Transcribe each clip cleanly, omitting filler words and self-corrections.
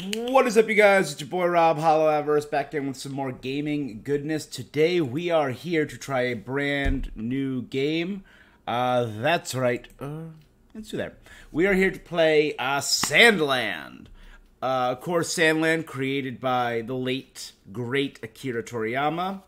What is up, you guys? It's your boy Rob Hollow Avarice back in with some more gaming goodness. Today we are here to try a brand new game. That's right. Let's do that. We are here to play Sandland. Of course, Sandland, created by the late, great Akira Toriyama.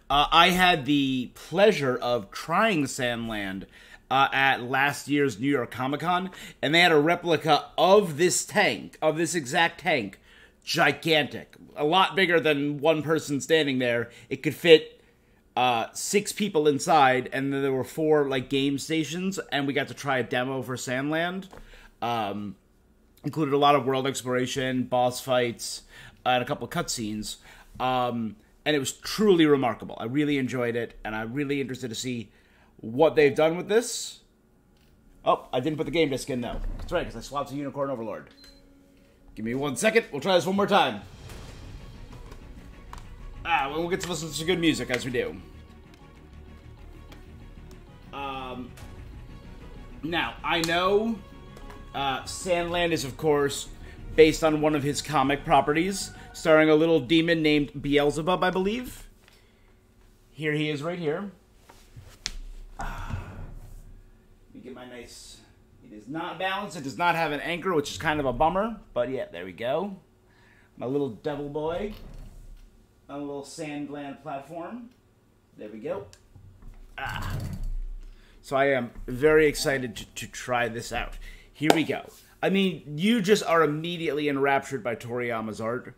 I had the pleasure of trying Sandland at last year's New York Comic Con, and they had a replica of this tank, of this exact tank, gigantic, a lot bigger than one person standing there. It could fit 6 people inside, and then there were 4 like game stations, and we got to try a demo for Sandland. Included a lot of world exploration, boss fights, and a couple of cutscenes. And it was truly remarkable. I really enjoyed it, and I'm really interested to see what they've done with this. Oh, I didn't put the game disc in, though. That's right, because I swapped to Unicorn Overlord. Give me 1 second. We'll try this one more time. We'll get to listen to some good music as we do. Now, I know Sandland is, of course, based on one of his comic properties, starring a little demon named Beelzebub, I believe. Here he is right here. Let me get my nice... It is not balanced. It does not have an anchor, which is kind of a bummer. But yeah, there we go. My little devil boy on a little Sandland platform. There we go. So I am very excited to try this out. Here we go. I mean, you just are immediately enraptured by Toriyama's art.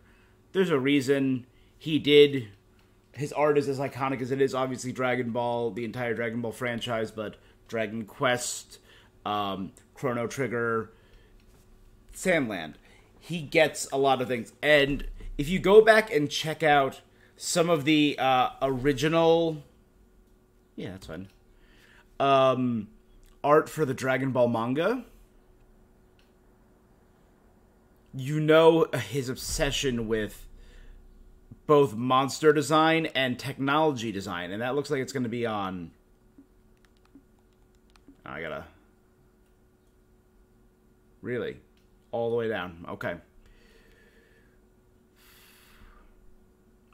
There's a reason he did. His art is as iconic as it is. Obviously, Dragon Ball, the entire Dragon Ball franchise, but Dragon Quest, Chrono Trigger, Sandland. He gets a lot of things. And if you go back and check out some of the original... Yeah, that's fine. Art for the Dragon Ball manga... You know his obsession with both monster design and technology design. And that looks like it's going to be on... Oh, I gotta... Really? All the way down. Okay.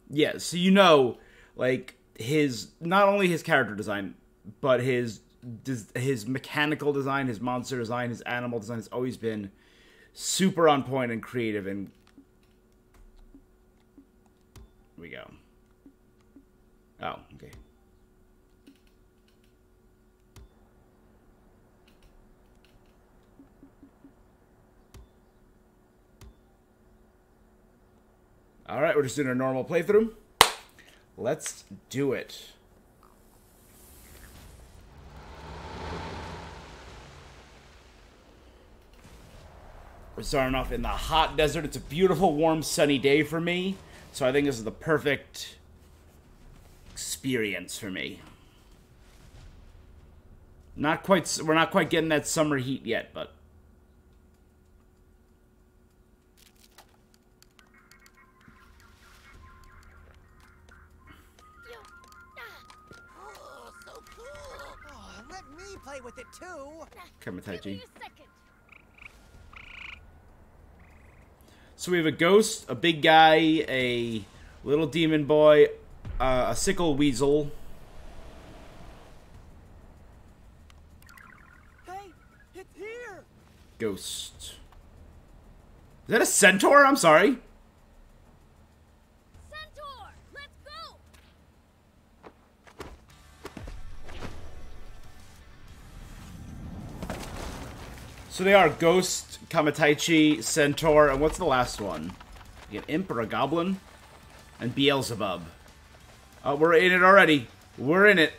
Yeah, so you know, like, his... Not only his character design, but his mechanical design, his monster design, his animal design has always been... super on point and creative, and here we go. Oh, okay. Alright, we're just doing a normal playthrough. Let's do it. We're starting off in the hot desert. It's a beautiful, warm, sunny day for me. So I think this is the perfect experience for me. We're not quite getting that summer heat yet, but... Oh, so cool. Oh, let me play with it too. Kamataichi. So we have a ghost, a big guy, a little demon boy, a sickle weasel. Hey, it's here. Ghost. Is that a centaur? I'm sorry. Centaur, let's go. So they are Ghost, Kamataichi, Centaur, and what's the last one? You get Imp or a Goblin? And Beelzebub. Oh, we're in it already. We're in it.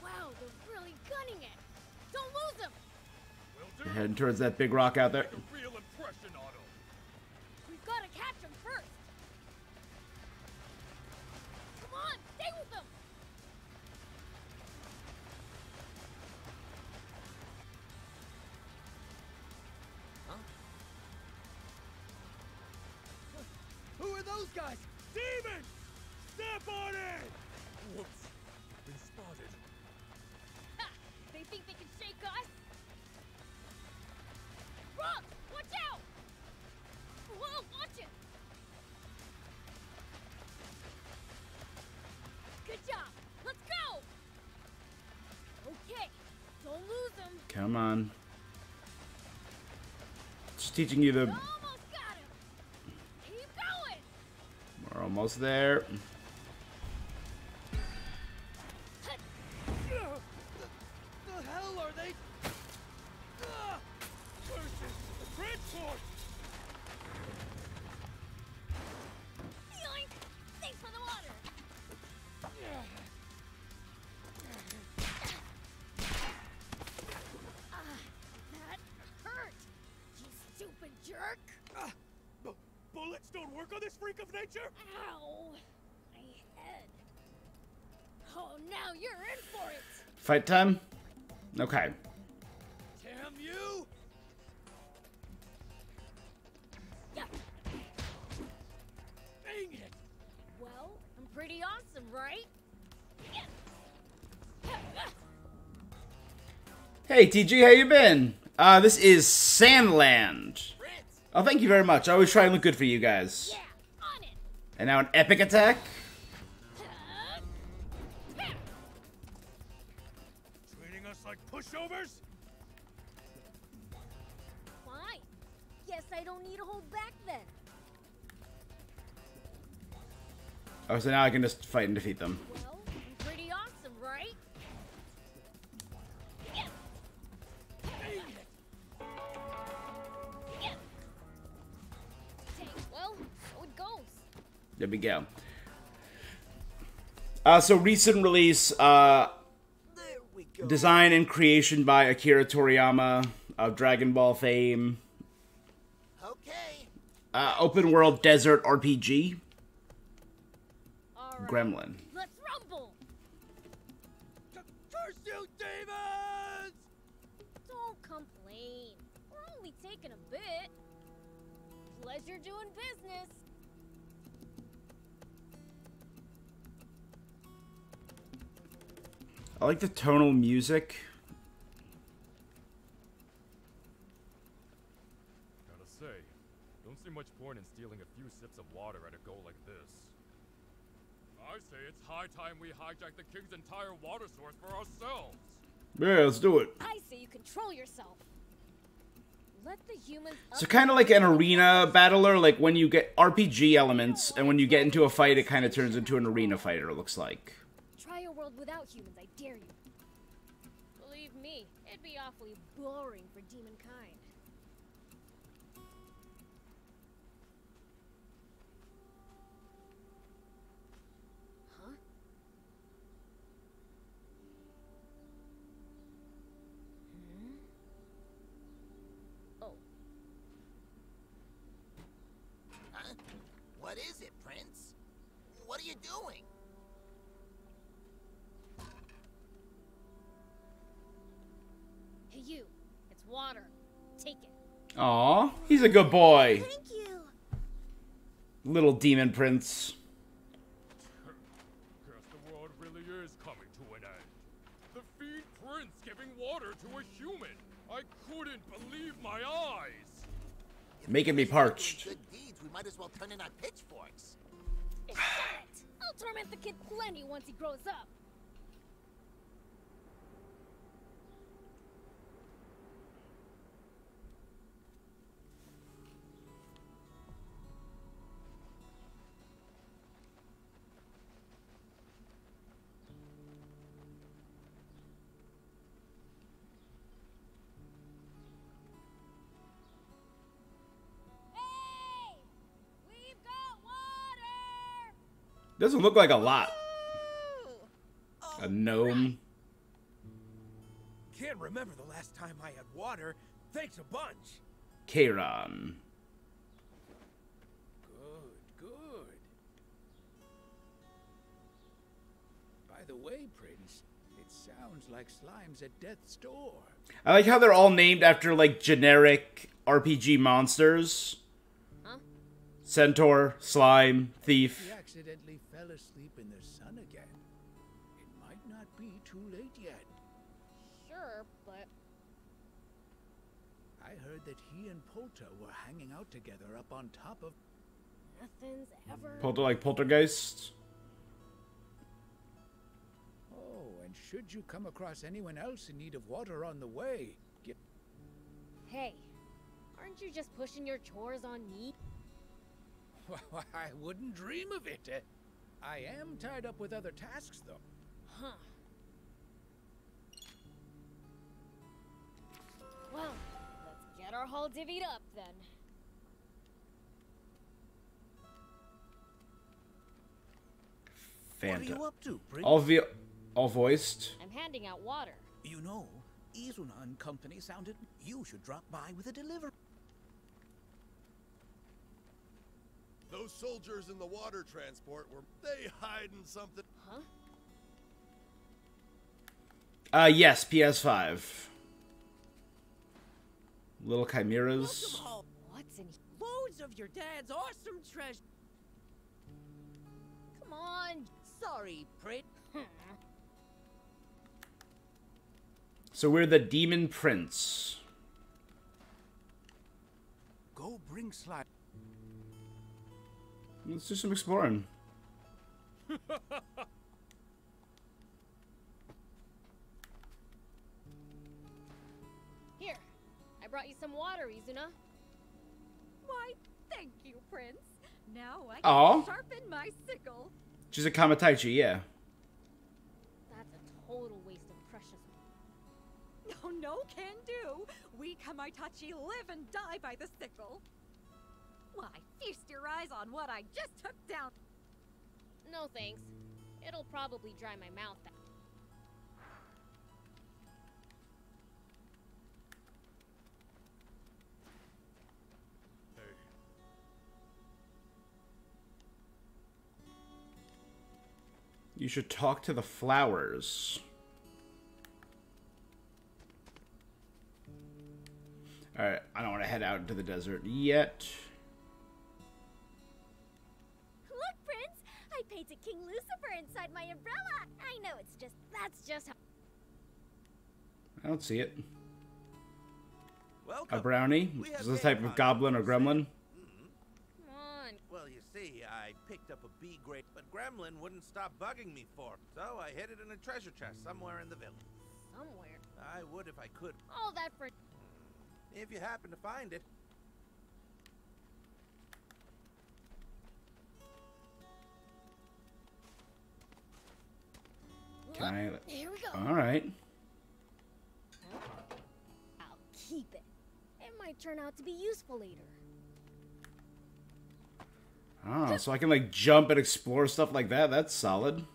Wow, they're really gunning it. Don't lose them. We're heading towards that big rock out there. We've got to catch them first. Come on, stay with them. Who are those guys? Demon! Step on it! Whoops. Been spotted. Ha! They think they can shake us? Run! Come on. Just teaching you the... Almost got him. Keep going. We're almost there. The hell are they? Curses! Transport! Yoink. Thanks for the water. That hurt. You stupid jerk. Bullets don't work on this freak of nature? Ow. My head. Oh, now you're in for it. Fight time? Okay. Damn you! Yeah. Dang it! Well, I'm pretty awesome, right? Hey, TG, how you been? This is Sandland. Oh, thank you very much. I always try and look good for you guys. Yeah, on it. And now an epic attack. Treating us like pushovers? Fine. Guess I don't need to hold back then. Oh, so now I can just fight and defeat them. Well, I'm pretty awesome, right? Yeah. Dang it! Yeah. Hey, well, so it goes. There we go. So recent release, There we go. design and creation by Akira Toriyama of Dragon Ball fame. Okay. Open world desert RPG. All right. Gremlin. Let's rumble. Curse you, demons! Don't complain. We're only taking a bit. Pleasure doing business. I like the tonal music. Gotta say, don't see much point in stealing a few sips of water at a goal like this. I say it's high time we hijack the king's entire water source for ourselves. Yeah, let's do it. I say you control yourself. Let the humans. So kind of like an arena battler, like when you get RPG elements, and when you get into a fight, it kind of turns into an arena fighter, it looks like. Try a world without humans, I dare you. Believe me, it'd be awfully boring for demon kind. Huh? Oh, Huh? What is it, Prince? What are you doing? hey you. It's water. Take it. Aw, he's a good boy. Thank you. Little demon prince. Guess the world really is coming to an end. The Fiend Prince giving water to a human. I couldn't believe my eyes. If Making me we're doing parched. Good deeds, we might as well turn in our pitchforks. Shut it! I'll torment the kid plenty once he grows up. Hey! We've got water! Doesn't look like a lot. Oh, A gnome. Can't remember the last time I had water. Thanks a bunch. Kairon. Good, good. By the way, Prince, it sounds like Slime's at death's door. I like how they're all named after, like, generic RPG monsters. Huh? Centaur, Slime, He Thief. accidentally fell asleep in the sun again. It might not be too late yet. Sure, but I heard that he and Polta were hanging out together up on top of... nothing's ever. Like Poltergeist. Oh, and should you come across anyone else in need of water on the way, Hey, aren't you just pushing your chores on me? I wouldn't dream of it. I am tied up with other tasks, though. Huh. Well, let's get our haul divvied up then. What are Fanta. you up to, Prince? All voiced. I'm handing out water. You know, Izuna and company sounded. You should drop by with a delivery. Those soldiers in the water transport were they hiding something? Huh? Yes, PS5. Little chimeras. What's in here? Loads of your dad's awesome treasure. Come on. Sorry, Prit. So we're the Demon Prince. Go bring Slime. Let's do some exploring. Here, I brought you some water, Izuna. Why, thank you, Prince. Now I Aw. can sharpen my sickle. She's a Kamataichi, yeah. That's a total waste of precious. Oh, no can do. We Kamaitachi live and die by the sickle. Why, feast your eyes on what I just took down. No thanks. It'll probably dry my mouth out. Hey, You should talk to the flowers. Alright, I don't want to head out into the desert yet. Look, Prince! I painted King Lucifer inside my umbrella! I know that's just how... I don't see it. Welcome. A brownie? We have Is this a game type of time. goblin or gremlin? Come on. Well, you see, I picked up a B grade, but Gremlin wouldn't stop bugging me for it, so I hid it in a treasure chest somewhere in the village. Somewhere. I would if I could, All that for... if you happen to find it. Can I? Here we go. Alright. I'll keep it. It might turn out to be useful later. Oh, so I can like jump and explore stuff like that? That's solid.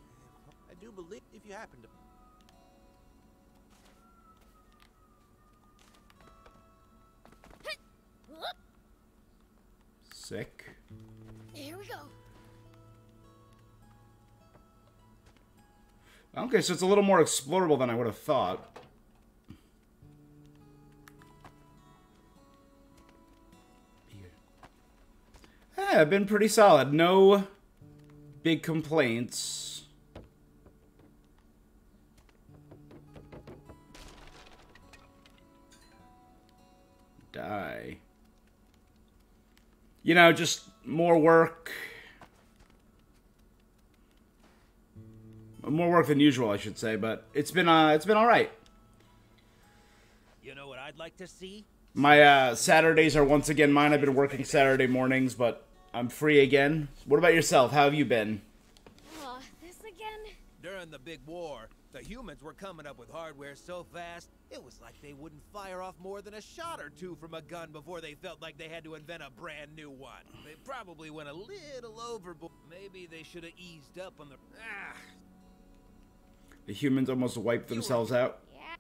I do believe if you happen to. Sick. Here we go. Okay, so it's a little more explorable than I would have thought. Yeah, been pretty solid. No big complaints. Die. You know, just more work. More work than usual, I should say, but it's been all right. You know what I'd like to see? My Saturdays are once again mine. I've been working Saturday mornings, but I'm free again. What about yourself? How have you been? This again? During the big war, the humans were coming up with hardware so fast, it was like they wouldn't fire off more than a shot or two from a gun before they felt like they had to invent a brand new one. They probably went a little overboard. Maybe they should have eased up on the... The humans almost wiped themselves out. Yeah.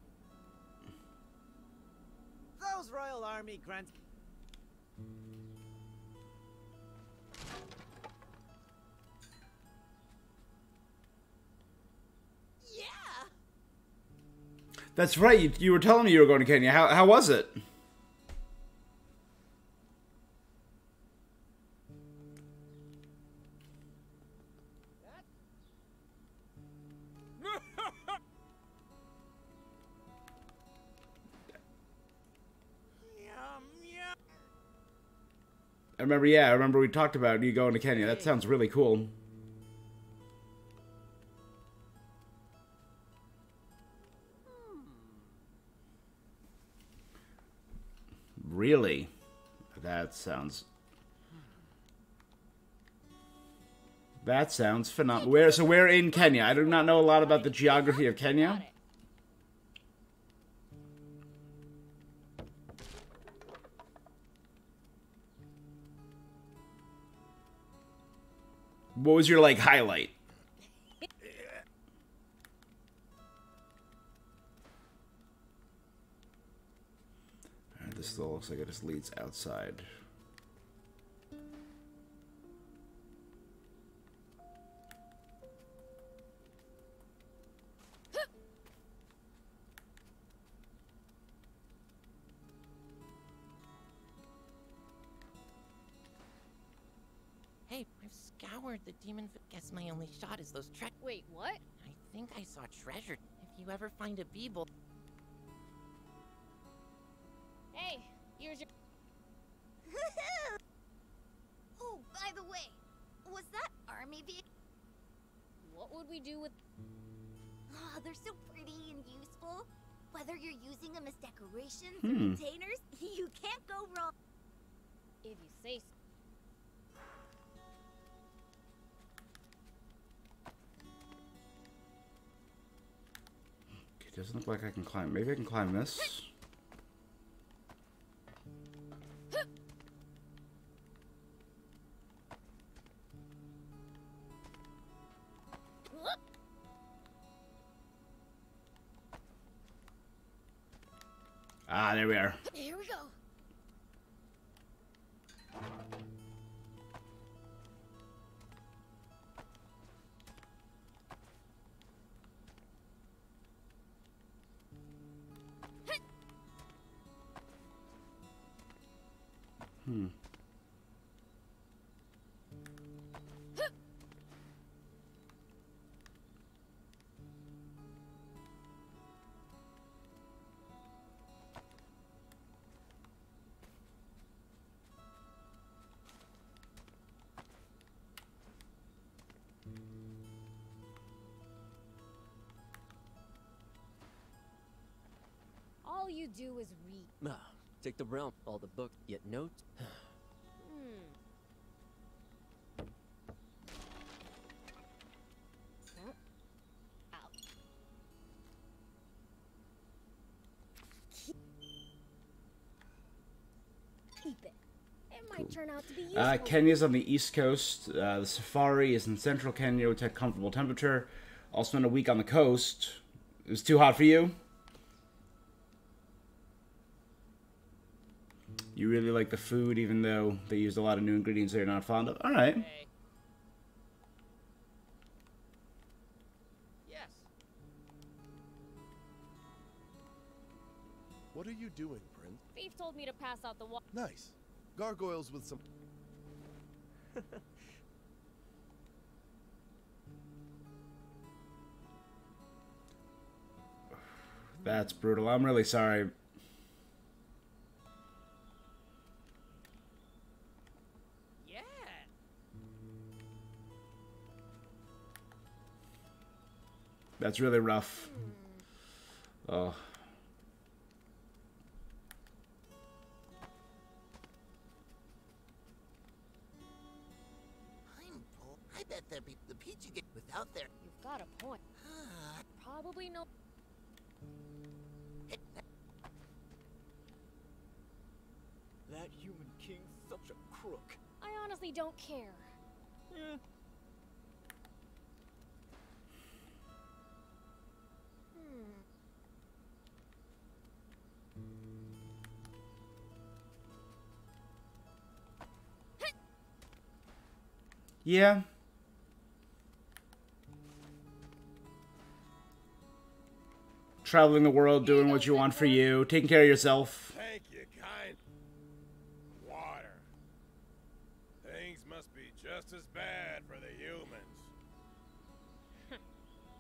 Those Royal Army grunts... Yeah! That's right. You were telling me you were going to Kenya. How was it? I remember we talked about you going to Kenya. That sounds really cool. Really? That sounds phenomenal. So we're in Kenya. I do not know a lot about the geography of Kenya. What was your, like, highlight? Alright, this still looks like it just leads outside. Hey, I've scoured the demon. Guess my only shot is those Wait, what? I think I saw treasure. If you ever find a Beeble. Hey, here's your. Oh, by the way, was that army vehicle? What would we do with? Oh, they're so pretty and useful. Whether you're using them as decorations or containers, you can't go wrong. If you say so. It doesn't look like I can climb. Maybe I can climb this. Ah, there we are. Here we go. All you do is read. Take the realm, all the book, yet notes. Out. Keep it. It might turn out to be useful. Kenya's on the east coast. The safari is in central Kenya with a comfortable temperature. I'll spend a week on the coast. It was too hot for you? You really like the food, even though they used a lot of new ingredients that you're not fond of? Alright. Hey. Yes. What are you doing, Prince? Thief told me to pass out the water. Nice. Gargoyles with some... That's brutal. I'm really sorry. Yeah. That's really rough. Oh. I bet there'd be the peach you get without their... You've got a point. Probably no. That human king's such a crook. I honestly don't care. Yeah. Yeah. Traveling the world, doing what you want for you, taking care of yourself. Thank you, kind. Water. Things must be just as bad for the humans.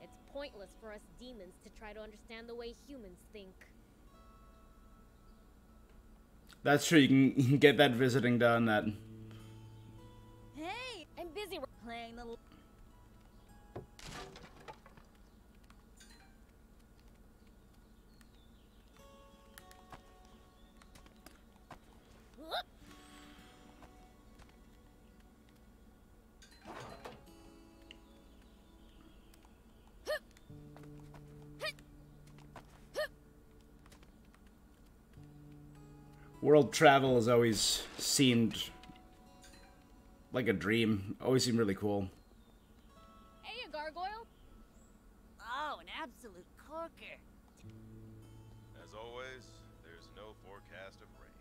It's pointless for us demons to try to understand the way humans think. That's true, you can get that visiting done. That. Hey, I'm busy playing the... World travel has always seemed like a dream. Always seemed really cool. Hey, a gargoyle. Oh, an absolute corker. As always, there's no forecast of rain.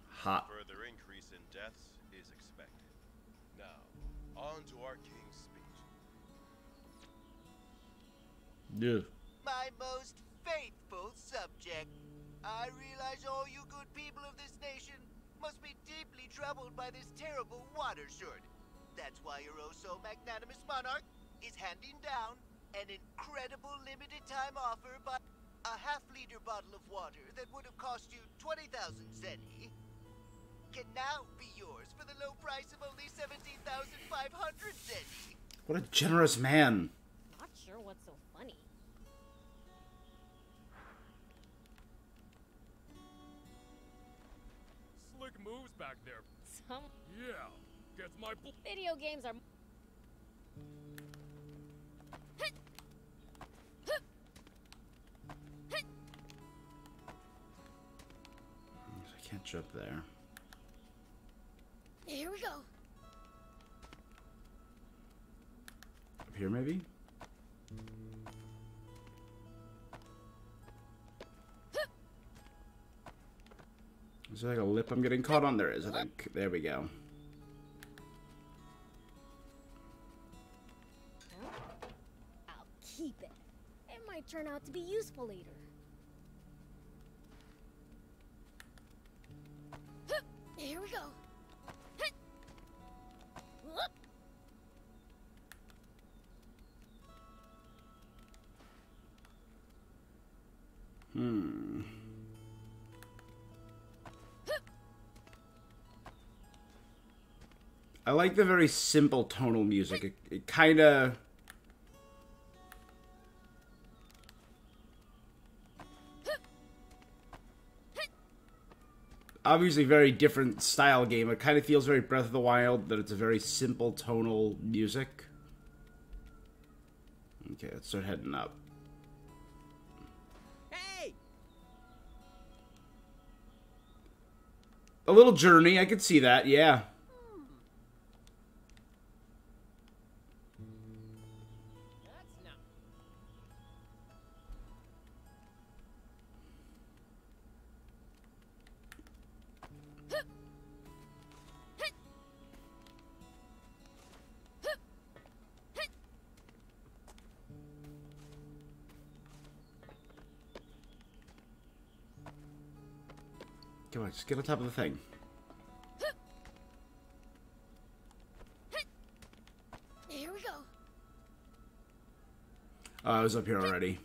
Hot. Further increase in deaths is expected. Now, on to our king's speech. Yeah. My most faithful subject. I realize all you good people of this nation must be deeply troubled by this terrible water shortage. That's why your oh so magnanimous monarch is handing down an incredible limited time offer by a half-liter bottle of water that would have cost you 20,000 zenny can now be yours for the low price of only 17,500 zenny. What a generous man. Not sure what's so funny. Slick moves back there. Some Yeah. Gets my video games are. I can't jump there. Here we go. Up here, maybe? Is there like a lip I'm getting caught on? There is, I think. There we go. I'll keep it. It might turn out to be useful later. Here we go. Hmm. I like the very simple tonal music. It kind of... Obviously very different style game. It kind of feels very Breath of the Wild, that it's a very simple tonal music. Okay, let's start heading up. Hey! A little journey, I could see that, yeah. That's not... Come on, just get on top of the thing. Here we go. Oh, I was up here already.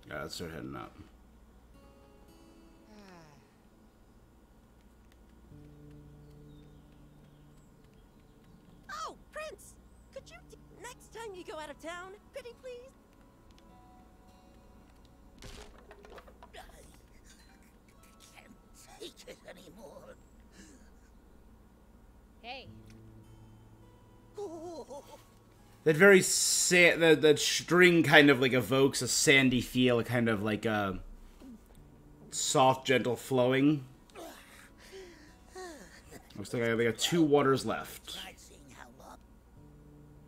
Yeah, let's start heading up. Oh, Prince! Could you... Next time you go out of town, pretty please? I can't take it anymore. Hey. That very that string kind of like evokes a sandy feel, kind of like a soft, gentle flowing. Looks like I got 2 waters left.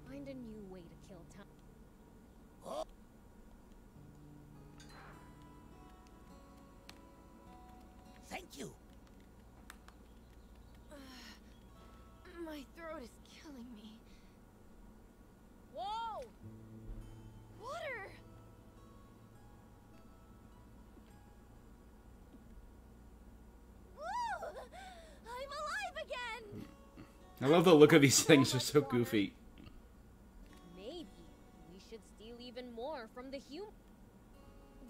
Find a new way to kill time. Thank you. My throat is killing me. Whoa! Water! Woo! I'm alive again! I love the look of these things, they're so goofy. Maybe we should steal even more from the human.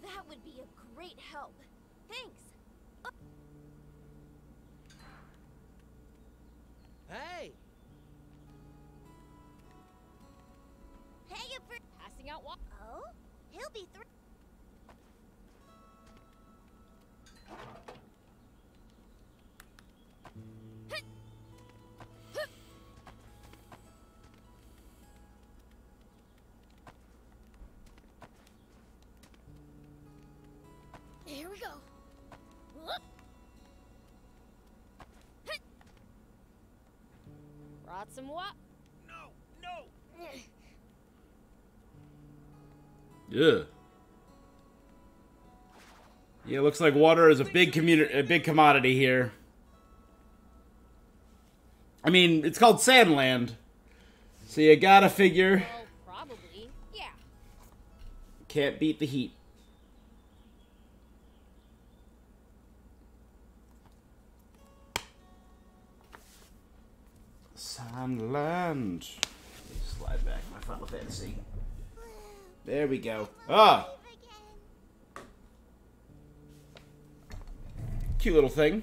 That would be a great help. Thanks. Hey! Hey, you Passing out water. Oh? He'll be through. Got some what? No! Yeah. Yeah, it looks like water is a big commodity here. I mean, it's called Sandland. So you gotta figure. Well, probably. Yeah. Can't beat the heat. Sandland. Slide back my Final Fantasy. There we go. Ah! Cute little thing.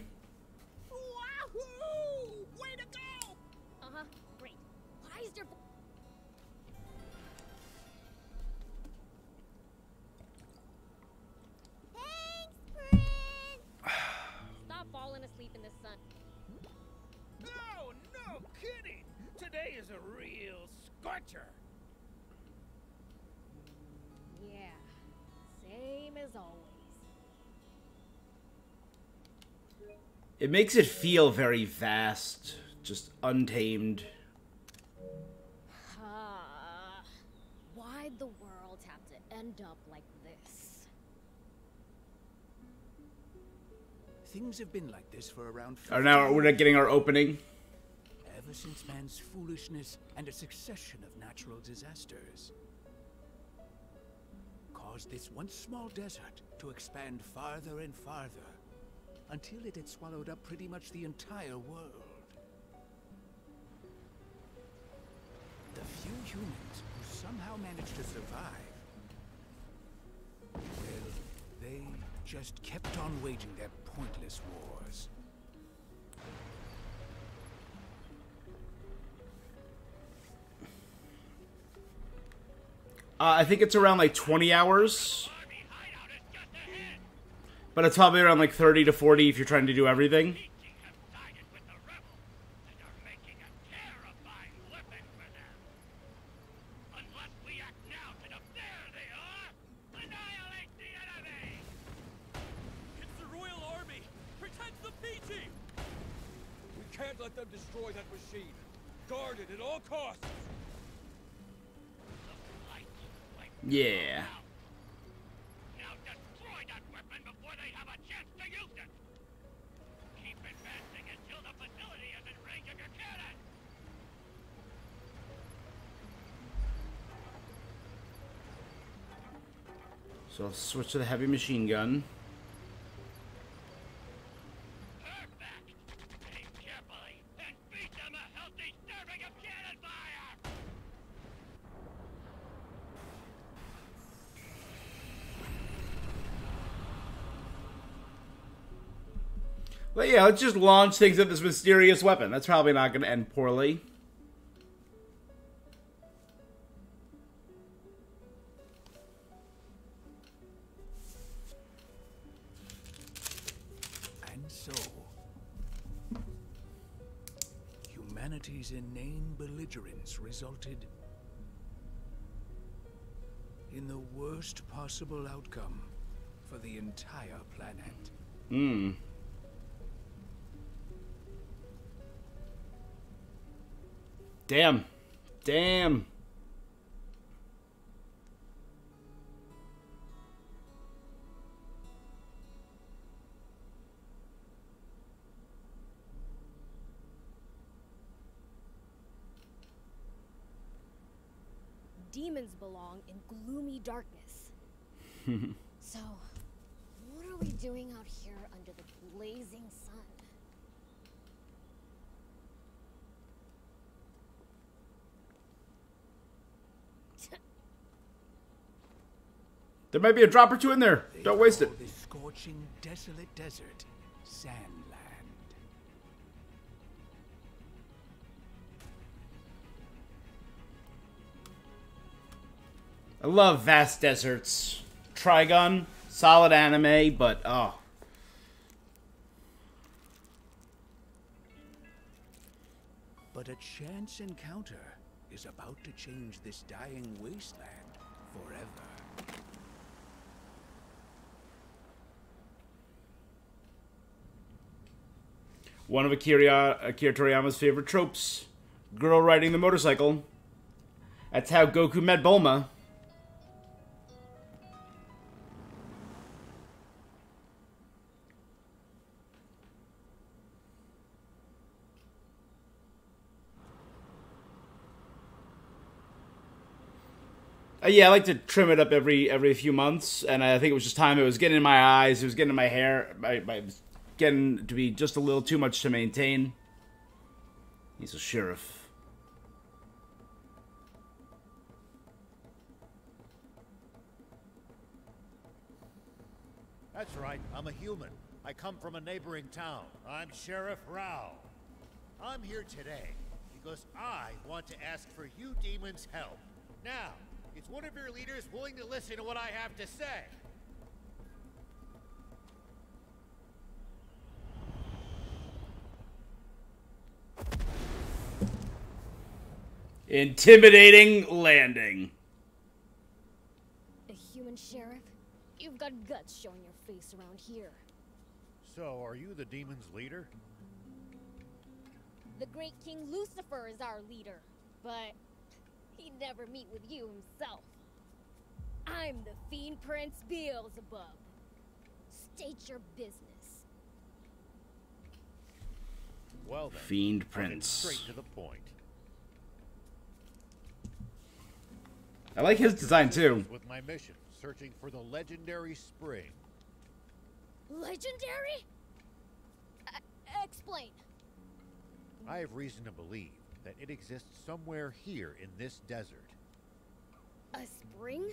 Uh-huh. Great. Why is there... Stop falling asleep in the sun. No kidding! Today is a real scorcher. Yeah. Same as always. It makes it feel very vast, just untamed. Why'd the world have to end up like this? Things have been like this for around 50 Now we're not getting our opening. ever since man's foolishness and a succession of natural disasters caused this once small desert to expand farther and farther until it had swallowed up pretty much the entire world. The few humans who somehow managed to survive, well, they just kept on waging their pointless wars. I think it's around like 20 hours. But it's probably around like 30 to 40 if you're trying to do everything. It's the Royal Army! Protect the P-Team! We can't let them destroy that machine. Guard it at all costs! Yeah. Now destroy that weapon before they have a chance to use it! Keep advancing until the facility is in range of your cannon! So I'll switch to the heavy machine gun. But yeah, let's just launch things at this mysterious weapon. That's probably not going to end poorly. And so, humanity's inane belligerence resulted in the worst possible outcome for the entire planet. Hmm. Damn. Damn. Demons belong in gloomy darkness. So, what are we doing out here under the blazing sun? There might be a drop or two in there. Don't waste it. This scorching, desolate desert, Sandland. I love vast deserts. Trigun, solid anime, but oh. But a chance encounter is about to change this dying wasteland forever. One of Akira Toriyama's favorite tropes. girl riding the motorcycle. That's how Goku met Bulma. Yeah, I like to trim it up every few months, and I think it was just time. It was getting in my eyes, it was getting in my hair, it was getting to be just a little too much to maintain. He's a sheriff. That's right, I'm a human. I come from a neighboring town. I'm Sheriff Rao. I'm here today because I want to ask for you demons' help. Now, is one of your leaders willing to listen to what I have to say? Intimidating landing. A human sheriff? You've got guts showing your face around here. So, are you the demon's leader? The great King Lucifer is our leader, but he'd never meet with you himself. I'm the Fiend Prince Beelzebub. State your business. Well then, Fiend I'll get Prince. straight to the point. I like his design too. With my mission, searching for the legendary spring. Legendary? Explain. I have reason to believe that it exists somewhere here in this desert. A spring?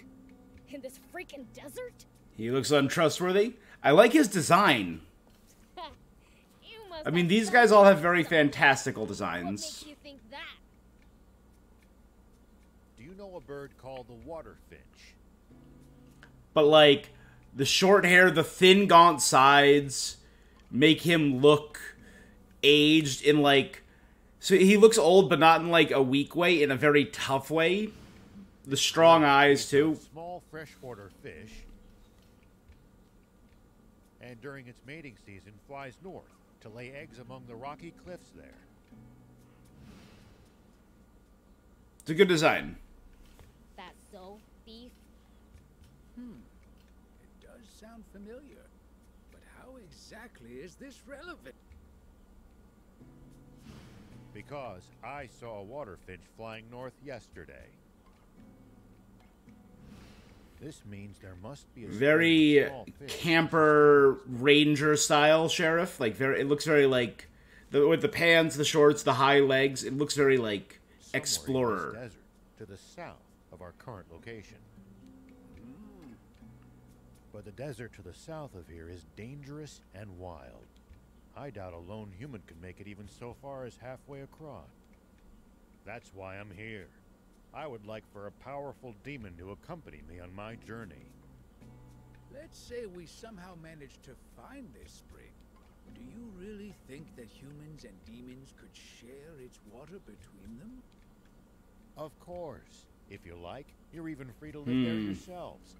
In this freaking desert? He looks untrustworthy. I like his design. You must I mean, have these some guys all have very stuff. fantastical What designs. makes you think that? Do you know a bird called the water finch? But like, the short hair, the thin gaunt sides make him look aged in like... So he looks old, but not in like a weak way, in a very tough way. The strong eyes, too. Small freshwater fish. And during its mating season, flies north to lay eggs among the rocky cliffs there. It's a good design. That's so, thief? It does sound familiar. But how exactly is this relevant? Because I saw a water finch flying north yesterday. This means there must be a Very small fish. camper ranger style sheriff. Like very, it looks very like with the pants, the shorts, the high legs. It looks very like Somewhere explorer. in this desert, to the south of our current location. But the desert to the south of here is dangerous and wild. I doubt a lone human could make it even so far as halfway across. That's why I'm here. I would like for a powerful demon to accompany me on my journey. Let's say we somehow manage to find this spring. Do you really think that humans and demons could share its water between them? Of course. If you like, you're even free to live there yourselves.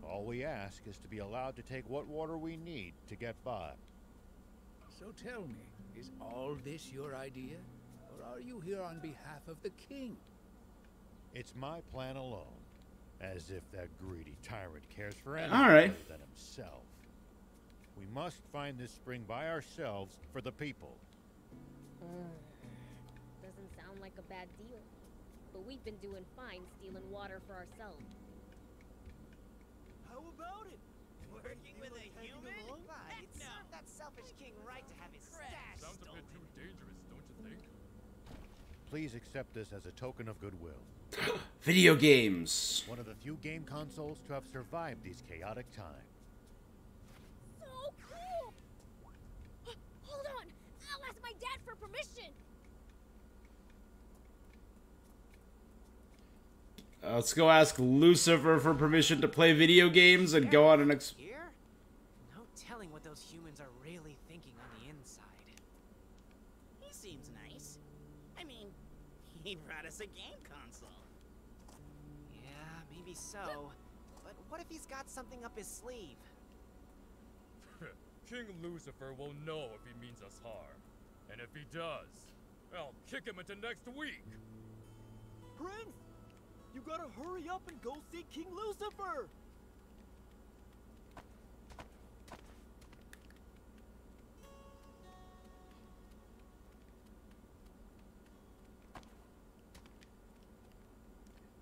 All we ask is to be allowed to take what water we need to get by. So tell me, is all this your idea? Or are you here on behalf of the king? It's my plan alone. As if that greedy tyrant cares for All anything right. other than himself. We must find this spring by ourselves for the people. Doesn't sound like a bad deal. But we've been doing fine stealing water for ourselves. How about it? Working with a human? Let's serve that selfish king right to have his stash Sounds a bit too dangerous, don't you think? Please accept this as a token of goodwill. Video games. One of the few game consoles to have survived these chaotic times. So cool! Hold on! I'll ask my dad for permission! Let's go ask Lucifer for permission to play video games and go on an Here? No telling what those humans are really thinking on the inside. He seems nice. I mean, he brought us a game console. Yeah, maybe so. But what if he's got something up his sleeve? King Lucifer will know if he means us harm. And if he does, I'll kick him into next week. Prince! You gotta hurry up and go see King Lucifer!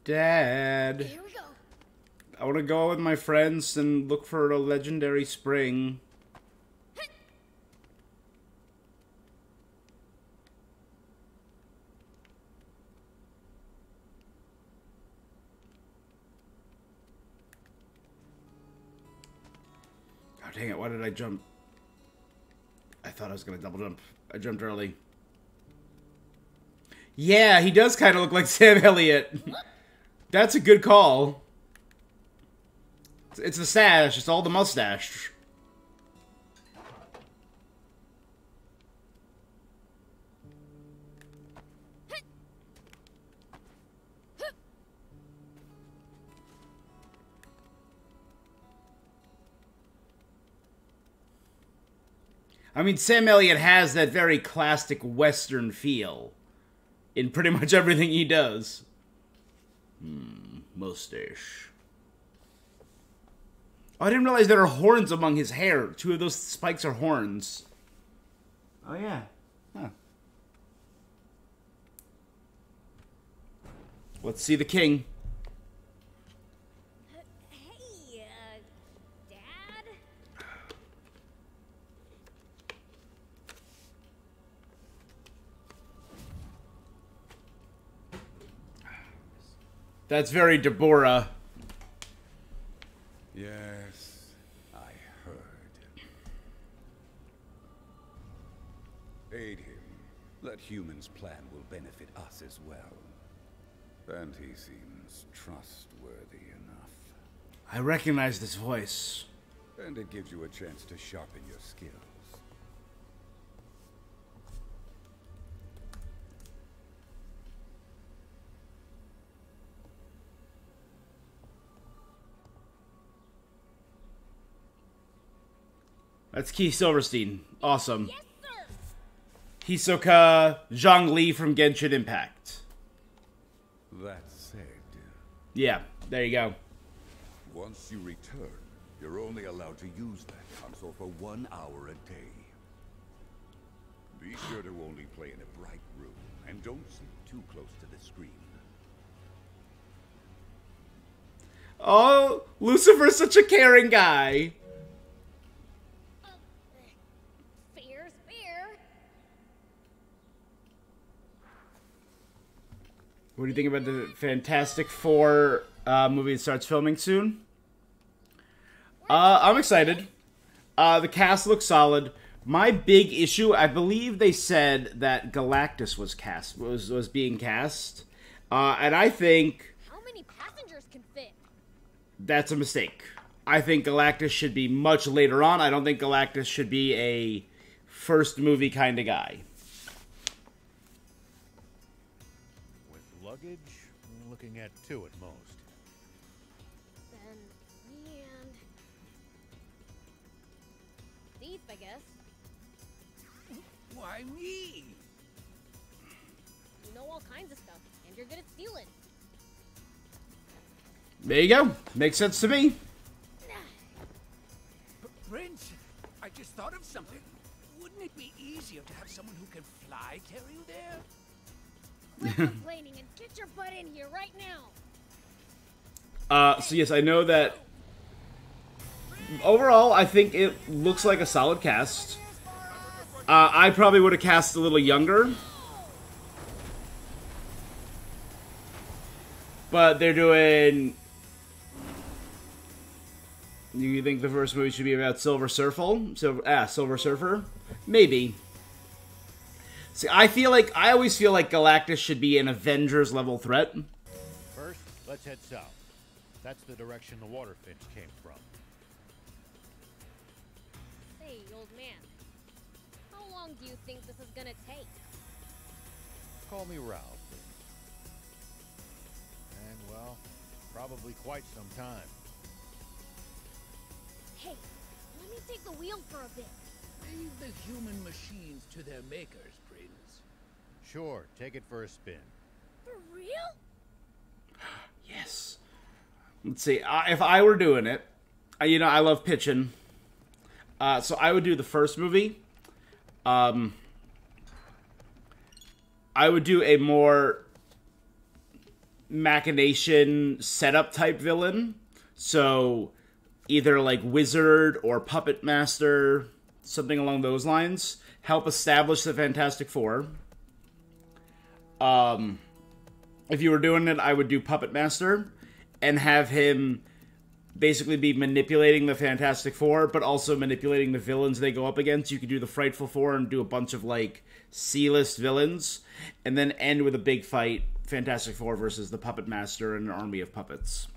Dad. Here we go. I want to go with my friends and look for a legendary spring. Oh, dang it. Why did I jump? I thought I was going to double jump. I jumped early. Yeah, he does kind of look like Sam Elliott. That's a good call. It's the sash. It's all the mustache. I mean, Sam Elliott has that very classic Western feel in pretty much everything he does. Mustache. Oh, I didn't realize there are horns among his hair. 2 of those spikes are horns. Oh, yeah. Huh. Let's see the king. Hey, Dad? That's very Deborah. Yes, I heard. Aid him. That human's plan will benefit us as well. And he seems trustworthy enough. I recognize this voice. And it gives you a chance to sharpen your skills. That's Keith Silverstein. Awesome. Yes, sir. Hisoka Zhongli from Genshin Impact. That said... Yeah, there you go. Once you return, you're only allowed to use that console for 1 hour a day. Be sure to only play in a bright room, and don't sit too close to the screen. Oh, Lucifer's such a caring guy. Fair's fair. What do you think about the Fantastic Four movie that starts filming soon? I'm excited. The cast looks solid. My big issue, I believe they said that Galactus was being cast, and I think How many passengers can fit? that's a mistake. I think Galactus should be much later on. I don't think Galactus should be a first movie kind of guy. With luggage, we're looking at 2 at most. Then me and Steve, I guess. Why me? You know all kinds of stuff, and you're good at stealing. There you go. Makes sense to me. Prince, I just thought of something. Wouldn't it be easier to have someone who can fly carry you there? Quit complaining and get your butt in here right now. So yes, I know that overall, I think it looks like a solid cast. I probably would have cast a little younger. But they're doing... Do you think the first movie should be about Silver Surfer? Maybe. See, I always feel like Galactus should be an Avengers level threat. First, let's head south. That's the direction the water finch came from. Hey, old man. How long do you think this is gonna take? Call me Ralph. And, well, probably quite some time. Hey, let me take the wheel for a bit. Leave the human machines to their makers, Prince. Sure, take it for a spin. For real? Yes. Let's see. If I were doing it, you know, I love pitching. So I would do the first movie. I would do a more machination setup type villain. So either like wizard or puppet master, something along those lines. Help establish the Fantastic Four. If you were doing it, I would do puppet master and have him basically be manipulating the Fantastic Four, but also manipulating the villains they go up against. You could do the Frightful Four and do a bunch of, like, C-list villains, and then end with a big fight, Fantastic Four versus the Puppet Master and an army of puppets.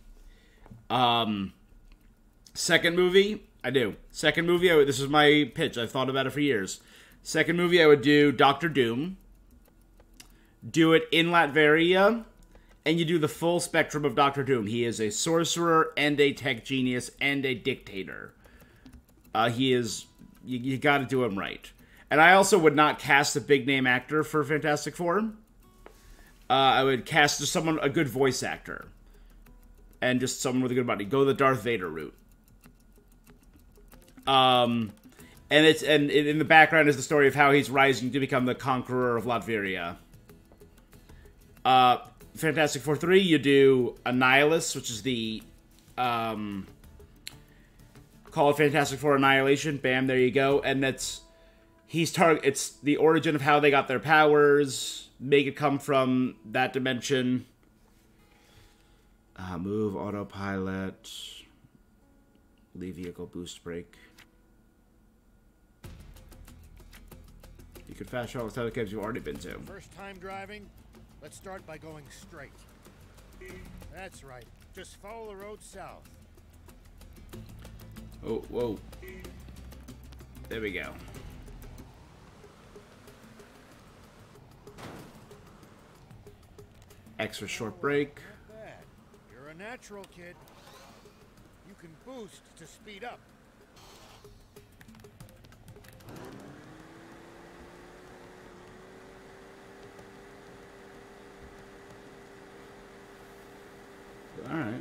Second movie, I do. Second movie, this is my pitch. I've thought about it for years. Second movie, I would do Doctor Doom. Do it in Latveria, and you do the full spectrum of Doctor Doom. He is a sorcerer and a tech genius and a dictator. He is... You gotta do him right. And I also would not cast a big-name actor for Fantastic Four. I would cast just someone, a good voice actor. And just someone with a good body. Go the Darth Vader route. And in the background is the story of how he's rising to become the conqueror of Latveria. Fantastic Four 3, you do Annihilus, which is the, call it Fantastic Four Annihilation. Bam, there you go. And it's the origin of how they got their powers. Make it come from that dimension. Move, autopilot. Leave vehicle, boost brake. You could fast travel to other caves you've already been to. First time driving? Let's start by going straight. That's right. Just follow the road south. Oh, whoa. There we go. Extra short break. Not bad. You're a natural, kid. You can boost to speed up. Alright.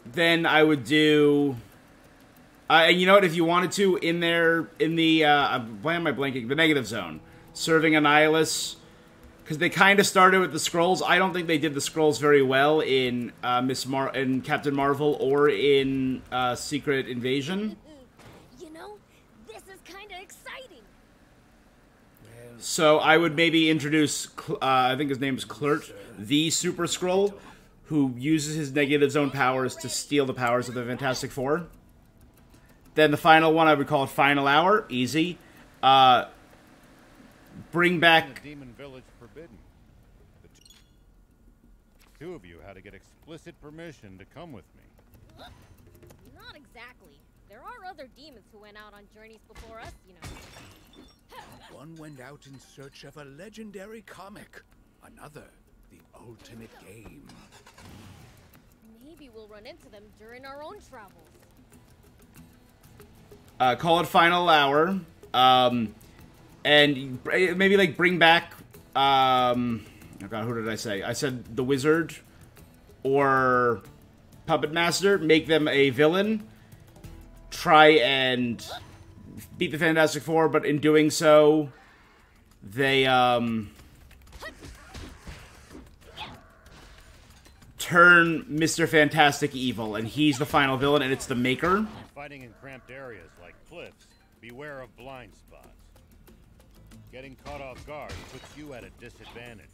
Then I would do... and you know what, if you wanted to, in the... why am I blanking? The Negative Zone. Serving Annihilus. Because they kind of started with the Skrulls. I don't think they did the Skrulls very well in in Captain Marvel or in Secret Invasion. You know, this is kind of exciting. So I would maybe introduce, I think his name's Kl'rt, the Super Skrull, who uses his Negative Zone powers to steal the powers of the Fantastic Four. Then the final one, I would call it Final Hour. Easy. Bring back... The Demon Village forbidden. The two of you had to get explicit permission to come with me. Not exactly. There are other demons who went out on journeys before us, you know. One went out in search of a legendary comic. Another, the ultimate game. Maybe we'll run into them during our own travels. Call it Final Hour. And maybe, like, bring back... oh god, who did I say? I said the Wizard or Puppet Master. Make them a villain. Try and beat the Fantastic Four, but in doing so, they, turn Mr. Fantastic evil, and he's the final villain, and it's the Maker. Fighting in cramped areas like cliffs, beware of blind spots. Getting caught off guard puts you at a disadvantage.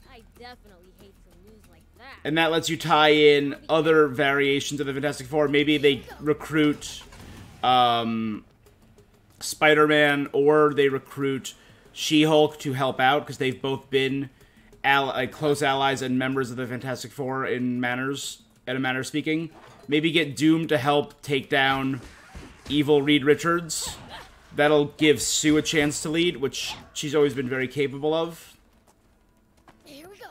I definitely hate to lose like that. And that lets you tie in other variations of the Fantastic Four. Maybe they recruit Spider-Man, or they recruit She-Hulk to help out, because they've both been close allies and members of the Fantastic Four in a manner of speaking. Maybe get Doom to help take down evil Reed Richards. That'll give Sue a chance to lead, which she's always been very capable of. Here we go.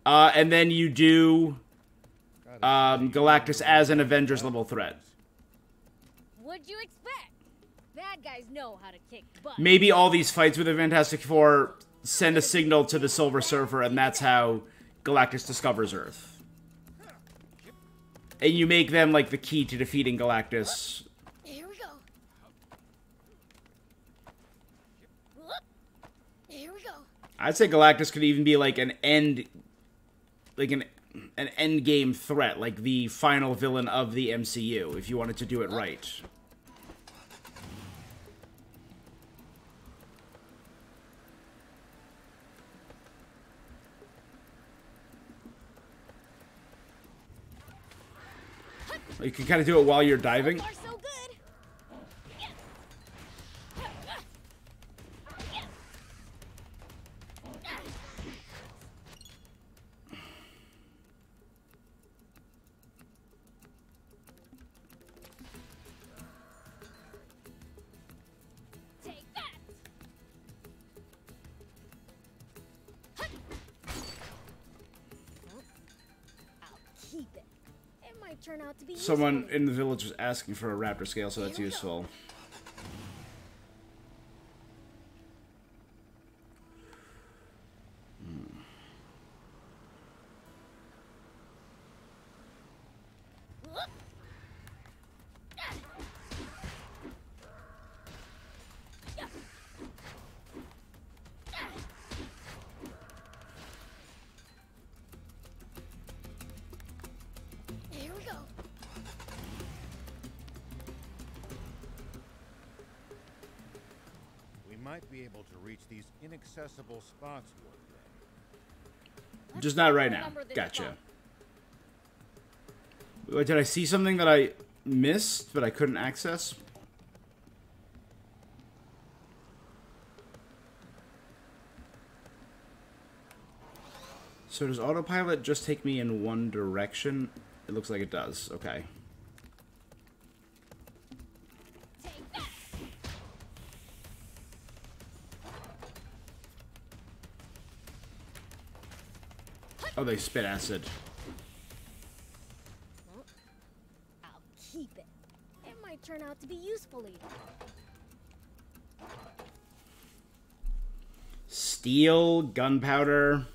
And then you do... Galactus as an Avengers level threat. What'd you expect? Bad guys know how to kick butt. Maybe all these fights with the Fantastic Four send a signal to the Silver Surfer, and that's how Galactus discovers Earth. And you make them like the key to defeating Galactus. Here we go. Here we go. I'd say Galactus could even be like an end game threat, like the final villain of the MCU, if you wanted to do it right. You can kind of do it while you're diving. So far, so good. Take that. I'll keep it. It might turn out to be Someone in the village was asking for a raptor scale, so that's useful. Here we go. We might be able to reach these inaccessible spots one day. Just not right now. Gotcha. Wait, did I see something that I missed, but I couldn't access? So does autopilot just take me in one direction? It looks like it does. Okay. Oh, they spit acid. I'll keep it. It might turn out to be useful even. Steel, gunpowder.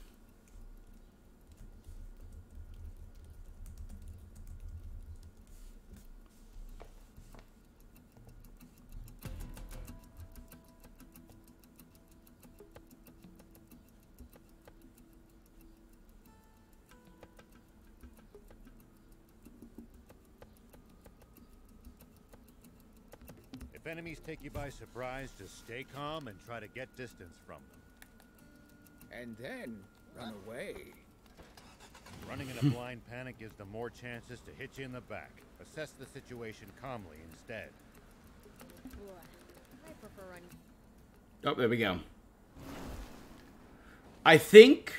If enemies take you by surprise, just stay calm and try to get distance from them. And then run away. Running in a blind panic gives them more chances to hit you in the back. Assess the situation calmly instead. I prefer running. Oh, there we go. I think...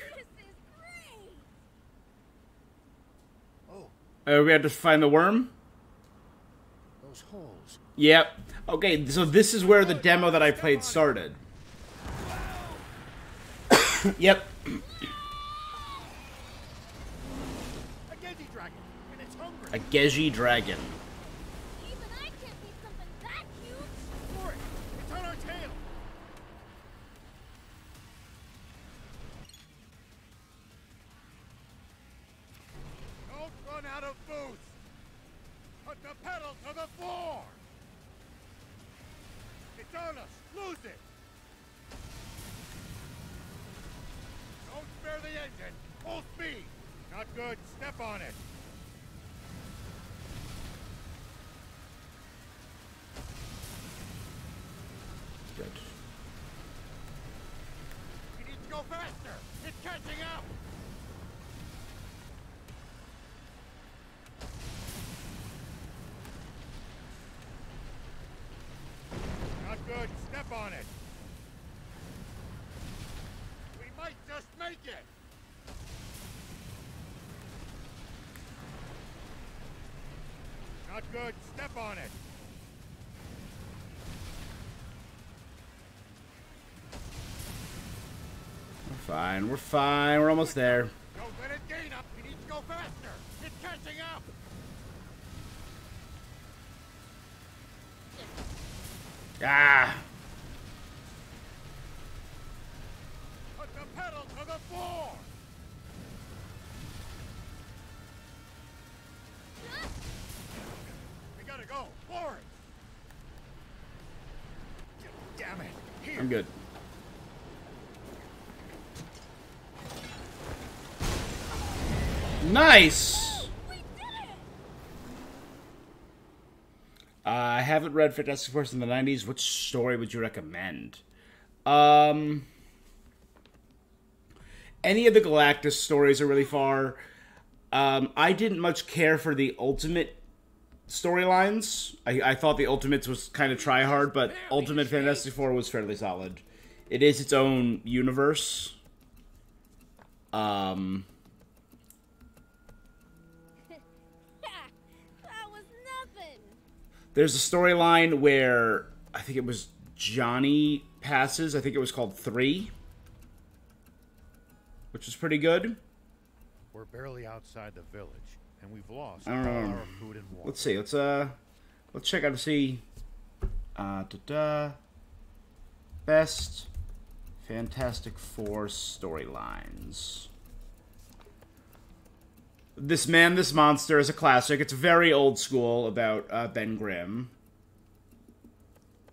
we had to find the worm? Those holes. Yep. Okay, so this is where the demo that I played started. Yep. A Geji dragon, and it's hungry. A Geji dragon. Even I can't beat something that huge. For it. It's on our tail. Don't run out of boost. Put the pedal to the floor. It's on us. Lose it. Don't spare the engine. Full speed. Not good. Step on it. Good. We need to go faster. It's catching up. Not good. Step on it. We might just make it. Not good. Step on it. We're fine. We're fine. We're almost there. Don't let it gain up. We need to go faster. It's Catching up! Ah! Put the pedal to the floor! We gotta go! Forward! Damn it! Here! I'm good. Nice! I haven't read Fantastic Four in the 90s. Which story would you recommend? Any of the Galactus stories are really far. I didn't much care for the Ultimate storylines. I thought the Ultimates was kind of try-hard, but Ultimate Fantastic Four was fairly solid. It is its own universe. That was nothing. There's a storyline where I think it was Johnny passes. I think it was called 3, which was pretty good. We're barely outside the village, and we've lost I all don't know. our food and water. Let's see. Let's check out to see. Best Fantastic Four storylines. This Man, This Monster is a classic. It's very old school about Ben Grimm.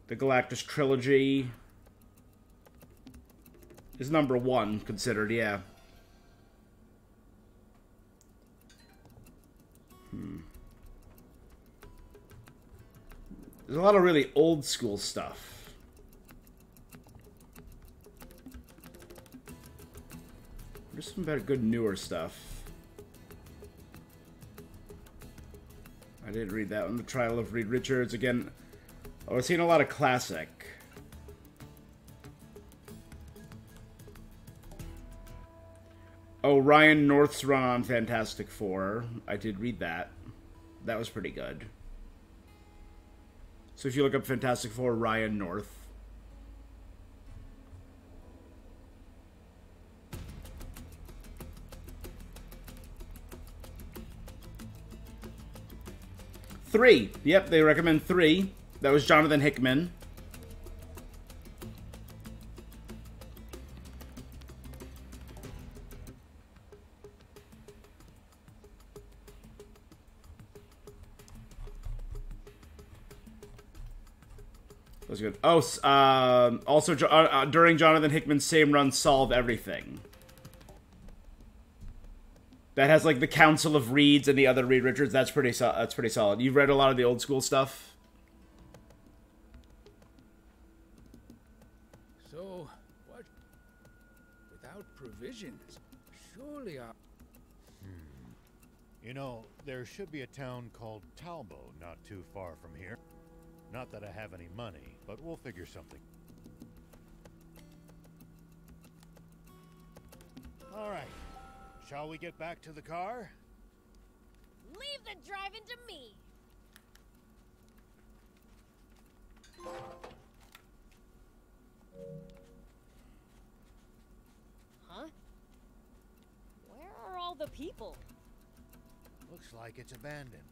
The Galactus trilogy is number 1 considered, yeah. There's a lot of really old school stuff. There's some better, good newer stuff. I didn't read that one. The Trial of Reed Richards. Again, I was seeing a lot of classic. Oh, Ryan North's run on Fantastic Four. I did read that. That was pretty good. So if you look up Fantastic Four, Ryan North. Three. Yep, they recommend 3. That was Jonathan Hickman. That was good. Oh, also during Jonathan Hickman's same run, Solve Everything. That has like the Council of Reeds and the other Reed Richards. That's pretty solid. You've read a lot of the old school stuff. So, what? Without provisions, surely our... You know, there should be a town called Talbo not too far from here. Not that I have any money, but we'll figure something. All right. Shall we get back to the car? Leave the driving to me. Huh? Where are all the people? Looks like it's abandoned.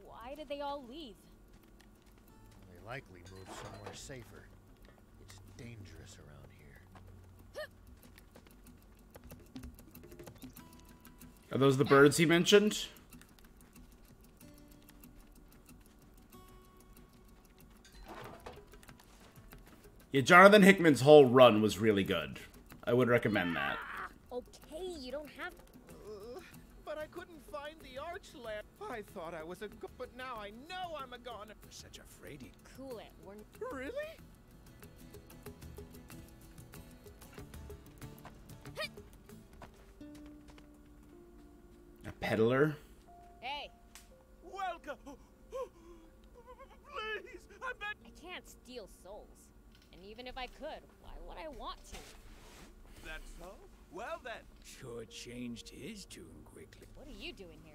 Why did they all leave? They likely moved somewhere safer. It's dangerous around here. Are those the birds he mentioned? Yeah, Jonathan Hickman's whole run was really good. I would recommend that. Okay, you don't have... But I couldn't find the arch lamp. I thought I was a but now I know I'm a goner. You're such a fraidy. Cool it. We're... Really? A peddler? Hey. Welcome. Please, I bet. I can't steal souls. And even if I could, why would I want to? That's so? Well then. Sure changed his tune quickly. What are you doing here?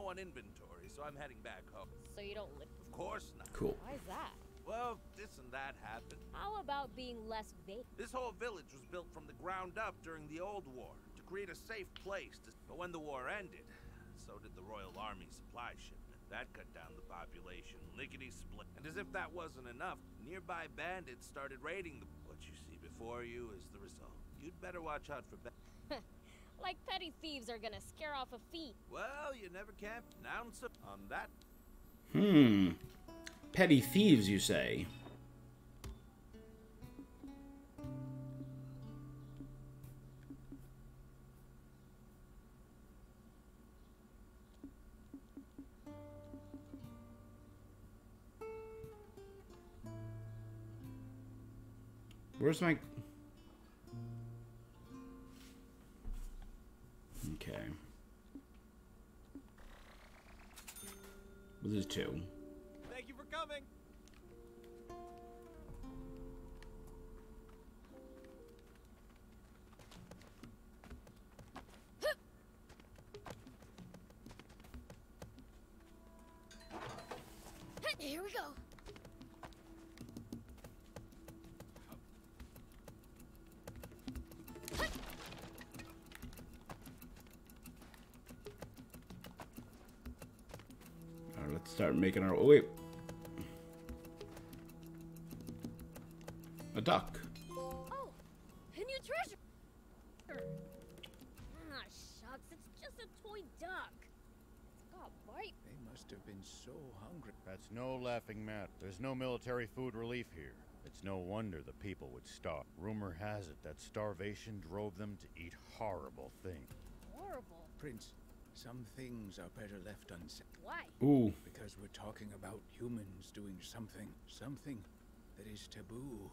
low on inventory, so I'm heading back home. So you don't live. Of course not. Cool. Why is that? Well, this and that happened. How about being less vague? This whole village was built from the ground up during the old war to create a safe place. But when the war ended, so did the Royal Army supply shipment. That cut down the population, lickety-split. And as if that wasn't enough, nearby bandits started raiding them. What you see before you is the result. You'd better watch out for Like petty thieves are gonna scare off a thief. Well, you never can pronounce it on that. Petty thieves, you say? Where's my... Okay. This is 2. Thank you for coming. Here we go. Alright, let's start making our... Oh, wait. A duck. Oh, a new treasure. Ah, shucks, it's just a toy duck. It's got a bite. They must have been so hungry. That's no laughing matter. There's no military food relief here. It's no wonder the people would starve. Rumor has it that starvation drove them to eat horrible things. Horrible. Prince, some things are better left unsaid. Why? Ooh. Because we're talking about humans doing something that is taboo,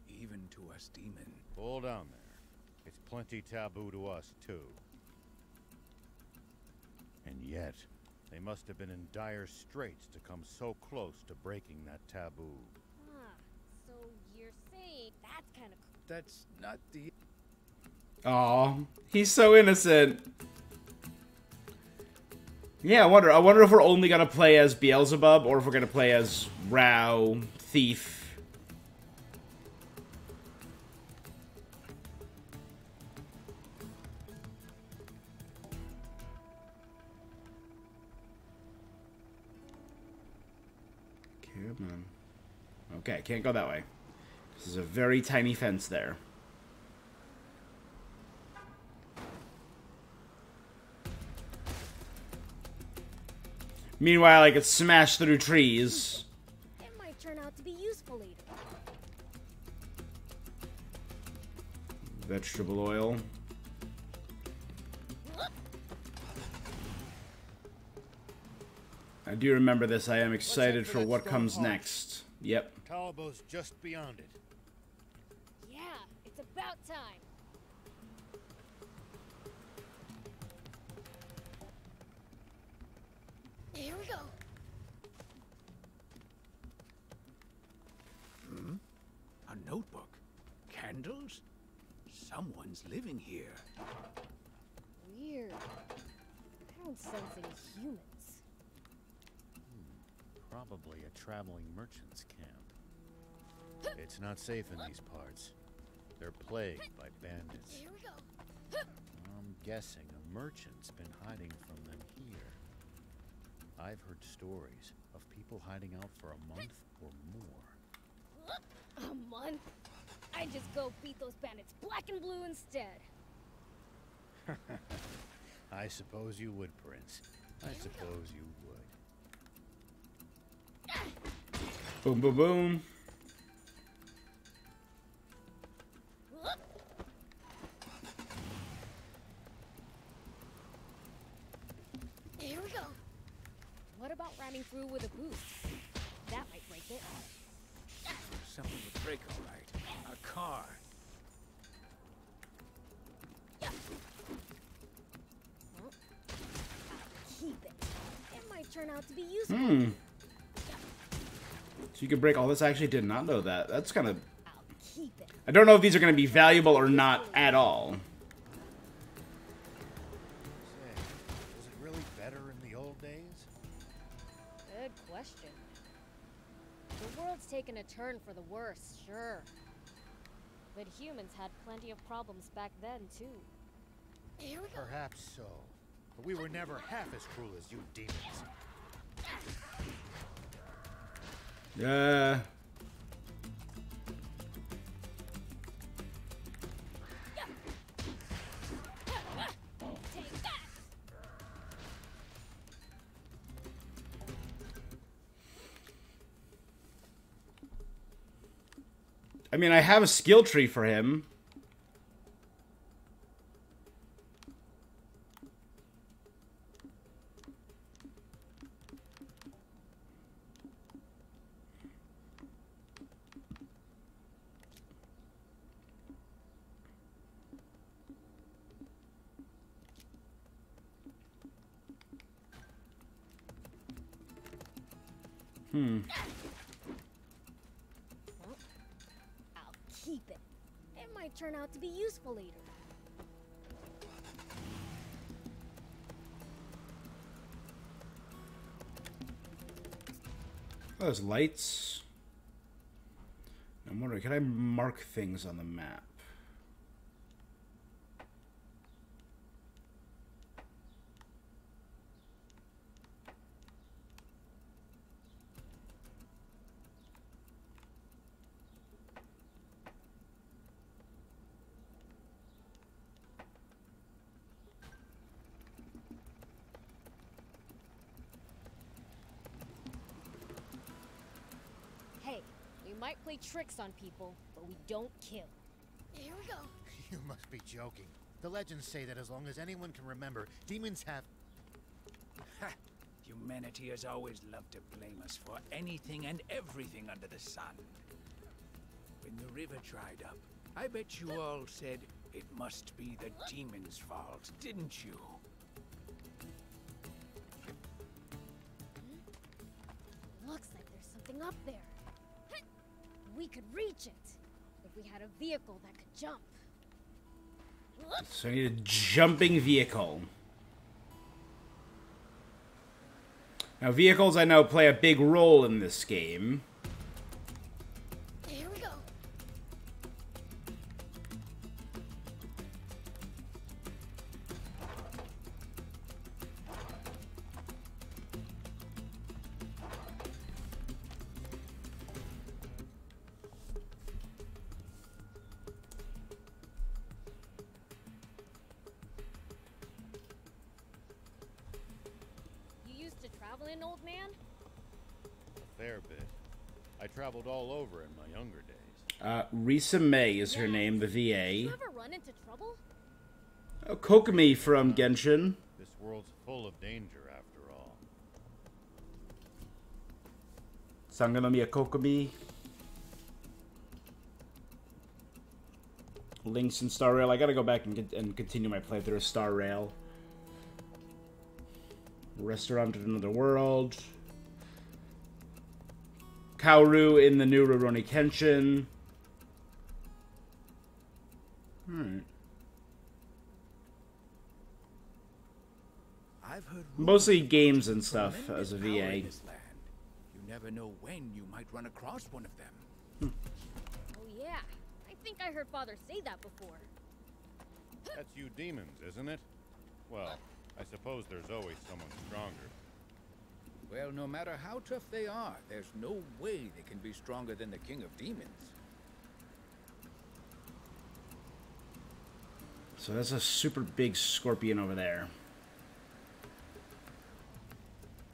even to us demons. Hold on there. It's plenty taboo to us, too. And yet, they must have been in dire straits to come so close to breaking that taboo. Ah, so you're saying that's kind of... That's not the... Aw, he's so innocent. Yeah, I wonder if we're only gonna play as Beelzebub or if we're gonna play as Rao, Thief. Come on. Okay, can't go that way. This is a very tiny fence there. Meanwhile, I could smash through trees. It might turn out to be useful later. Vegetable oil. I do remember this. I am excited for what comes next. Yep. Talibo's just beyond it. Yeah, it's about time. Here we go. A notebook? Candles? Someone's living here. Weird. I don't sense any humans. Probably a traveling merchant's camp. It's not safe in these parts. They're plagued by bandits. Here we go. I'm guessing a merchant's been hiding from them here. I've heard stories of people hiding out for a month or more. A month? I just go beat those bandits black and blue instead. I suppose you would, Prince. I suppose you would. Boom, boom, boom. Here we go. What about ramming through with a boost? That might break it. Something would break, all right. A car. Well, I'll keep it. It might turn out to be useful. So you could break all this. I actually did not know that. That's kind of... I'll keep it. I don't know if these are going to be valuable or not at all. Say, was it really better in the old days? question. The world's taken a turn for the worse, sure. But humans had plenty of problems back then, too. Here we go. Perhaps so. But we were never half as cruel as you demons. I mean, I have a skill tree for him. I'll keep it. It might turn out to be useful later. Oh, there's lights. I'm wondering, can I mark things on the map? Might play tricks on people, but we don't kill. Here we go. You must be joking. The legends say that as long as anyone can remember, demons have... Ha! Humanity has always loved to blame us for anything and everything under the sun. When the river dried up, I bet you all said it must be the demons' fault, didn't you? Looks like there's something up there. We could reach it if we had a vehicle that could jump. So I need a jumping vehicle. Now, vehicles I know play a big role in this game. Here we go. Old man? A fair bit. I traveled all over in my younger days. Risa May is her name, the VA. You ever run into trouble? Oh, Kokomi from Genshin. This world's full of danger, after all. Sangonomiya Kokomi. Links and Star Rail. I gotta go back and continue my playthrough of Star Rail. Restaurant in Another World. Kaoru in the new Rurouni Kenshin. Alright. I've heard mostly games and stuff as a VA. You never know when you might run across one of them. Oh yeah, I think I heard Father say that before. That's you demons, isn't it? Well, I suppose there's always someone stronger. Well, no matter how tough they are, there's no way they can be stronger than the King of Demons. So that's a super big scorpion over there.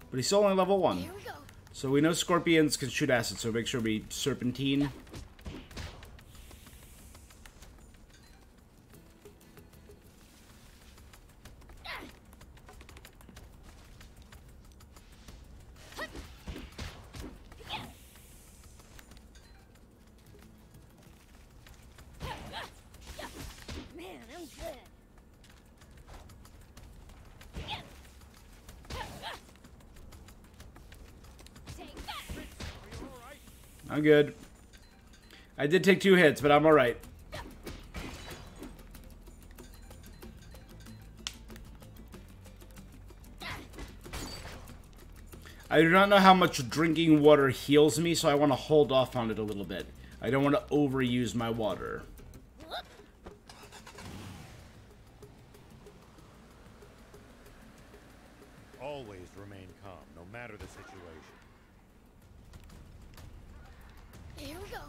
But he's still only level 1. Here we go. So we know scorpions can shoot acid, so make sure we serpentine. I'm good. I did take 2 hits, but I'm alright. I do not know how much drinking water heals me, so I want to hold off on it a little bit. I don't want to overuse my water. Always remain calm, no matter the situation. Here we go.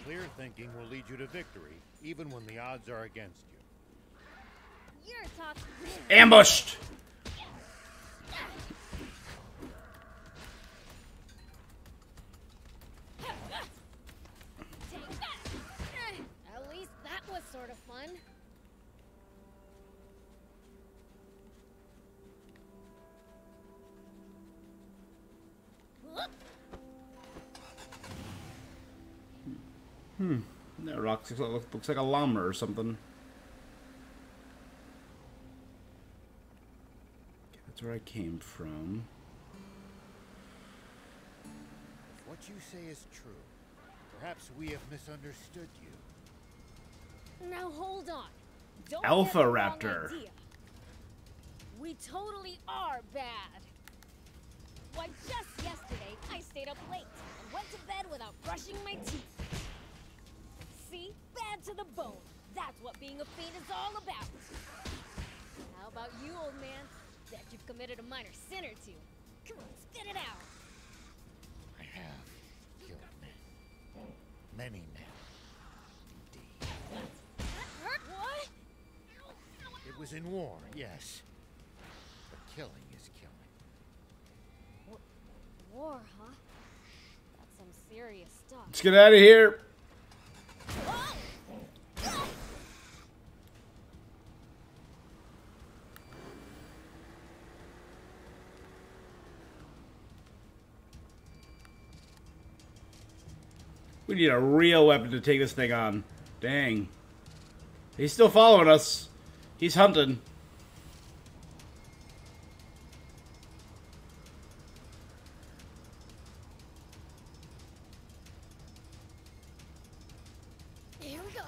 Clear thinking will lead you to victory, even when the odds are against you. You're talking. Ambushed! Take that. At least that was sort of fun. That rock looks like a llama or something. Okay, that's where I came from. If what you say is true, perhaps we have misunderstood you. Now hold on. Don't Alpha get the wrong Raptor. idea. We totally are bad. Why, just yesterday, I stayed up late and went to bed without brushing my teeth. See? Bad to the bone. That's what being a fiend is all about. How about you, old man? Bet you've committed a minor sin or two. Come on, spit it out. I have killed men. Many men. That hurt? What? It was in war, yes. But killing is killing. War, huh? That's some serious stuff. Let's get out of here. We need a real weapon to take this thing on. Dang. He's still following us. He's hunting. Here we go.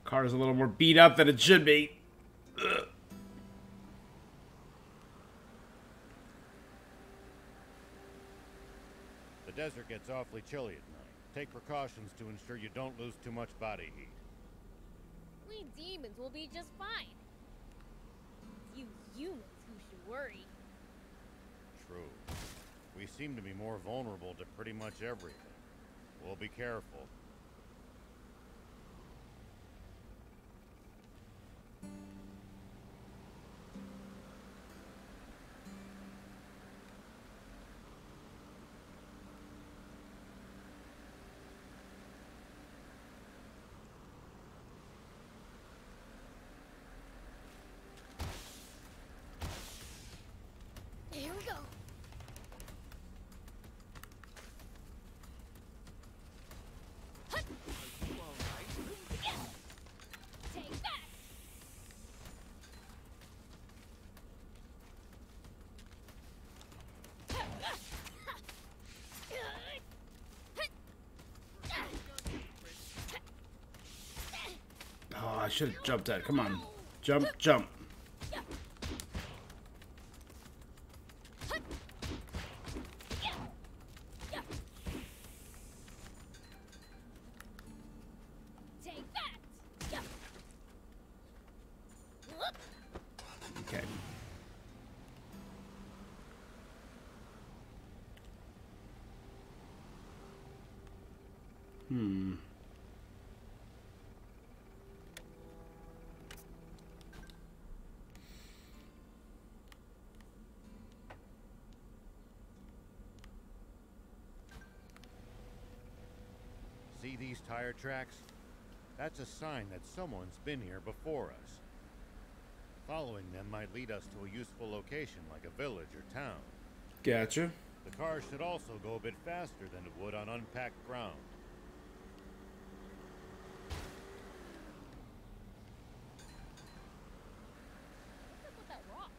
Car's a little more beat up than it should be. Ugh. The desert gets awfully chilly at night. Take precautions to ensure you don't lose too much body heat. We demons will be just fine. It's you humans who should worry. True. We seem to be more vulnerable to pretty much everything. We'll be careful. Here we go. Take that. Oh, I should have jumped that. Come on. Jump, jump. Take that. Okay. See these tire tracks? That's a sign that someone's been here before us. Following them might lead us to a useful location like a village or town. Gotcha. The car should also go a bit faster than it would on unpacked ground. What's up with that rock?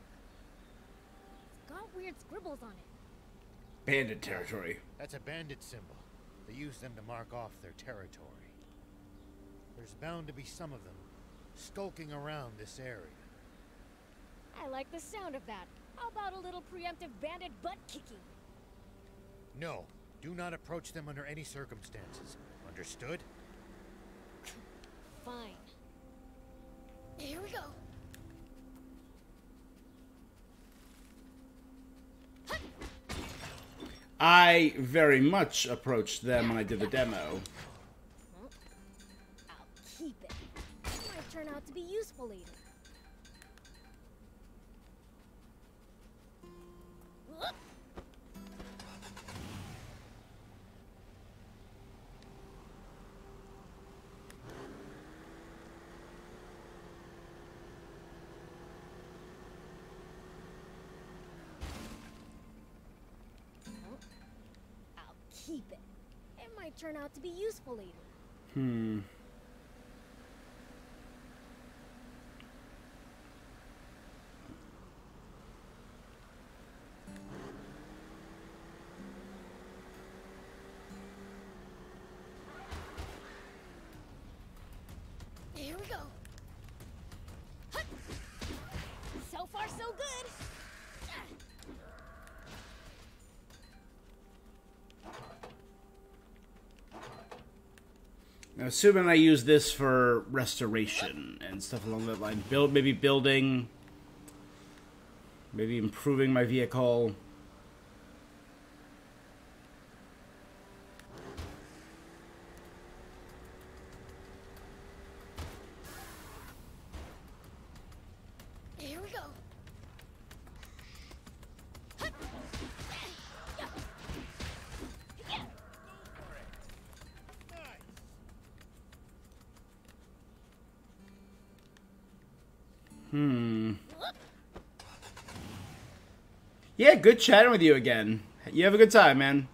bandit scribbles on it. Bandit territory. That's a bandit symbol. They use them to mark off their territory. There's bound to be some of them skulking around this area. I like the sound of that. How about a little preemptive bandit butt kicking? No, do not approach them under any circumstances. Understood? Fine. Here we go. I very much approached them when I did the demo. I'll keep it. It might turn out to be useful later. Whoop. I'll keep it. It might turn out to be useful later. Here we go. Hut. So far, so good. Now, assuming I use this for restoration and stuff along that line. Maybe building. Maybe improving my vehicle. Here we go. Yeah, good chatting with you again. You have a good time, man.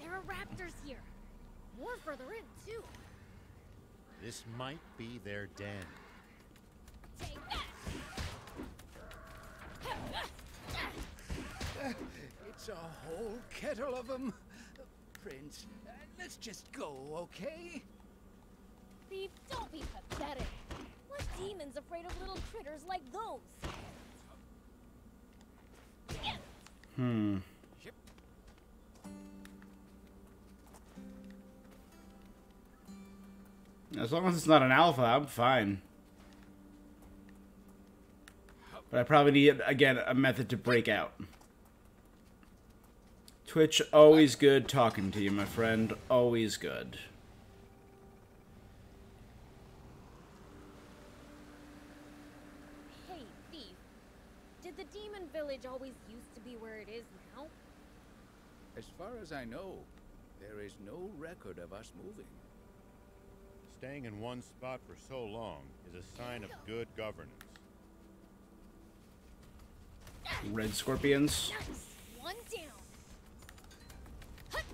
There are raptors here. More further in, too. This might be their den. Take that. It's a whole kettle of them. Prince, let's just go, okay? Thief, don't be pathetic. What demon's afraid of little critters like those? As long as it's not an alpha, I'm fine. But I probably need, again, a method to break out. Twitch, always good talking to you, my friend. Always good. Hey, Thief. Did the demon village always used to be where it is now? As far as I know, there is no record of us moving. Staying in one spot for so long is a sign of good governance. Red scorpions. Nice. One down. Hut.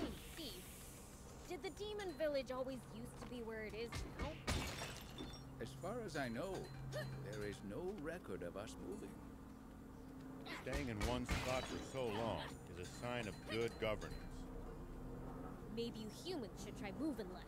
Hey, Thief. Did the demon village always used to be where it is now? As far as I know, there is no record of us moving. Staying in one spot for so long is a sign of good governance. Maybe you humans should try moving less.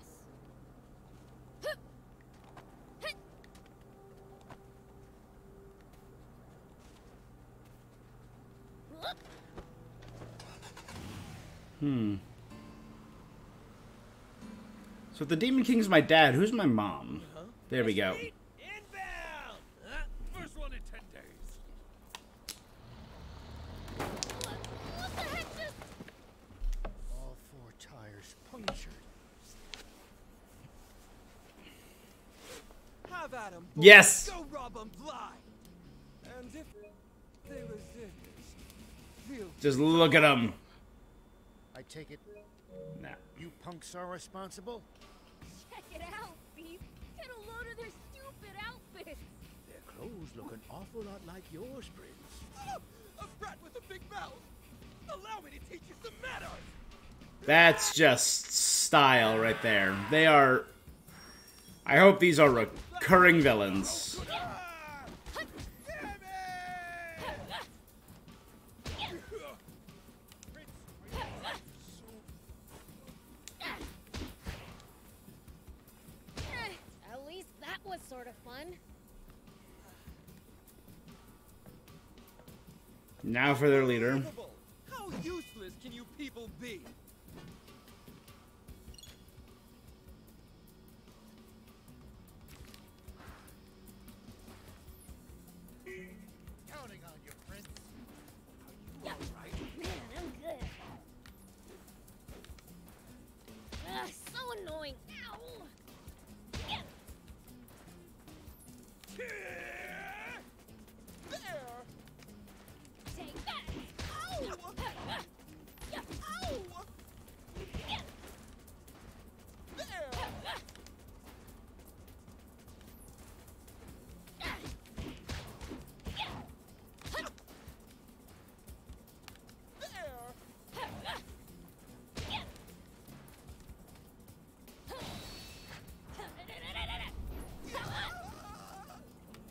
So if the Demon King's my dad, who's my mom? There we go. Inbound! First one in 10 days. What the heck just... All four tires punctured. Have at 'em, Yes! Go rob 'em blind. And if they resist, feel Just look at him. I take it Nah. you punks are responsible? Check it out, Thief. Get a load of their stupid outfits. Their clothes look an awful lot like yours, Prince. a brat with a big mouth. Allow me to teach you some manners. That's just style right there. They are... I hope these are recurring villains. sort of fun. Now for their leader. How useless can you people be? Counting on you, Prince. Yeah. Man, I'm good. Ugh, so annoying. Ow! Yeah. Take that! Ow! Yeah. Ow! Yeah.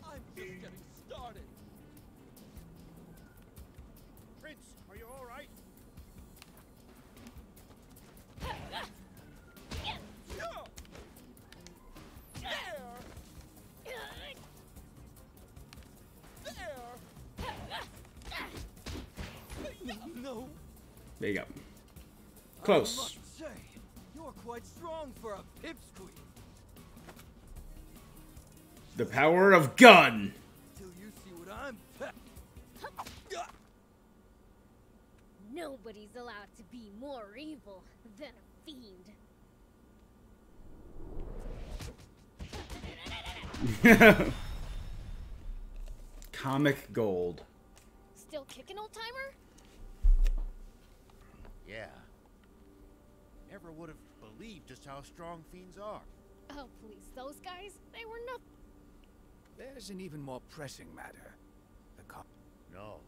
I'm just getting started. Prince, are you all right? No. There you go. I Close. must say, you're quite strong for a pipsqueak. The power of gun. Till you see what I'm. Nobody's allowed to be more evil than a fiend. Comic gold. Still kicking, old timer? Yeah. Never would have believed just how strong fiends are. Oh, please, those guys, they were nothing. There's an even more pressing matter. The cop. No.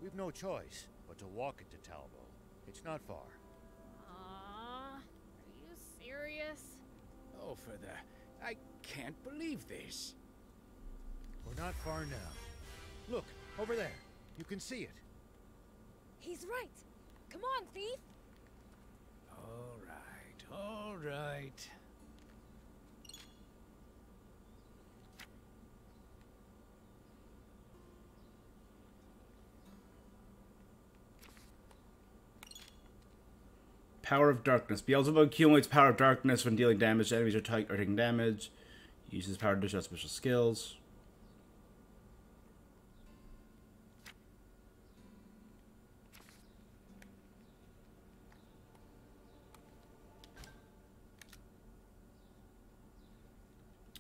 We've no choice but to walk into Talbot. It's not far. Are you serious? Oh, for the... I can't believe this. We're not far now. Look, over there. You can see it. He's right. Come on, thief. All right. Power of Darkness. Beelzebub accumulates Power of Darkness when dealing damage to enemies or taking damage. Uses power to dish out special skills.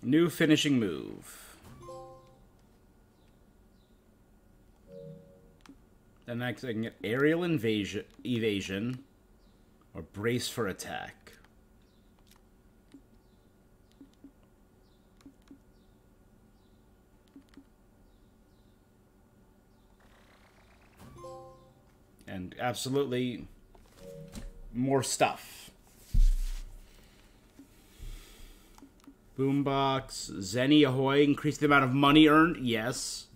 New finishing move. Then next I can get aerial evasion or brace for attack. And absolutely more stuff. Boombox, Zenny Ahoy, increase the amount of money earned. Yes.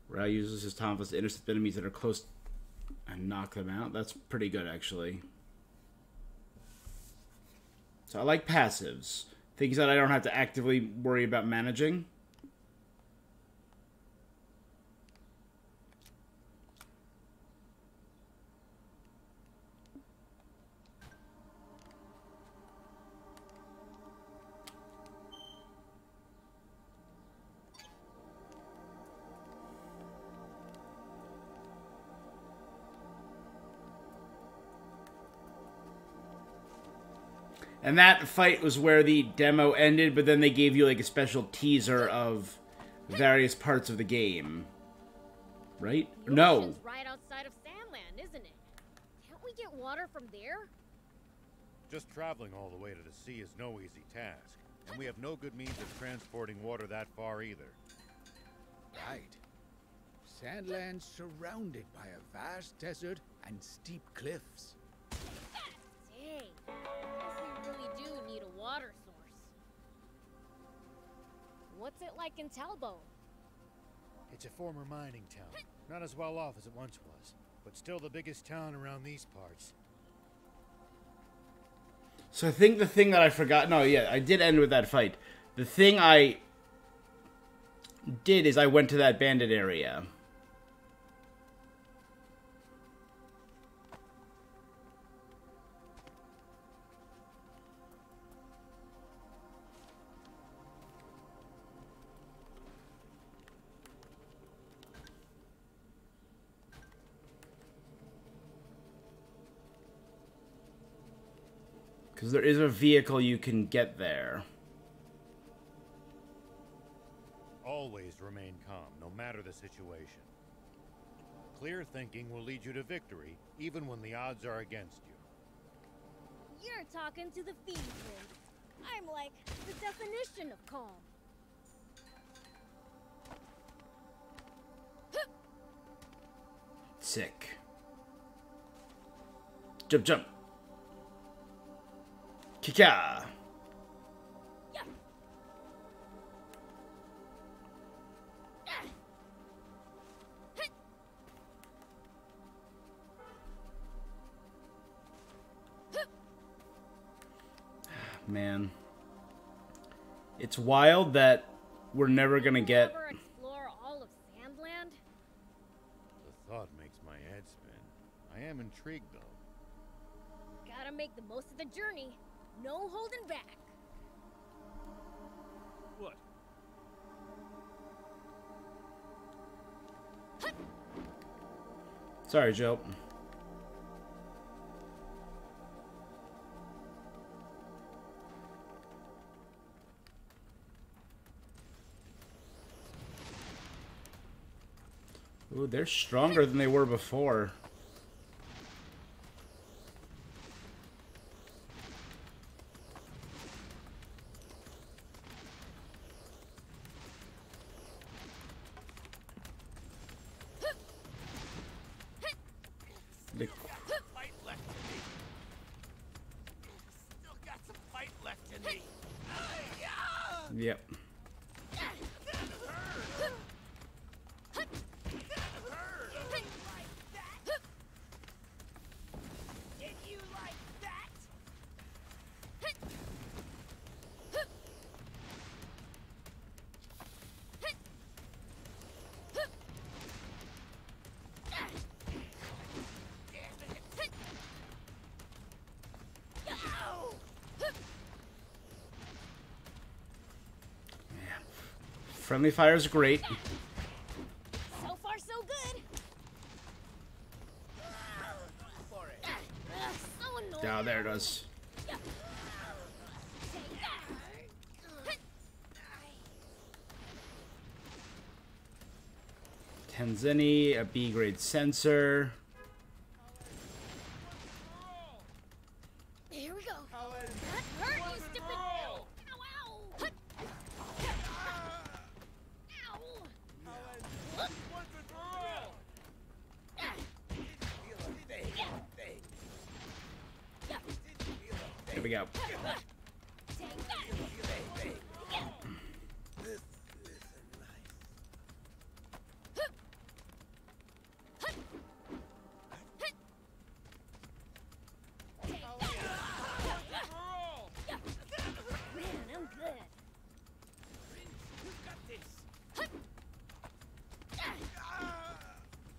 Rao uses his Tonfas to intercept enemies that are close and knock them out. That's pretty good, actually. So I like passives. Things that I don't have to actively worry about managing. And that fight was where the demo ended, but then they gave you like a special teaser of various parts of the game. Right? No. It's right outside of Sandland, isn't it? Can't we get water from there? Just traveling all the way to the sea is no easy task, and we have no good means of transporting water that far either. Right. Sandland's surrounded by a vast desert and steep cliffs. Dang. Guess we really do need a water source. What's it like in Talbot? It's a former mining town. Not as well off as it once was, but still the biggest town around these parts. So I think the thing that I forgot... No, yeah, I did end with that fight. The thing I did is I went to that bandit area. Because there is a vehicle you can get there. Always remain calm, no matter the situation. Clear thinking will lead you to victory, even when the odds are against you. You're talking to the Fiend Prince. I'm like the definition of calm. Sick. Jump, jump. Kika. Man, it's wild that we're never gonna get. Ever explore all of Sandland? The thought makes my head spin. I am intrigued, though. Gotta make the most of the journey. No holding back. What? Sorry, Joe. Ooh, they're stronger than they were before. Yep. Friendly fire is great. So far, so good. So annoying. Oh, there it is. Tanzini, a B-grade sensor. Here we go. That hurt, you stupid. Ow, ow. There we go.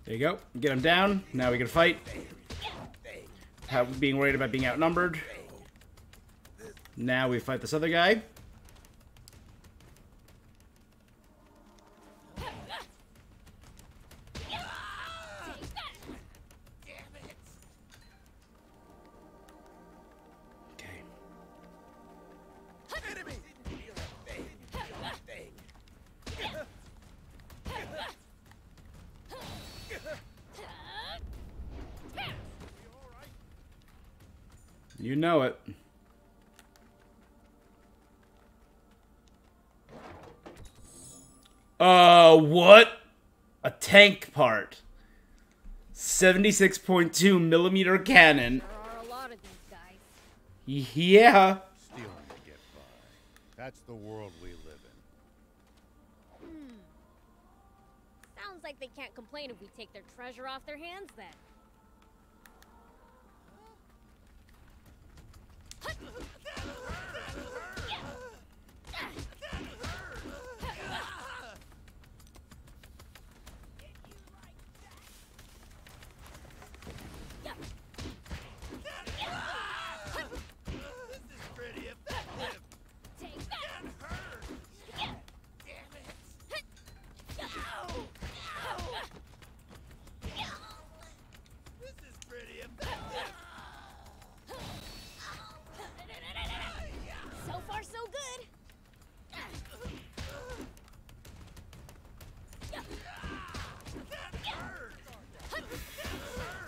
There you go. Get him down. Now we can fight. Being worried about being outnumbered. Now we fight this other guy. Okay. You know it. What? A tank part. 76.2 millimeter cannon. There are a lot of these guys. Yeah. Stealing to get by. That's the world we live in. Sounds like they can't complain if we take their treasure off their hands then.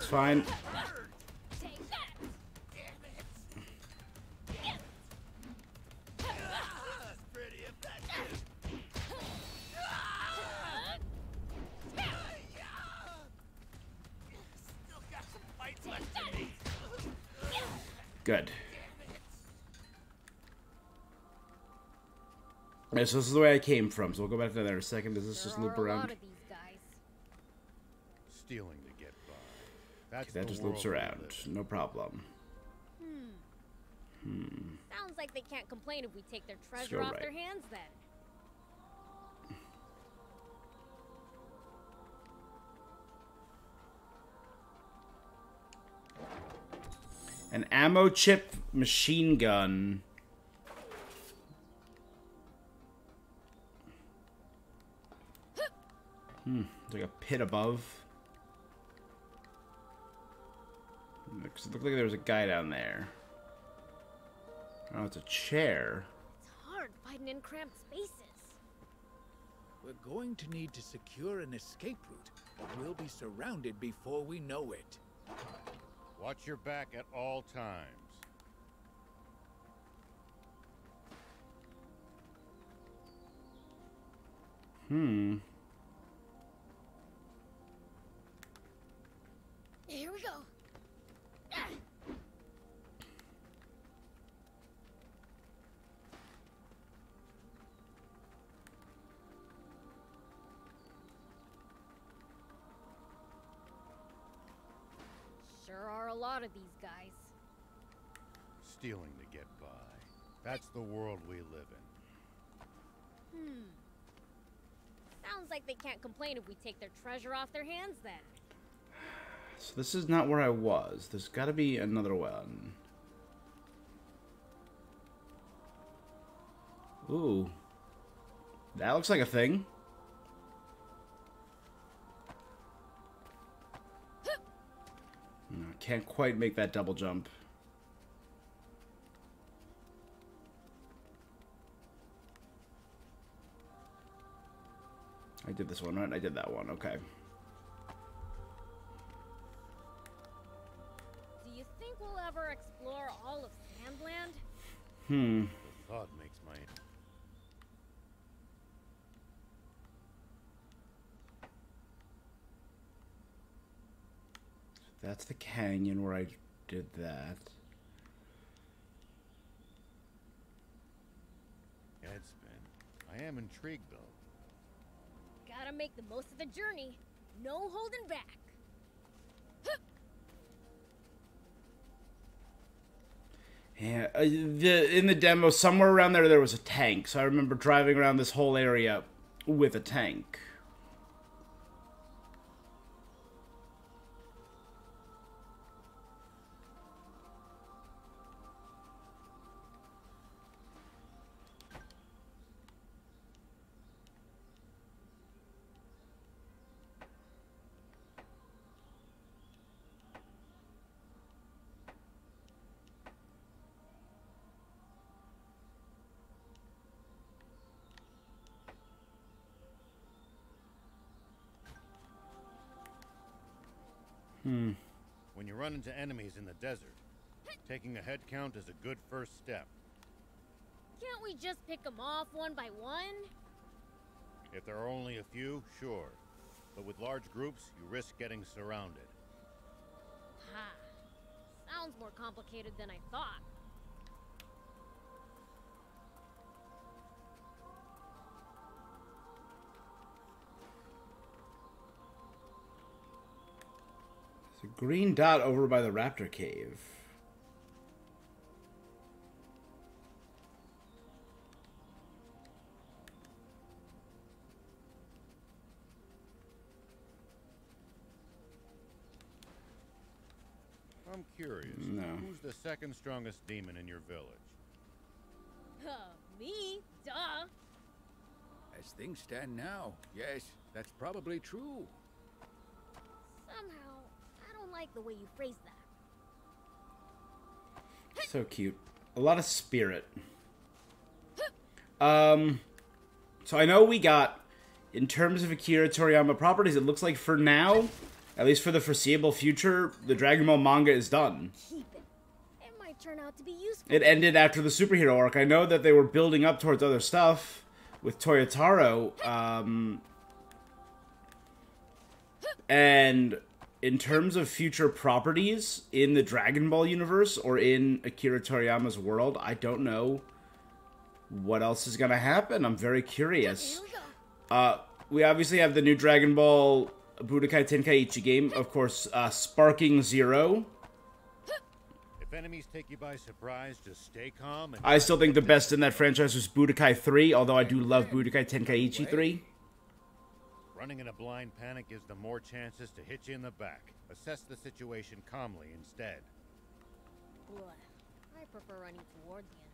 fine. Good. Alright, so this is the way I came from, so we'll go back to that in a second. Does this just loop around? Stealing to get by. That's Okay, that just loops around. No problem. Sounds like they can't complain if we take their Let's treasure go off right. their hands then. An ammo chip machine gun. There's like a pit above. It looks like there was a guy down there. Oh, it's a chair. It's hard fighting in cramped spaces. We're going to need to secure an escape route. We'll be surrounded before we know it. Watch your back at all times. Here we go. Sure are a lot of these guys. Stealing to get by. That's the world we live in. Sounds like they can't complain if we take their treasure off their hands then. So this is not where I was. There's got to be another one. Ooh. That looks like a thing. No, can't quite make that double jump. I did this one, right? I did that one, okay. Do you think we'll ever explore all of Sandland? The thought makes my... That's the canyon where I did that. Headspin. I am intrigued, though. Gotta make the most of the journey. No holding back. Yeah, in the demo, somewhere around there was a tank. So I remember driving around this whole area with a tank. When you run into enemies in the desert, taking a head count is a good first step. Can't we just pick them off one by one? If there are only a few, sure. But with large groups, you risk getting surrounded. Ha. Sounds more complicated than I thought. There's a green dot over by the raptor cave. I'm curious. No. Who's the second strongest demon in your village? Me? Duh. As things stand now, yes, that's probably true. Somehow, I don't like the way you phrased that. So cute. A lot of spirit. So I know we got, in terms of Akira Toriyama properties, it looks like for now, At least for the foreseeable future, the Dragon Ball manga is done. Keep it. It might turn out to be useful. It ended after the superhero arc. I know that they were building up towards other stuff with Toyotaro. And in terms of future properties in the Dragon Ball universe or in Akira Toriyama's world, I don't know what else is going to happen. I'm very curious. We obviously have the new Dragon Ball Budokai Tenkaichi game, of course, Sparking Zero. If enemies take you by surprise, just stay calm. And I still think the best in that franchise was Budokai 3, although I do love Budokai Tenkaichi 3. Running in a blind panic gives them more chances to hit you in the back. Assess the situation calmly instead. Boy, I prefer running toward the enemy.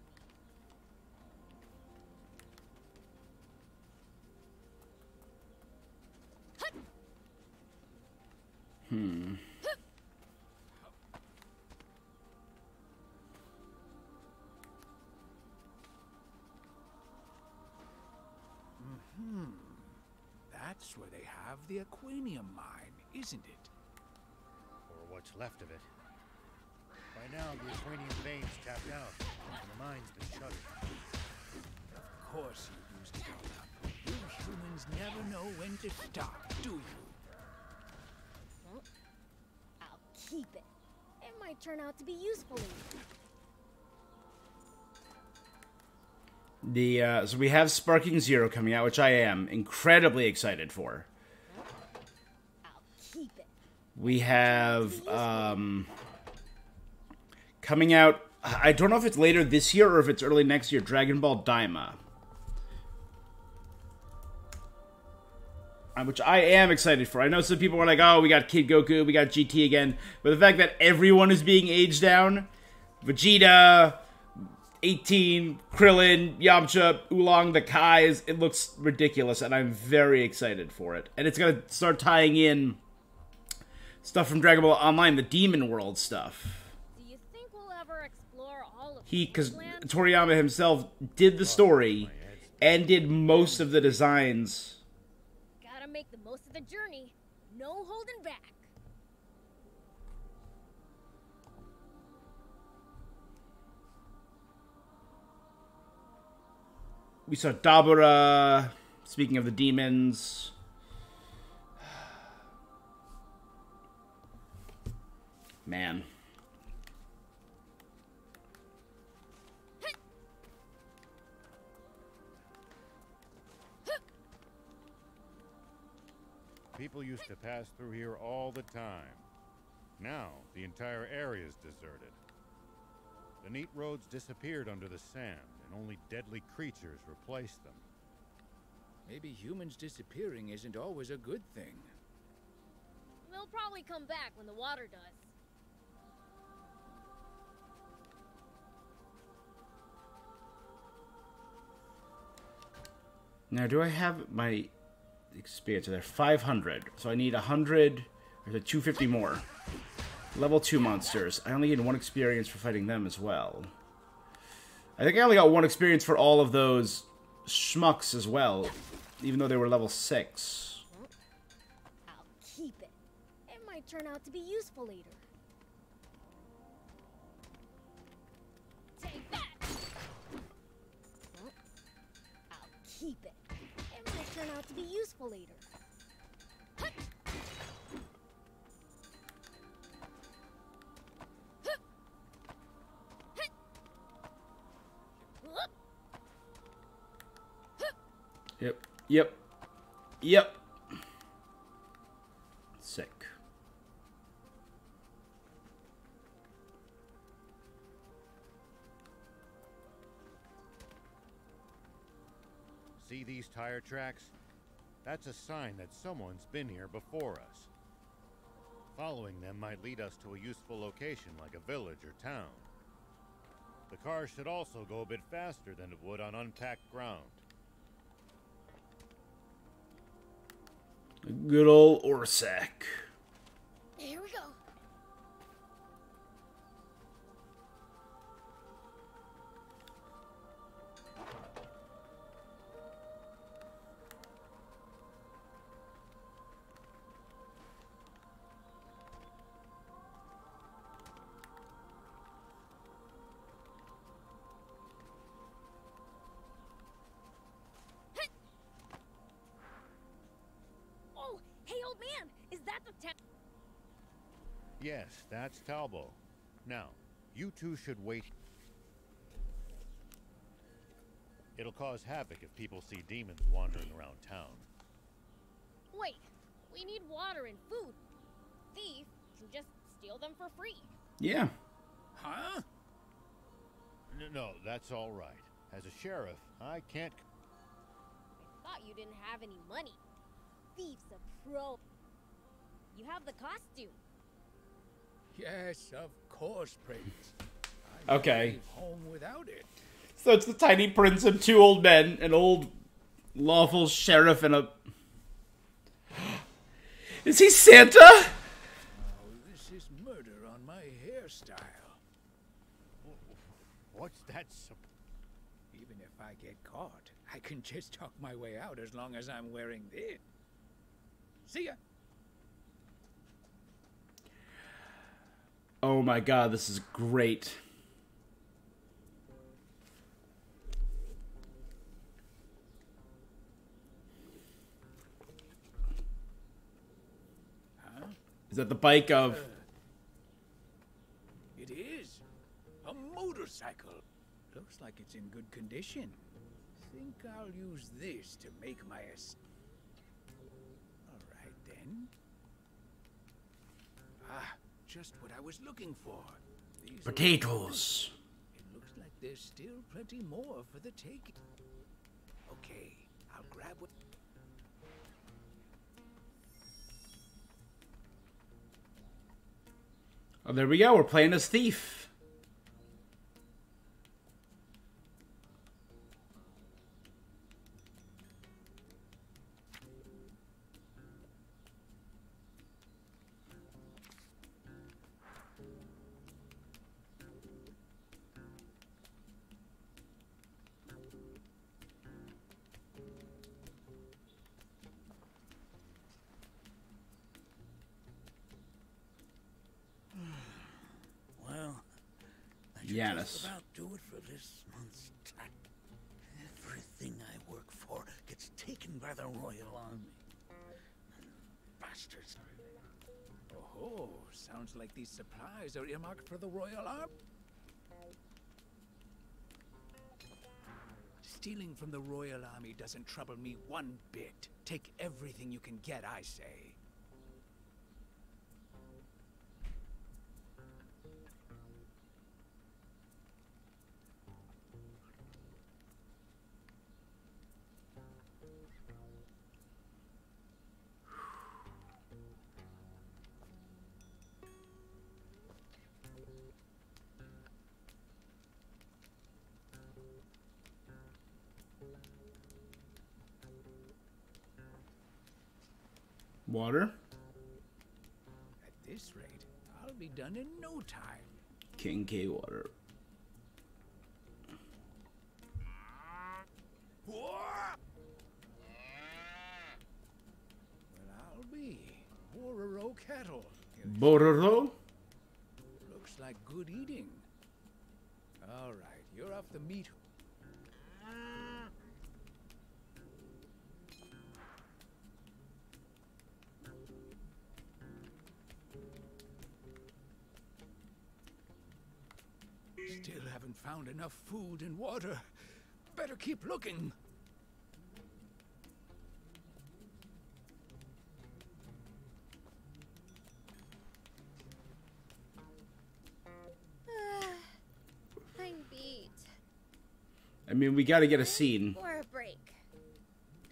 That's where they have the Aquanium mine, isn't it? Or what's left of it. By now, the Aquanium veins tapped out, and the mine's been shuttered. Of course you used it all up. You humans never know when to stop, do you? I'll keep it. It might turn out to be useful later. So we have Sparking Zero coming out, which I am incredibly excited for. We have coming out, I don't know if it's later this year or if it's early next year, Dragon Ball Daima. Which I am excited for. I know some people are like, oh, we got Kid Goku, we got GT again. But the fact that everyone is being aged down, Vegeta, 18, Krillin, Yamcha, Oolong, the Kais, it looks ridiculous, and I'm very excited for it. And it's going to start tying in stuff from Dragon Ball Online, the Demon World stuff. Do you think we'll ever explore all of Because Toriyama himself did the story and did most of the designs. Gotta make the most of the journey. No holding back. We saw Dabura, speaking of the demons. Man. People used to pass through here all the time. Now, the entire area is deserted. The neat roads disappeared under the sand, and only deadly creatures replaced them. Maybe humans disappearing isn't always a good thing. They'll probably come back when the water does. Now, do I have my experience? There 500, so I need 100 or the 250 more. Level 2 monsters. I only get 1 experience for fighting them as well. I think I only got 1 experience for all of those schmucks as well, even though they were level 6. I'll keep it. It might turn out to be useful later. Take that! I'll keep it. It might turn out to be useful later. Yep. Sick. See these tire tracks? That's a sign that someone's been here before us. Following them might lead us to a useful location like a village or town. The car should also go a bit faster than it would on unpacked ground. Good old Orsak. Here we go. Yes, that's Talbot. Now, you two should wait. It'll cause havoc if people see demons wandering around town. Wait, we need water and food. Thief can just steal them for free. Yeah. Huh? No, that's all right. As a sheriff, I can't... I thought you didn't have any money. Thief's a pro. You have the costume. Yes, of course, Prince. Okay. Leave home without it. So it's the Tiny Prince and two old men, an old lawful sheriff and a... Is he Santa? Oh, this is murder on my hairstyle. What's that? Even if I get caught, I can just talk my way out as long as I'm wearing this. See ya. Oh my god, this is great. Huh? Is that the bike of... It is. A motorcycle. Looks like it's in good condition. Think I'll use this to make my All right, then. Ah, just what I was looking for. These Potatoes. It looks like there's still plenty more for the taking. Okay, I'll grab what... Oh, there we go. We're playing as Thief. Yanis. Just about do it for this month's tax. Everything I work for gets taken by the Royal Army. Bastards. Oh, sounds like these supplies are earmarked for the Royal Army. Stealing from the Royal Army doesn't trouble me one bit. Take everything you can get, I say. Water. At this rate, I'll be done in no time. King K water. Well, I'll be. Bororo cattle. Bororo? Looks like good eating. All right, you're off the meat. Still haven't found enough food and water. Better keep looking. I'm beat. I mean, we gotta get a scene. Or a break.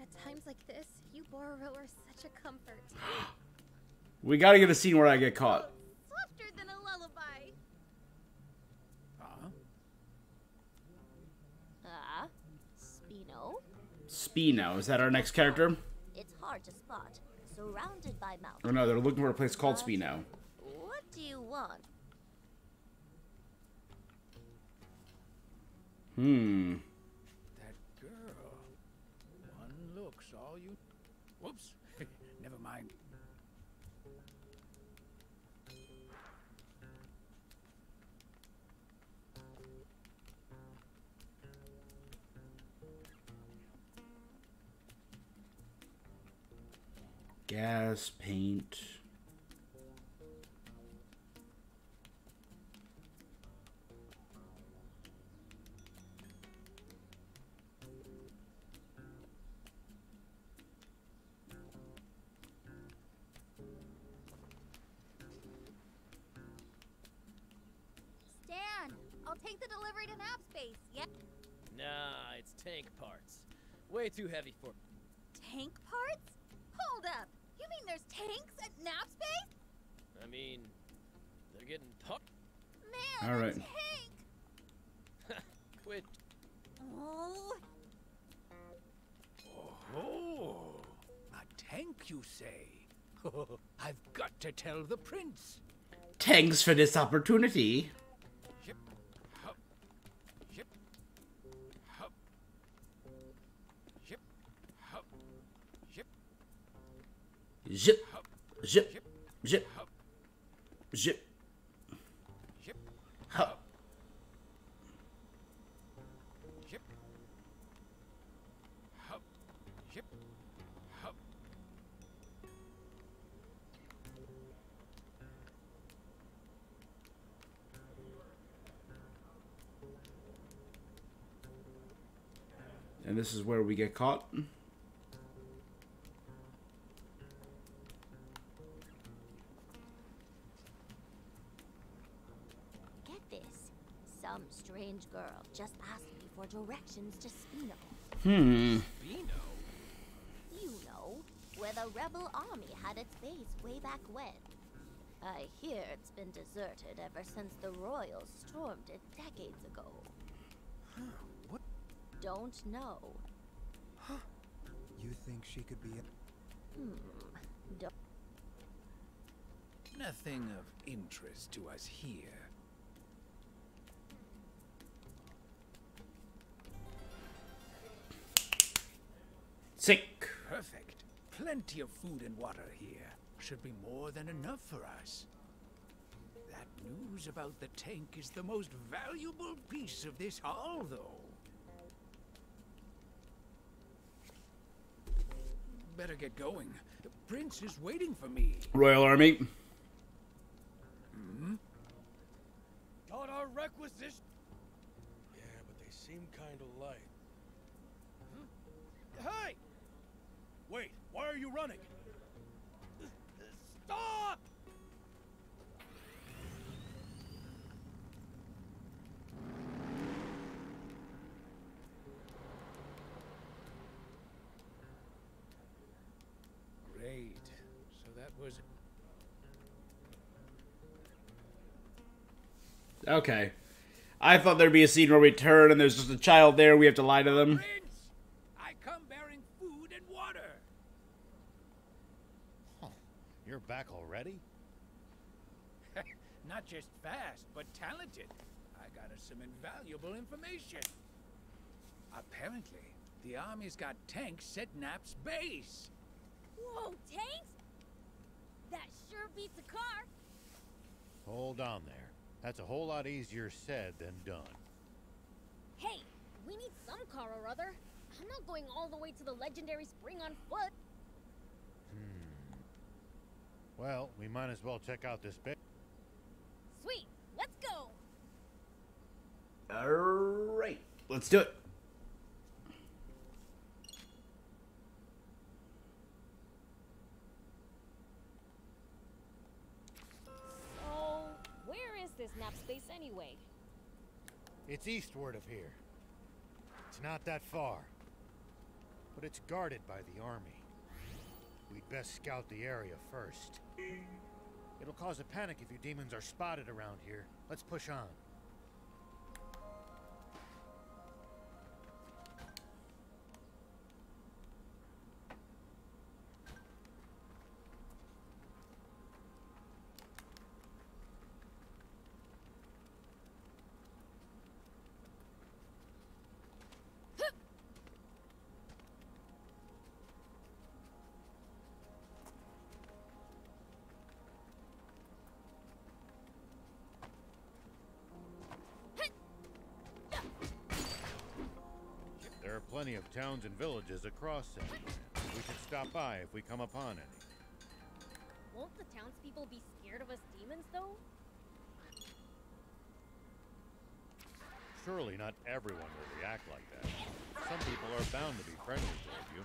At times like this, you Bororo are such a comfort. We gotta get a scene where I get caught. Softer than a lullaby. Spino? Spino. Is that our next character? It's hard to spot. Surrounded by mountains. Oh no, they're looking for a place called Spino. What do you want? That girl. One look's all you... Whoops. Never mind. Gas, paint. Take the delivery to nap space, yeah? Nah, it's tank parts. Way too heavy for... Tank parts? Hold up! You mean there's tanks at nap space? I mean, they're getting pumped. Man, all right. tank! Quit. Oh. Oh, a tank, you say? I've got to tell the prince. Thanks for this opportunity. Ship, hop, ship, hop, ship, hop, ship, Zip, zip, zip, zip, ship, hop. ship, hop, ship, hop. And this is where we get caught. Get this. Some strange girl just asked me for directions to Spino. Spino? You know, where the rebel army had its base way back when. I hear it's been deserted ever since the royals stormed it decades ago. What? Don't know. You think she could be a... Don't. Nothing of interest to us here. Sick. Perfect. Plenty of food and water here. Should be more than enough for us. That news about the tank is the most valuable piece of this haul, though. Better get going. The prince is waiting for me. Royal Army. Got our requisition. Yeah, but they seem kind of light. Hey! Wait, why are you running? Stop! Great. So that was... Okay. I thought there'd be a scene where we turn and there's just a child there. We have to lie to them. Prince! I come bearing food and water. You're back already? Not just fast, but talented. I got us some invaluable information. Apparently, the army's got tanks at Nap's base. Whoa, tanks? That sure beats a car. Hold on there. That's a whole lot easier said than done. Hey, we need some car or other. I'm not going all the way to the legendary spring on foot. Well, we might as well check out this bit. Sweet, let's go. Alright, let's do it. So, where is this nap space anyway? It's eastward of here. It's not that far. But it's guarded by the army. We'd best scout the area first. It'll cause a panic if you demons are spotted around here. Let's push on. There are plenty of towns and villages across Southland. We should stop by if we come upon any. Won't the townspeople be scared of us demons, though? Surely not everyone will react like that. Some people are bound to be friendly toward you.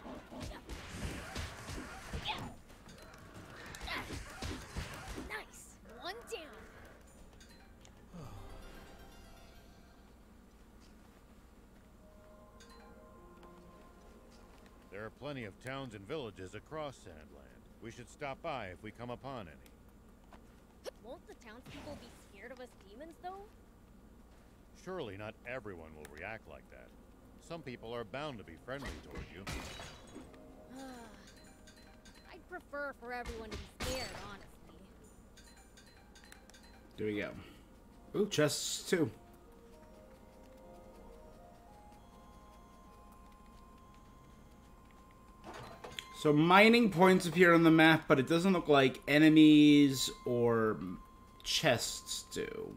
Nice! One down! are plenty of towns and villages across Sandland. We should stop by if we come upon any. Won't the townspeople be scared of us demons, though? Surely not everyone will react like that. Some people are bound to be friendly toward you. I'd prefer for everyone to be scared, honestly. There we go. Ooh, chests too. So mining points appear on the map, but it doesn't look like enemies or chests do.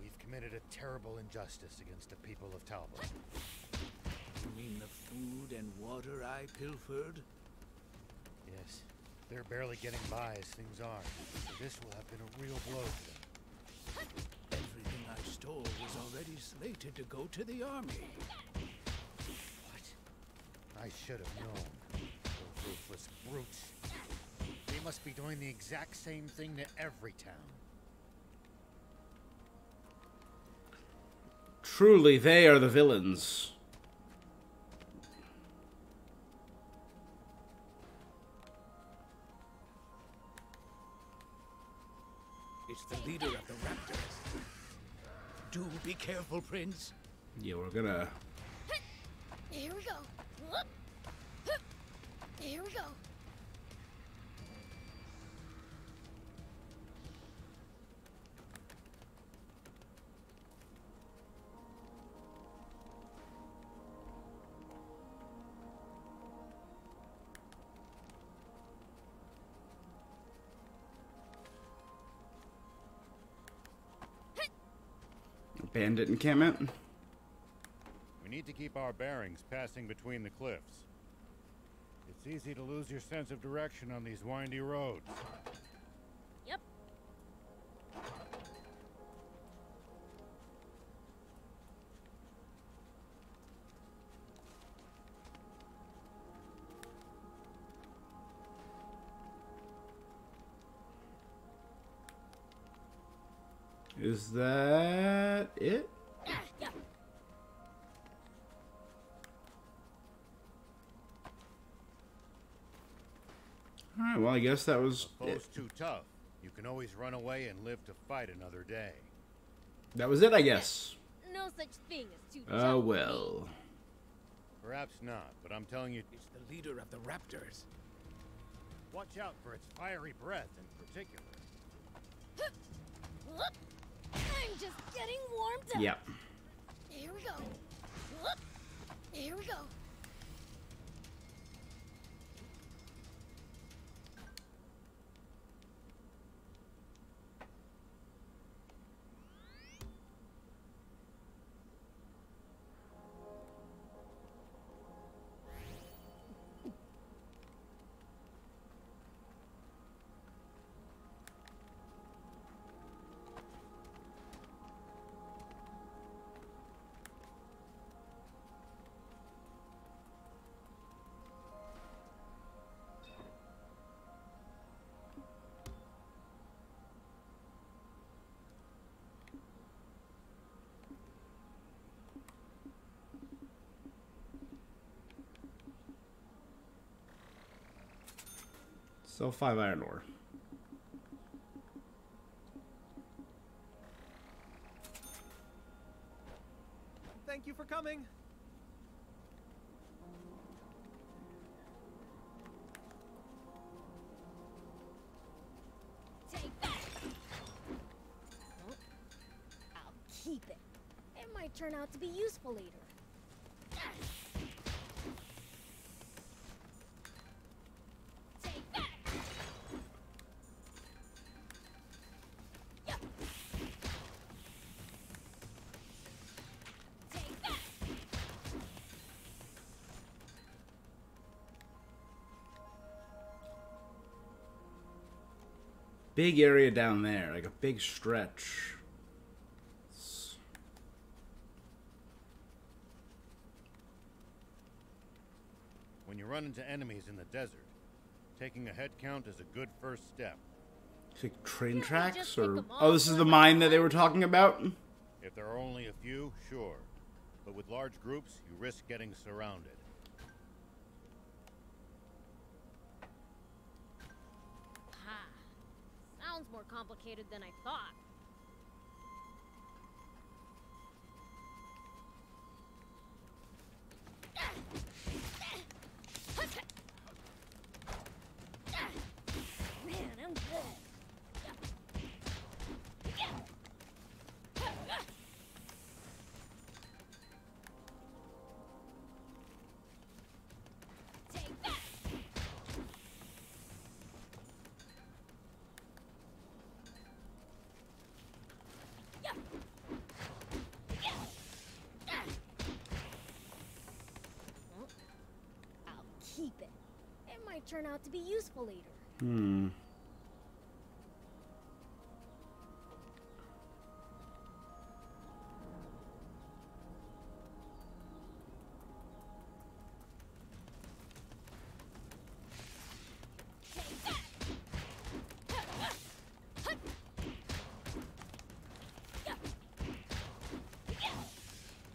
We've committed a terrible injustice against the people of Talbot. You mean the food and water I pilfered? Yes, they're barely getting by as things are. So this will have been a real blow to them. Everything I stole was already slated to go to the army. What? I should have known. Those ruthless brutes. They must be doing the exact same thing to every town. Truly, they are the villains. It's the leader of the Raptors. Do be careful, Prince. Yeah, we're gonna... Here we go. Here we go. Bandit encampment. We need to keep our bearings passing between the cliffs. It's easy to lose your sense of direction on these windy roads. Yep. Is that it? Yeah. Alright, well, I guess that was The foe's it. too tough. You can always run away and live to fight another day. That was it, I guess. No such thing as too Oh, tough. well. Perhaps not, but I'm telling you, It's the leader of the Raptors. watch out for its fiery breath in particular. I'm just getting warmed up. Yep. Here we go. Here we go. So 5 iron ore. Thank you for coming. Take that. Oh, I'll keep it. It might turn out to be useful later. Take that. Yeah. Take that. Big area down there, like a big stretch. When you run into enemies in the desert, taking a head count is a good first step. It's like train tracks, or oh, this is the mine that they were talking about. If there are only a few, sure. But with large groups, you risk getting surrounded. Sounds more complicated than I thought. Man, I'm good. Take that. I'll keep it. It might turn out to be useful later. Hmm.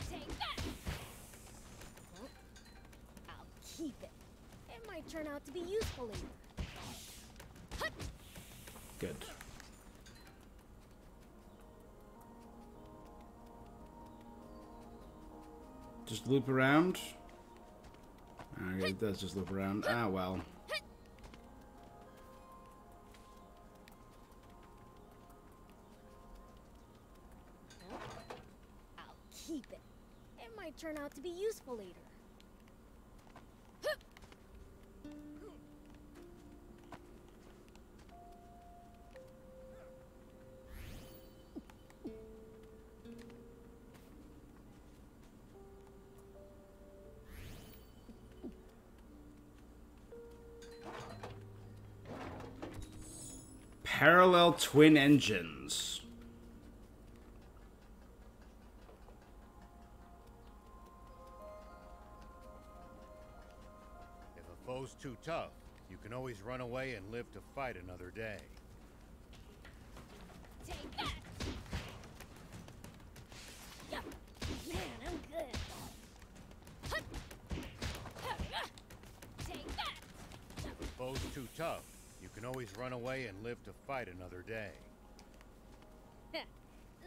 Take that. I'll keep it. It might turn out to be useful later. Good. Just loop around. Okay, it does just loop around. Ah, well. I'll keep it. It might turn out to be useful later. Parallel twin engines. If a foe's too tough, you can always run away and live to fight another day. Take that. Yeah. Man, I'm good. Take that. If a foe's too tough, you can always run away and live to fight another day.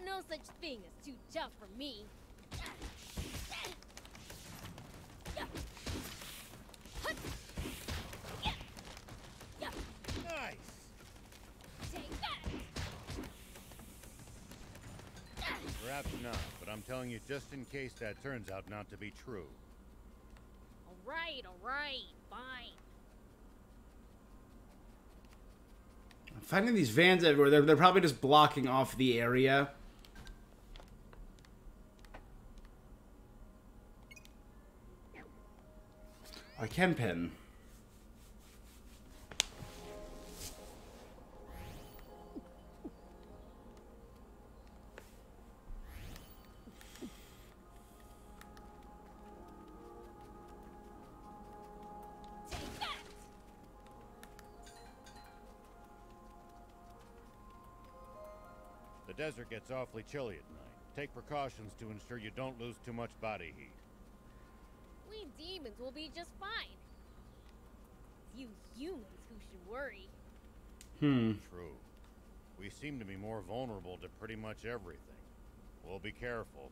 No such thing as too tough for me. Nice! Take that. Perhaps not, but I'm telling you just in case that turns out not to be true. All right, fine. I'm finding these vans everywhere. They're probably just blocking off the area. I can pin. The desert gets awfully chilly at night. Take precautions to ensure you don't lose too much body heat. We demons will be just fine. It's you humans who should worry. True. We seem to be more vulnerable to pretty much everything. We'll be careful.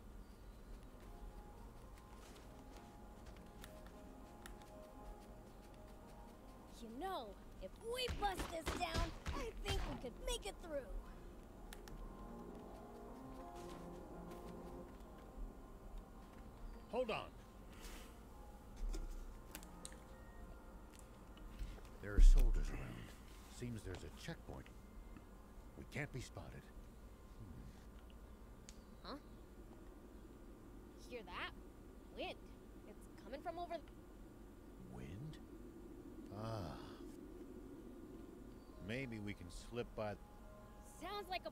You know, if we bust this down, I think we could make it through. Hold on. There are soldiers around. Seems there's a checkpoint. We can't be spotted. Huh? Hear that? Wind. It's coming from over... Wind? Ah. Maybe we can slip by... Sounds like a...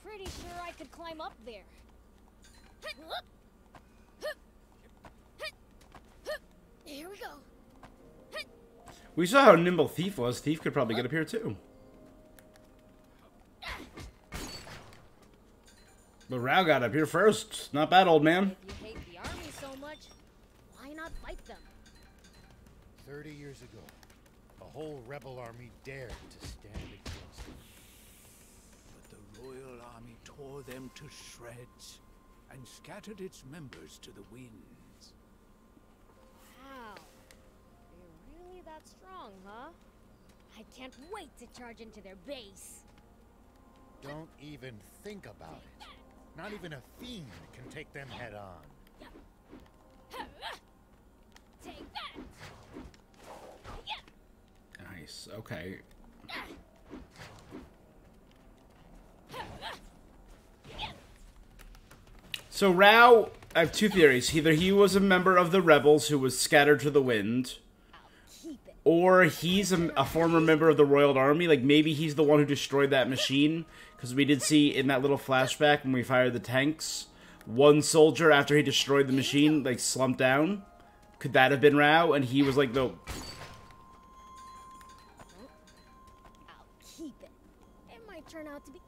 Pretty sure I could climb up there. We saw how nimble Thief was. Thief could probably get up here too. But Rao got up here first. Not bad, old man. If you hate the army so much, why not fight them? 30 years ago, a whole rebel army dared to stand against them. But the Royal Army tore them to shreds and scattered its members to the winds. Wow. They're really that strong, huh? I can't wait to charge into their base. Don't even think about it. Not even a fiend can take them head on. Take that. Nice. Okay. So Rao, I have two theories. Either he was a member of the rebels who was scattered to the wind, or he's a former member of the Royal Army. Like, maybe he's the one who destroyed that machine. Because we did see in that little flashback when we fired the tanks, one soldier, after he destroyed the machine, like, slumped down. Could that have been Rao? And he was like, the... I'll keep it. It might turn out to be...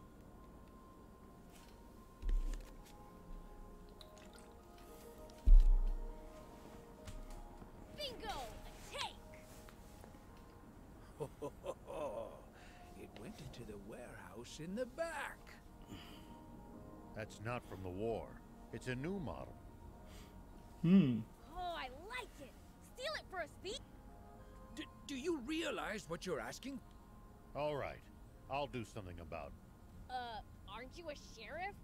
Bingo! A tank! It went into the warehouse in the back. That's not from the war. It's a new model. Oh, I like it! Steal it for a speed! Do you realize what you're asking? All right. I'll do something about it. Aren't you a sheriff?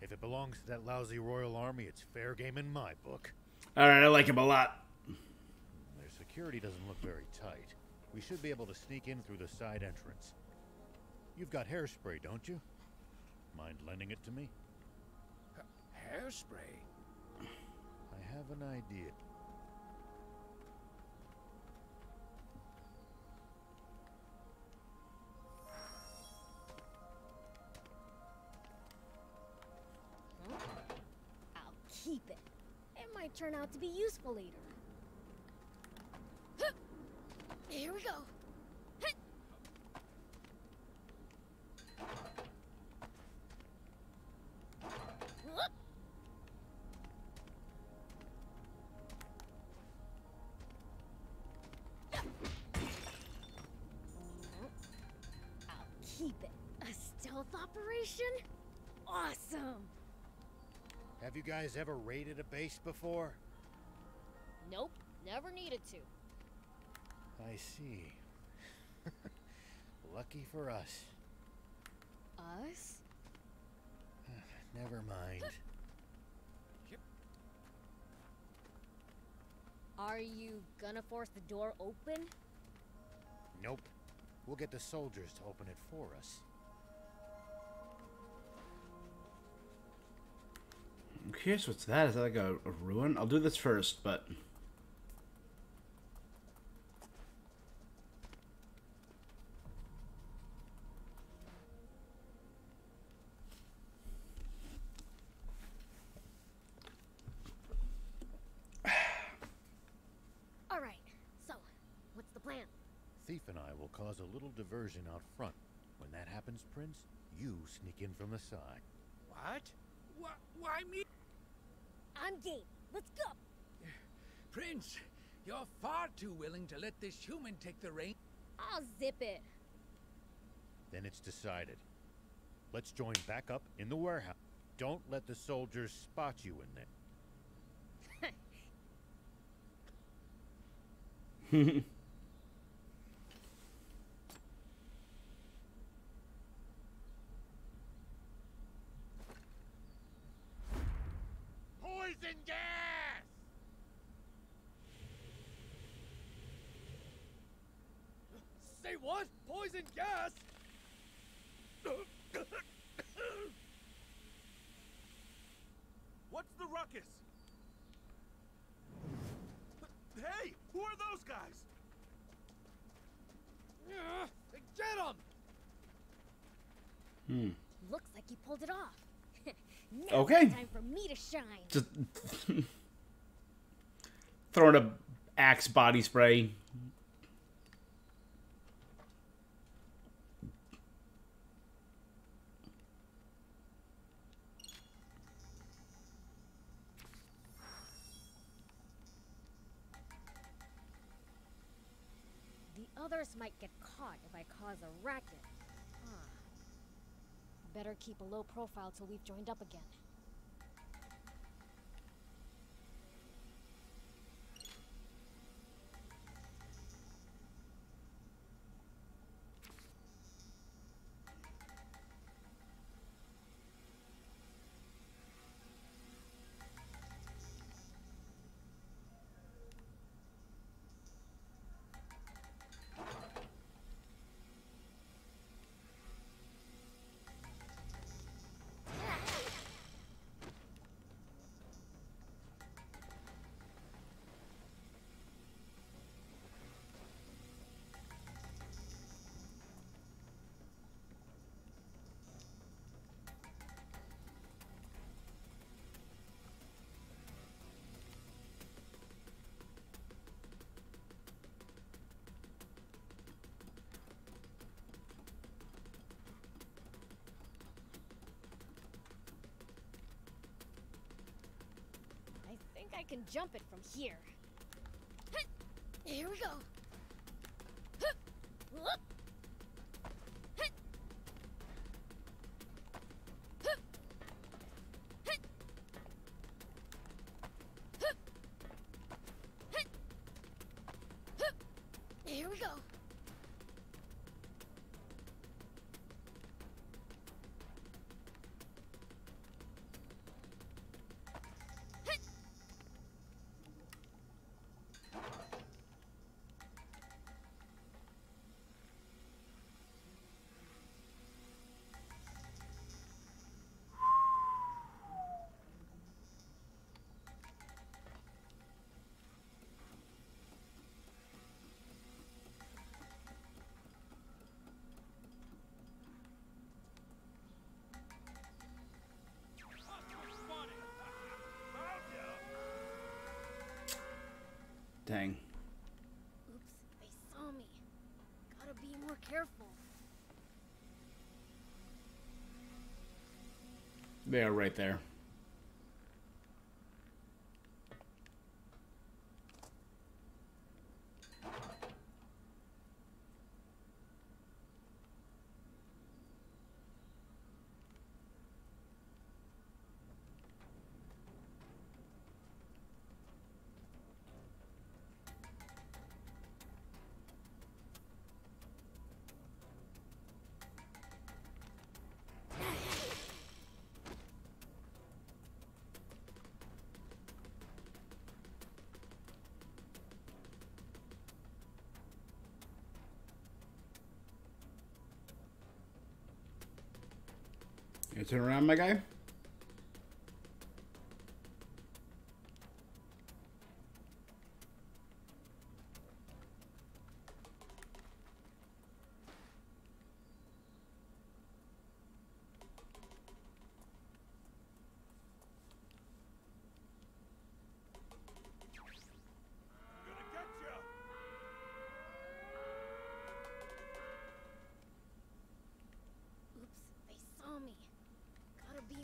If it belongs to that lousy Royal Army, it's fair game in my book. Alright, I like him a lot. Their security doesn't look very tight. We should be able to sneak in through the side entrance. You've got hairspray, don't you? Mind lending it to me? Hairspray? I have an idea. I'll keep it. It might turn out to be useful later. Huh. Here we go. Huh. Whoop. I'll keep it. A stealth operation? Awesome! Have you guys ever raided a base before? Nope, never needed to. I see. Lucky for us. Us? Never mind. Are you gonna force the door open? Nope. We'll get the soldiers to open it for us. I'm curious what's that? Is that like a ruin? I'll do this first, but... Alright, so, what's the plan? Thief and I will cause a little diversion out front. When that happens, Prince, you sneak in from the side. What? Why me? I'm game. Let's go. Prince, you're far too willing to let this human take the reins. I'll zip it. Then it's decided. Let's join back up in the warehouse. Don't let the soldiers spot you in there. Poison gas! Say what? Poison gas? What's the ruckus? Hey, who are those guys? Get him! Looks like he pulled it off. Now Okay. it's time for me to shine. Just throwing a Axe body spray. others might get caught if I cause a racket. Huh. Better keep a low profile till we've joined up again. I think I can jump it from here. Here we go. Here we go. Dang. Oops, they saw me. Gotta be more careful. They are right there. You turn around, my guy?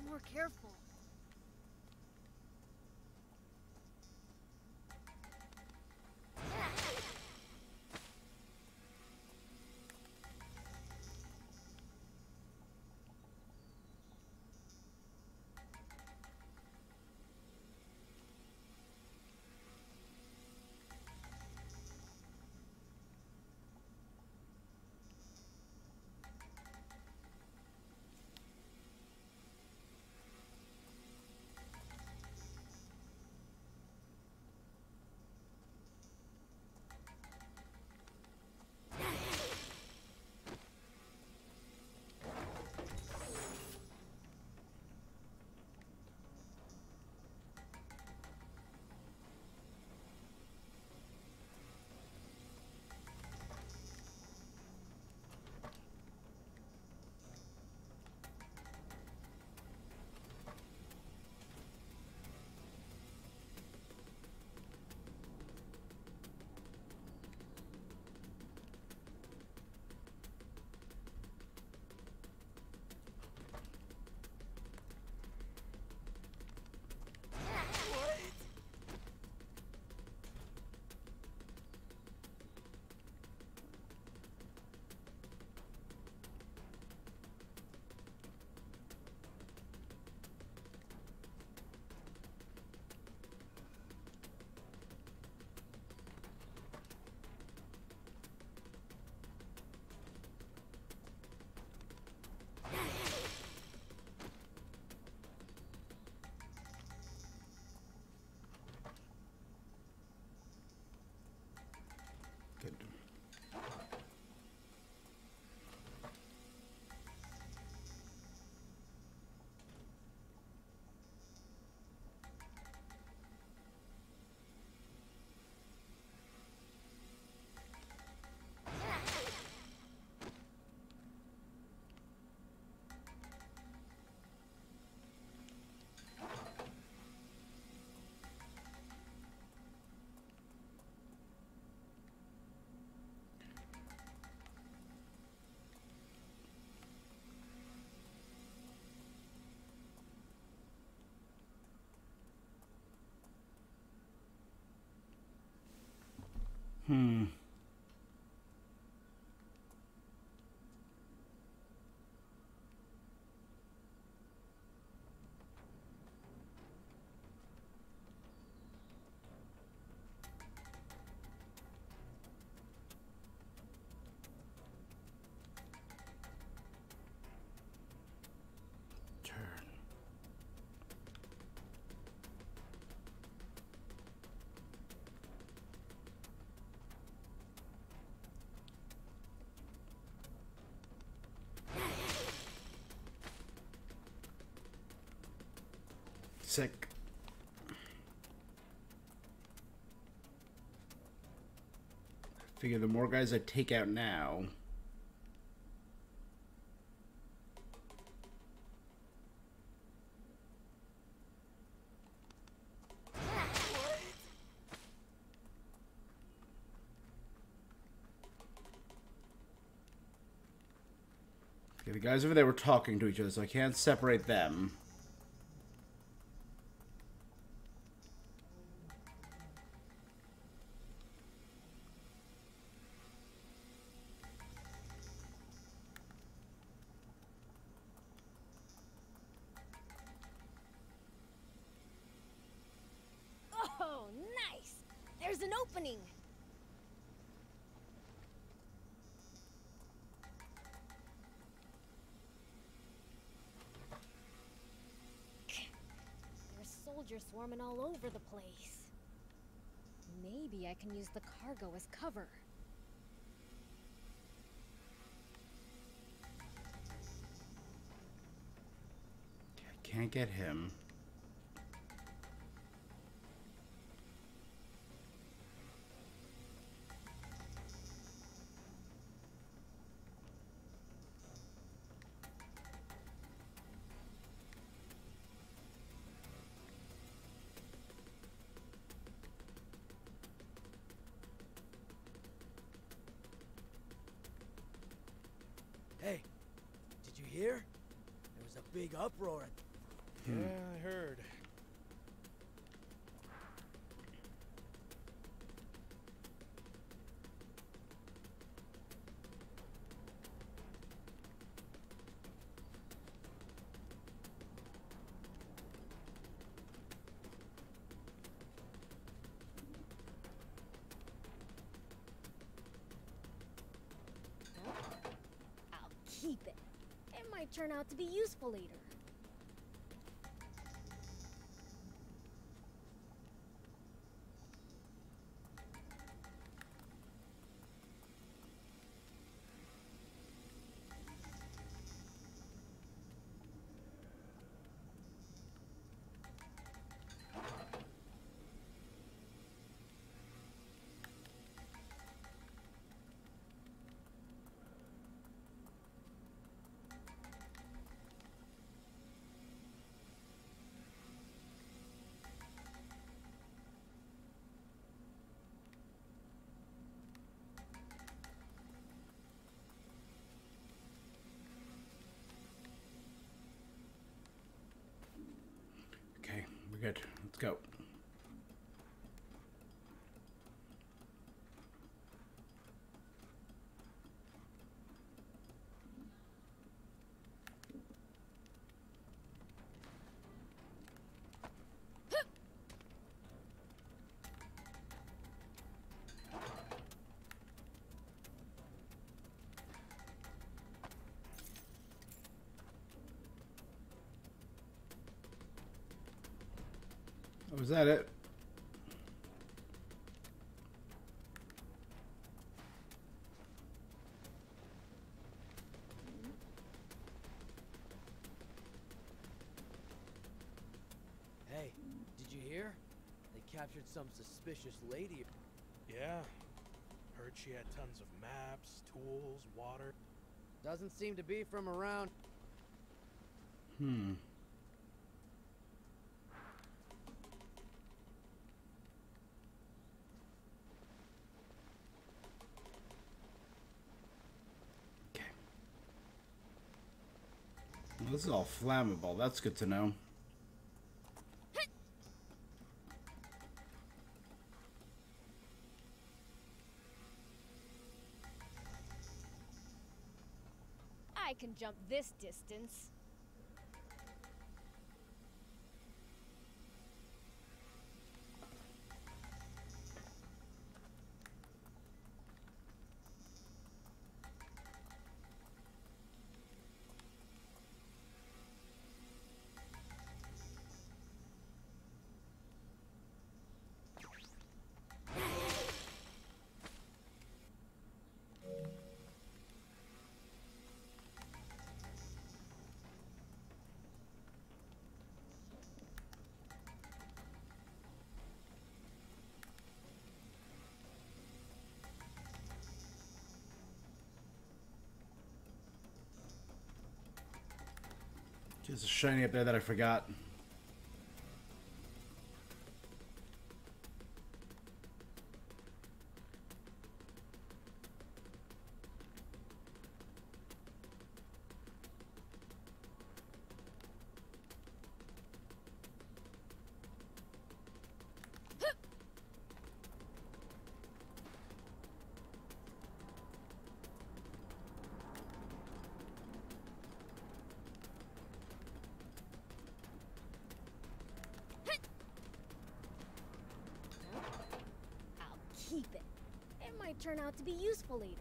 More careful. Sick. Figure the more guys I take out now. Okay, the guys over there were talking to each other, so I can't separate them. Oh, nice! There's an opening! There's soldiers swarming all over the place. Maybe I can use the cargo as cover. I can't get him. Hey, did you hear? There was a big uproar. Yeah, I heard. I'll keep it. It might turn out to be useful later. Okay, we're good. Let's go. Was that it? Hey, did you hear? They captured some suspicious lady. Yeah. Heard she had tons of maps, tools, water. Doesn't seem to be from around. Well, this is all flammable. That's good to know. jump this distance. There's a shiny up there that I forgot. Keep it. It might turn out to be useful later.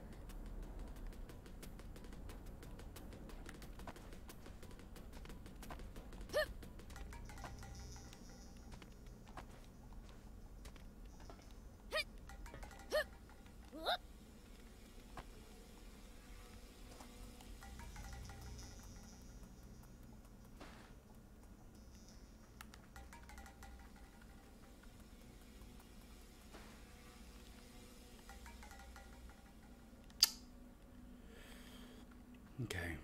Okay.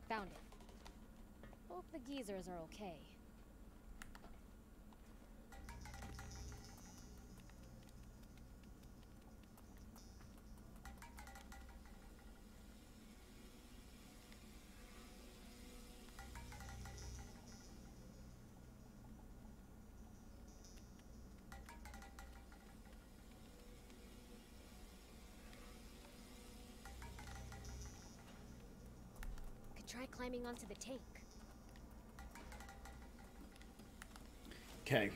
Found it. Hope the geezers are okay. Try climbing onto the tank. Okay.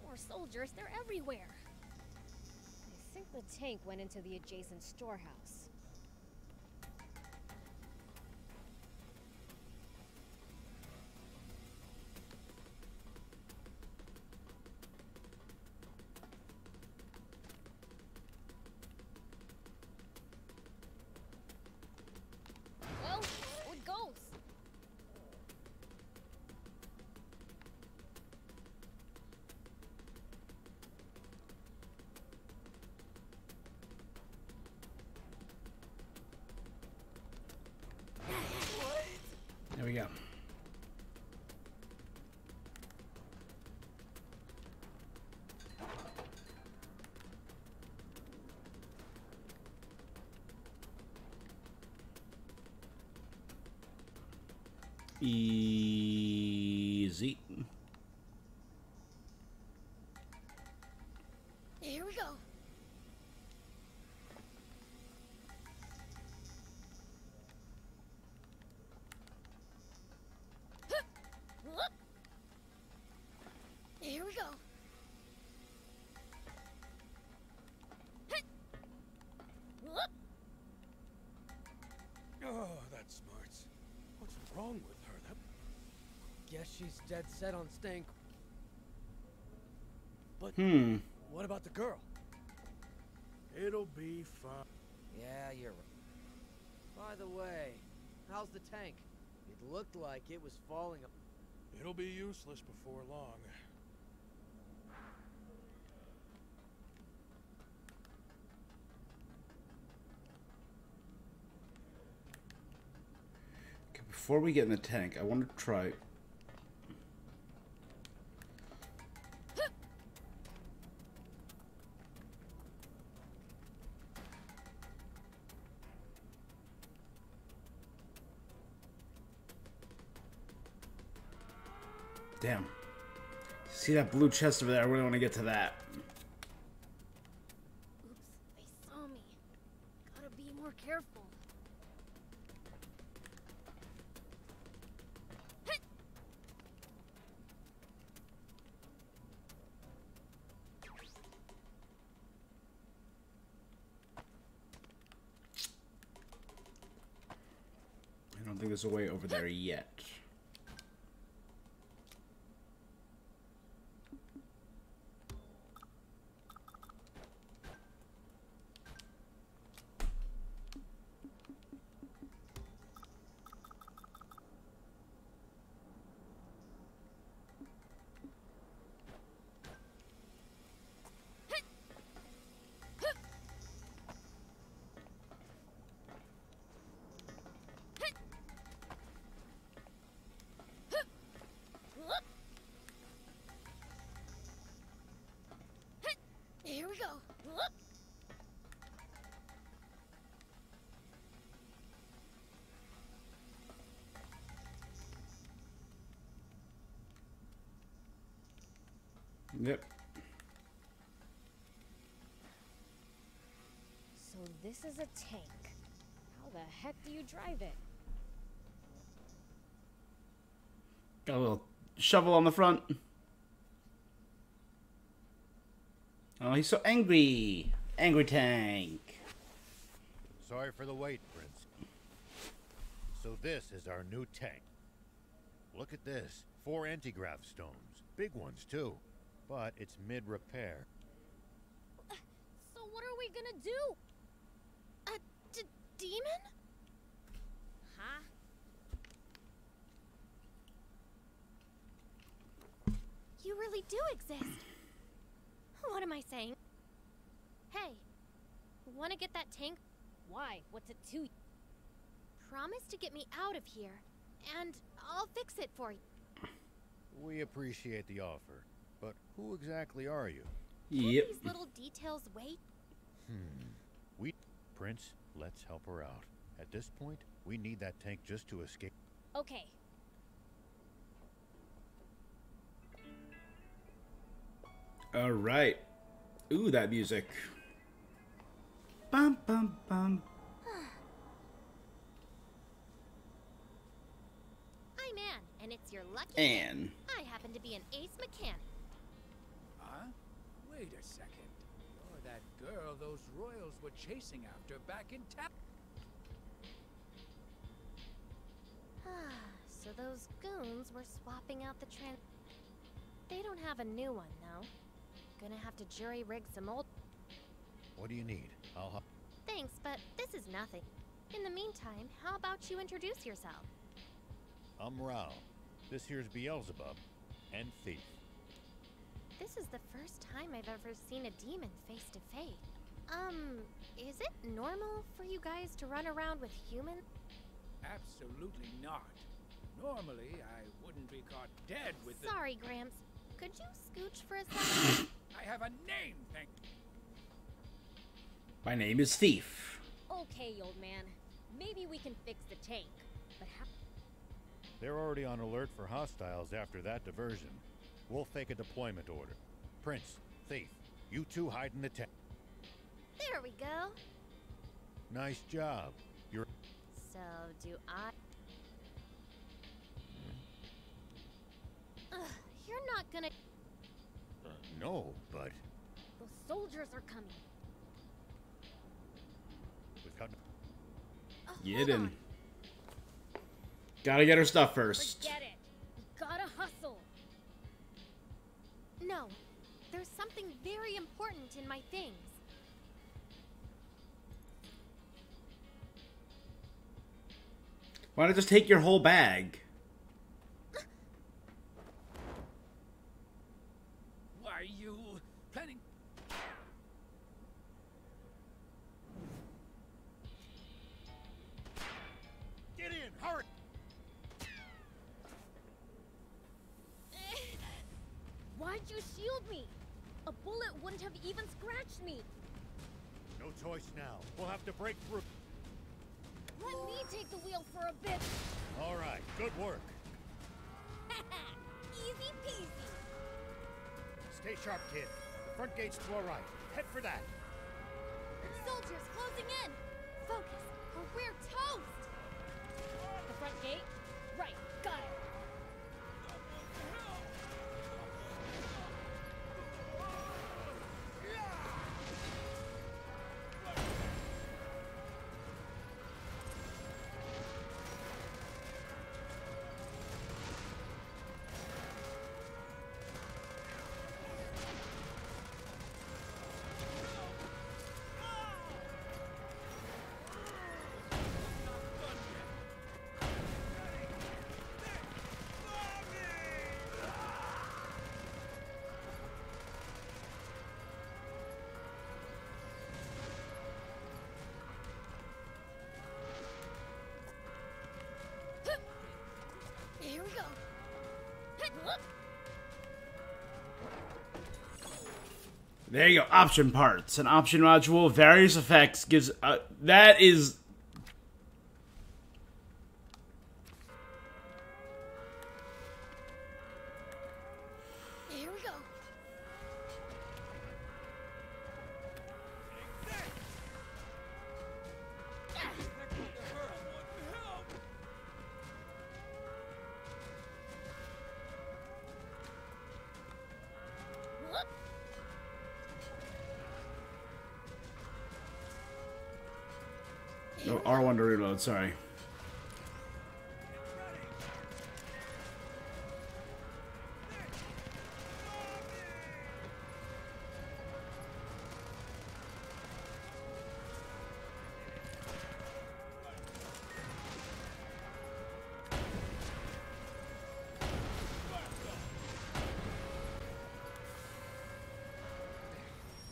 More soldiers, they're everywhere. I think the tank went into the adjacent storehouse. Well, it goes. Here we go. Easy. Here we go. Here we go. Oh, that smarts. What's wrong with her? That... Guess she's dead set on staying. But what about the girl? It'll be fine. Yeah, you're right. By the way, how's the tank? It looked like it was falling. It'll be useless before long. Okay, before we get in the tank, I want to try. Damn. See that blue chest over there? I really want to get to that. Oops, they saw me. Gotta be more careful. I don't think there's a way over there yet. Here we go. Yep. So this is a tank. How the heck do you drive it? Got a little shovel on the front. Oh, he's so angry. Angry tank. Sorry for the wait, Prince. So this is our new tank. Look at this. 4 anti-grav stones. Big ones, too. But it's mid-repair. So what are we gonna do? A demon? Huh? You really do exist. What am I saying? Hey, wanna get that tank? Why? What's it to? Promise to get me out of here, and I'll fix it for you. We appreciate the offer, but who exactly are you? Yep. These little details wait. Prince, let's help her out. At this point, we need that tank just to escape. Okay. All right. Ooh, that music. Bum bum bum. I'm Anne, and it's your lucky Anne. day. I happen to be an ace mechanic. Huh? Wait a second. You're that girl those royals were chasing after back in town. So those goons were swapping out the They don't have a new one, though. Gonna have to jury-rig some old... What do you need? I'll help. Thanks, but this is nothing. In the meantime, how about you introduce yourself? I'm Rao. This here's Beelzebub. And Thief. This is the first time I've ever seen a demon face to face. Is it normal for you guys to run around with humans? Absolutely not. Normally, I wouldn't be caught dead with the... Sorry, Gramps. Could you scooch for a second? I have a name, thank... My name is Thief. Okay, old man. Maybe we can fix the tank. But how... They're already on alert for hostiles after that diversion. We'll fake a deployment order. Prince, Thief, you two hide in the tent. There we go. Nice job. You're... So, do I... Ugh, you're not gonna... no, but... The soldiers are coming. We've got... Get in. Gotta get her stuff first. Forget it. We gotta hustle. No. There's something very important in my things. Why not just take your whole bag? Why are you planning... Get in, hurry! Why'd you shield me? A bullet wouldn't have even scratched me. No choice now. We'll have to break through. Let me take the wheel for a bit. All right, good work. Easy peasy. Stay sharp, kid. The front gate's to our right. Head for that. Soldiers closing in. Focus, or we're toast. The front gate? Right, got it. Here we go. There you go. Option parts. An option module, various effects gives... that is... Here we go. No, R1 to reload, sorry.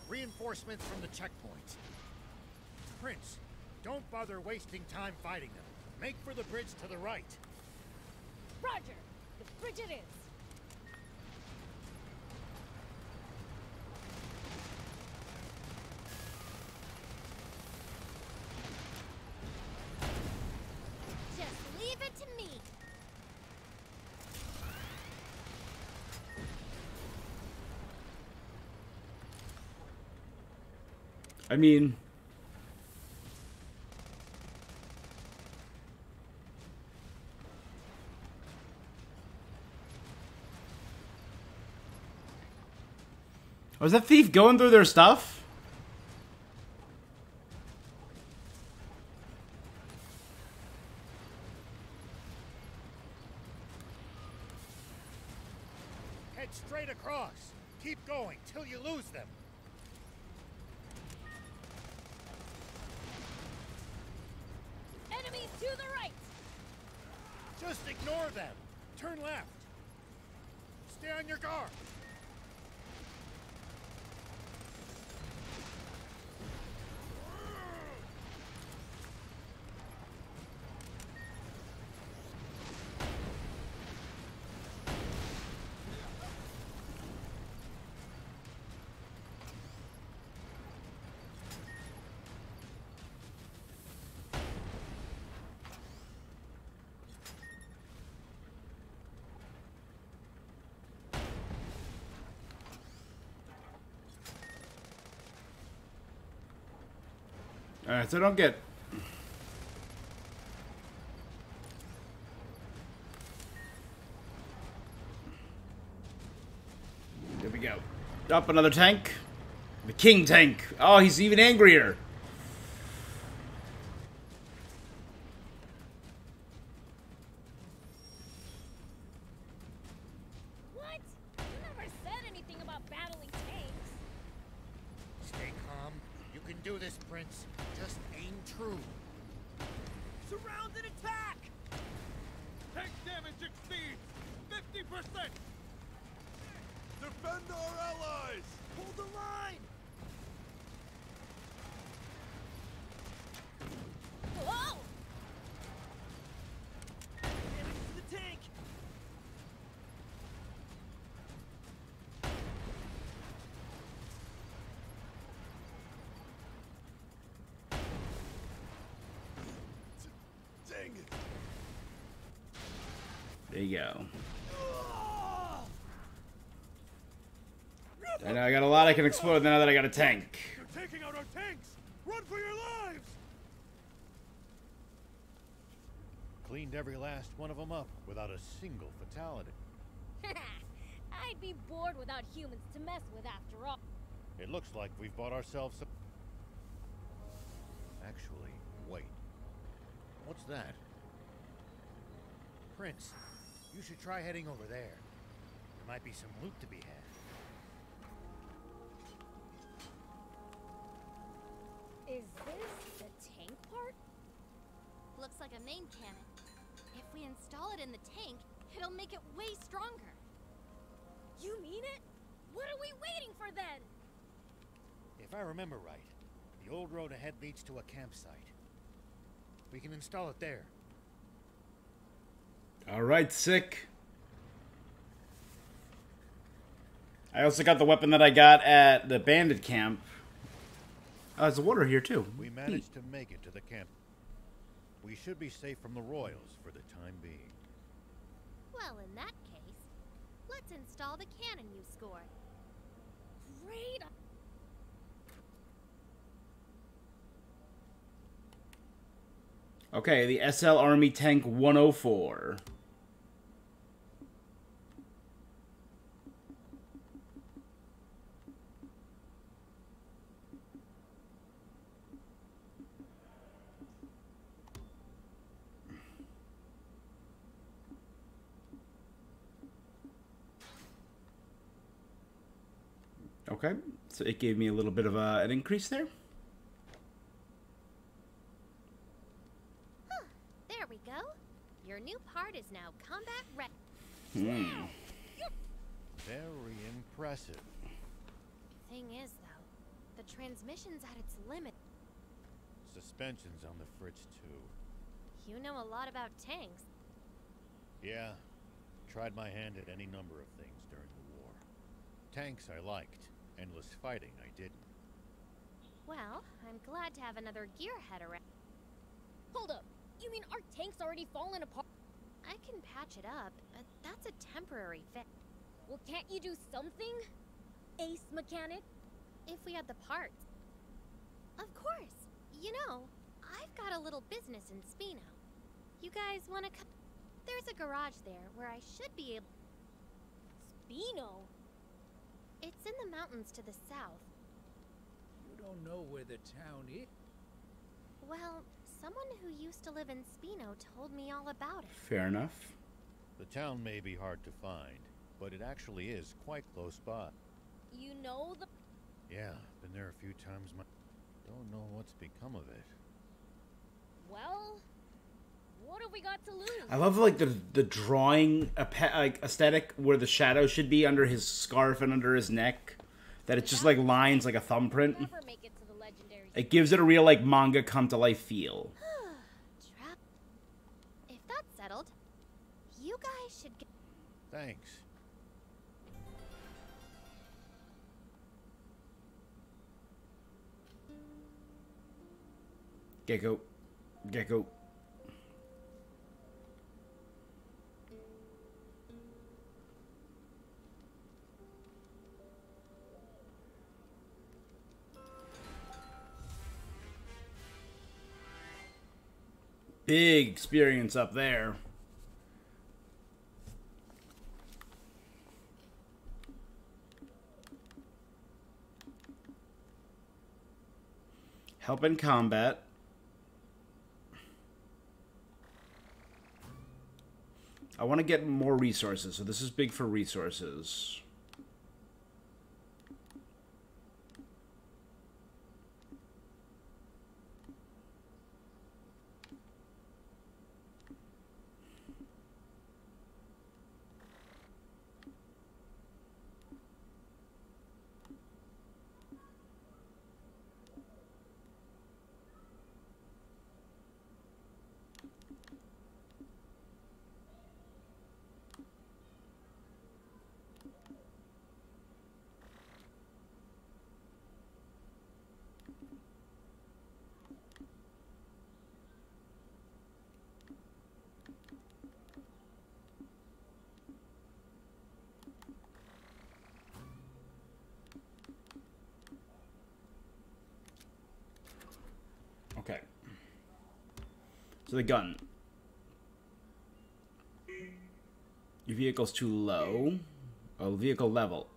Reinforcements from the checkpoint. Prince, don't bother wasting time fighting them. Make for the bridge to the right. Roger. The bridge it is. Just leave it to me. I mean... Was that thief going through their stuff? Head straight across. Keep going till you lose them. Enemies to the right. Just ignore them. Turn left. Stay on your guard. Alright, so don't get... There we go. Up another tank. The king tank. Oh, he's even angrier. What? You never said anything about battling tanks. Stay calm. You can do this, Prince. Just aim true. Surround and attack! Tank damage exceeds 50%! Defend our allies! Hold the line! Whoa! Damage to the tank! Dang it! There you go. I know I got a lot I can explore now that I got a tank. You're taking out our tanks! Run for your lives! Cleaned every last one of them up without a single fatality. I'd be bored without humans to mess with after all. It looks like we've bought ourselves some... Actually, wait. What's that? Prince, you should try heading over there. There might be some loot to be had. Is this the tank part? Looks like a main cannon. If we install it in the tank, it'll make it way stronger. You mean it? What are we waiting for then? If I remember right, the old road ahead leads to a campsite. We can install it there. Alright, sick. I also got the weapon that I got at the bandit camp. Oh, there's water here too. We managed to make it to the camp. We should be safe from the Royals for the time being. Well, in that case, let's install the cannon you scored. Great. Okay, the SL Army Tank 104. Okay, so it gave me a little bit of an increase there. Huh, there we go. Your new part is now combat ready. Very impressive. Thing is, though, the transmission's at its limit. Suspension's on the fritz, too. You know a lot about tanks. Yeah, tried my hand at any number of things during the war. Tanks I liked. Endless fighting I didn't. Well, I'm glad to have another gearhead around. Hold up. You mean our tank's already fallen apart? I can patch it up, but that's a temporary fix. Well, can't you do something? Ace mechanic? If we had the parts. Of course. You know, I've got a little business in Spino. You guys want to come? There's a garage there where I should be able... Spino? It's in the mountains to the south. You don't know where the town is? Well, someone who used to live in Spino told me all about it. Fair enough. The town may be hard to find, but it actually is quite close by. You know the... Yeah, been there a few times. Don't know what's become of it. Well, what have we got to lose? I love like the drawing like aesthetic where the shadow should be under his scarf and under his neck. That it's just like lines like a thumbprint. Never make it to the legendary. It gives it a real like manga come to life feel. If that's settled, you guys should get... Thanks. Gecko. Gecko. big experience up there. Help in combat. I want to get more resources, so this is big for resources. Okay. So the gun. Your vehicle's too low. Oh, vehicle level.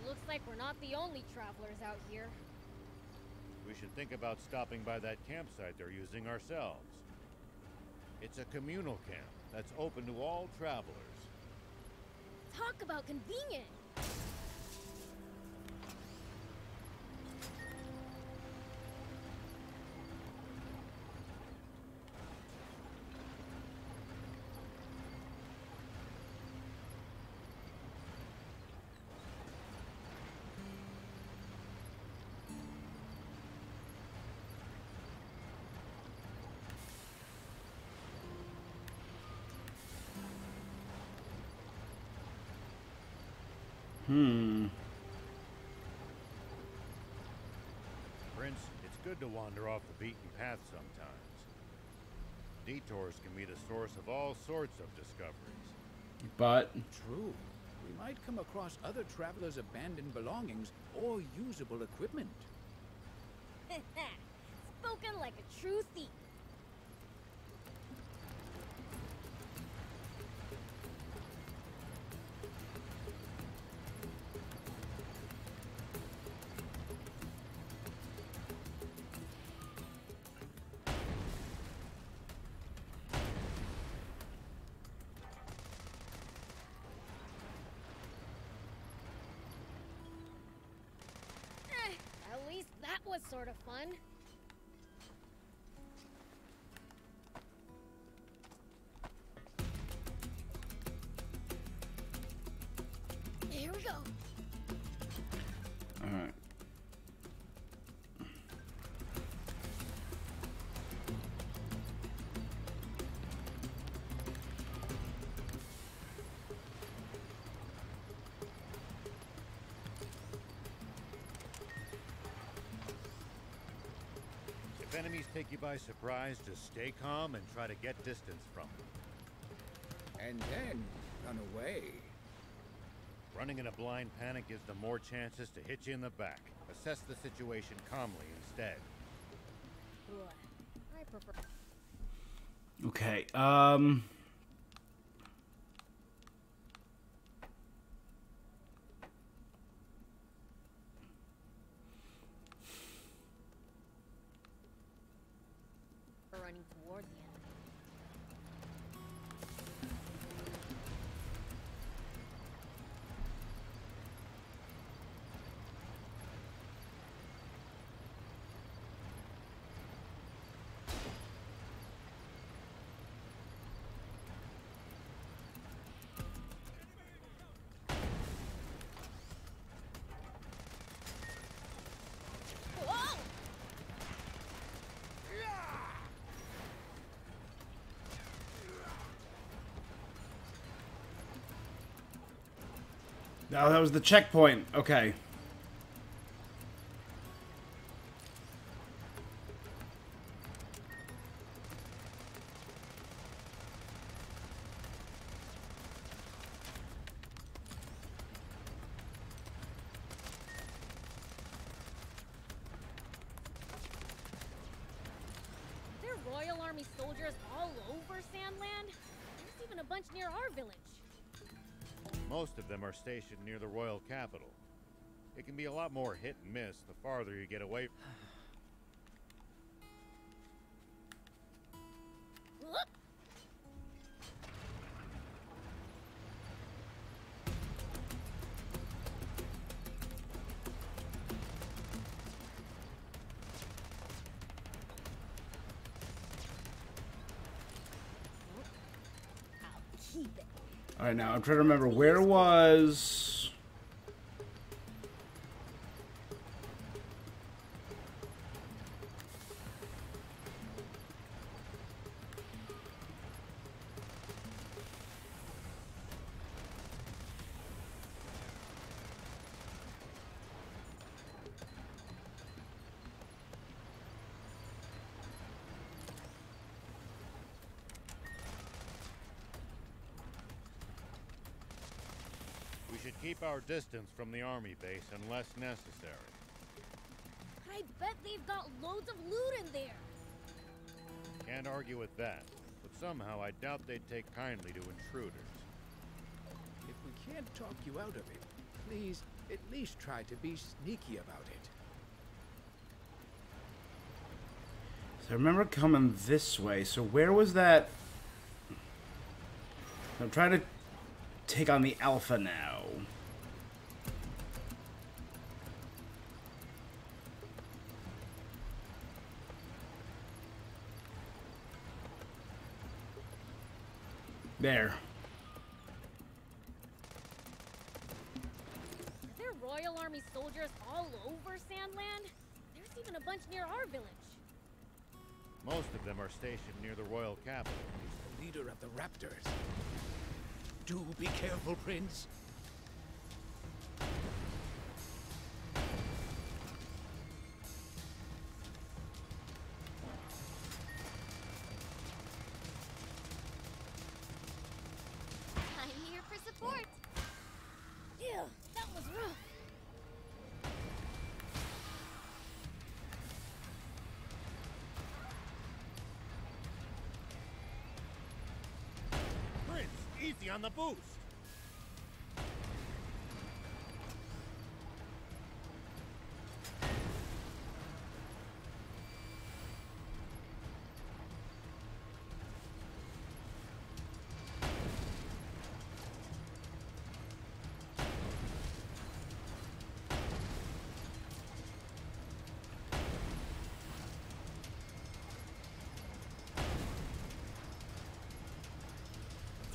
Looks like we're not the only travelers out here. We should think about stopping by that campsite they're using ourselves. It's a communal camp that's open to all travelers. Talk about convenient. Prince, it's good to wander off the beaten path sometimes. Detours can be the source of all sorts of discoveries. But true. We might come across other travelers' abandoned belongings or usable equipment. Spoken like a true thief. At least that was sort of fun. Here we go. all right. If enemies take you by surprise, just stay calm and try to get distance from them. And then run away. Running in a blind panic gives them more chances to hit you in the back. Assess the situation calmly instead. I prefer. Okay. running toward the enemy. No, that was the checkpoint. Okay. There are Royal Army soldiers all over Sandland. There's even a bunch near our village. Most of them are stationed near the royal capital. It can be a lot more hit and miss the farther you get away. All right, now I'm trying to remember where was. We should keep our distance from the army base unless necessary. I bet they've got loads of loot in there. Can't argue with that, but somehow I doubt they'd take kindly to intruders. If we can't talk you out of it, please at least try to be sneaky about it. So I remember coming this way. So where was that? I'm trying to take on the Alpha now. There. Are there Royal Army soldiers all over Sandland? There's even a bunch near our village. Most of them are stationed near the royal capital. He's the leader of the Raptors. Do be careful, Prince. I'm here for support. Ew, that was rough. Prince, easy on the boost.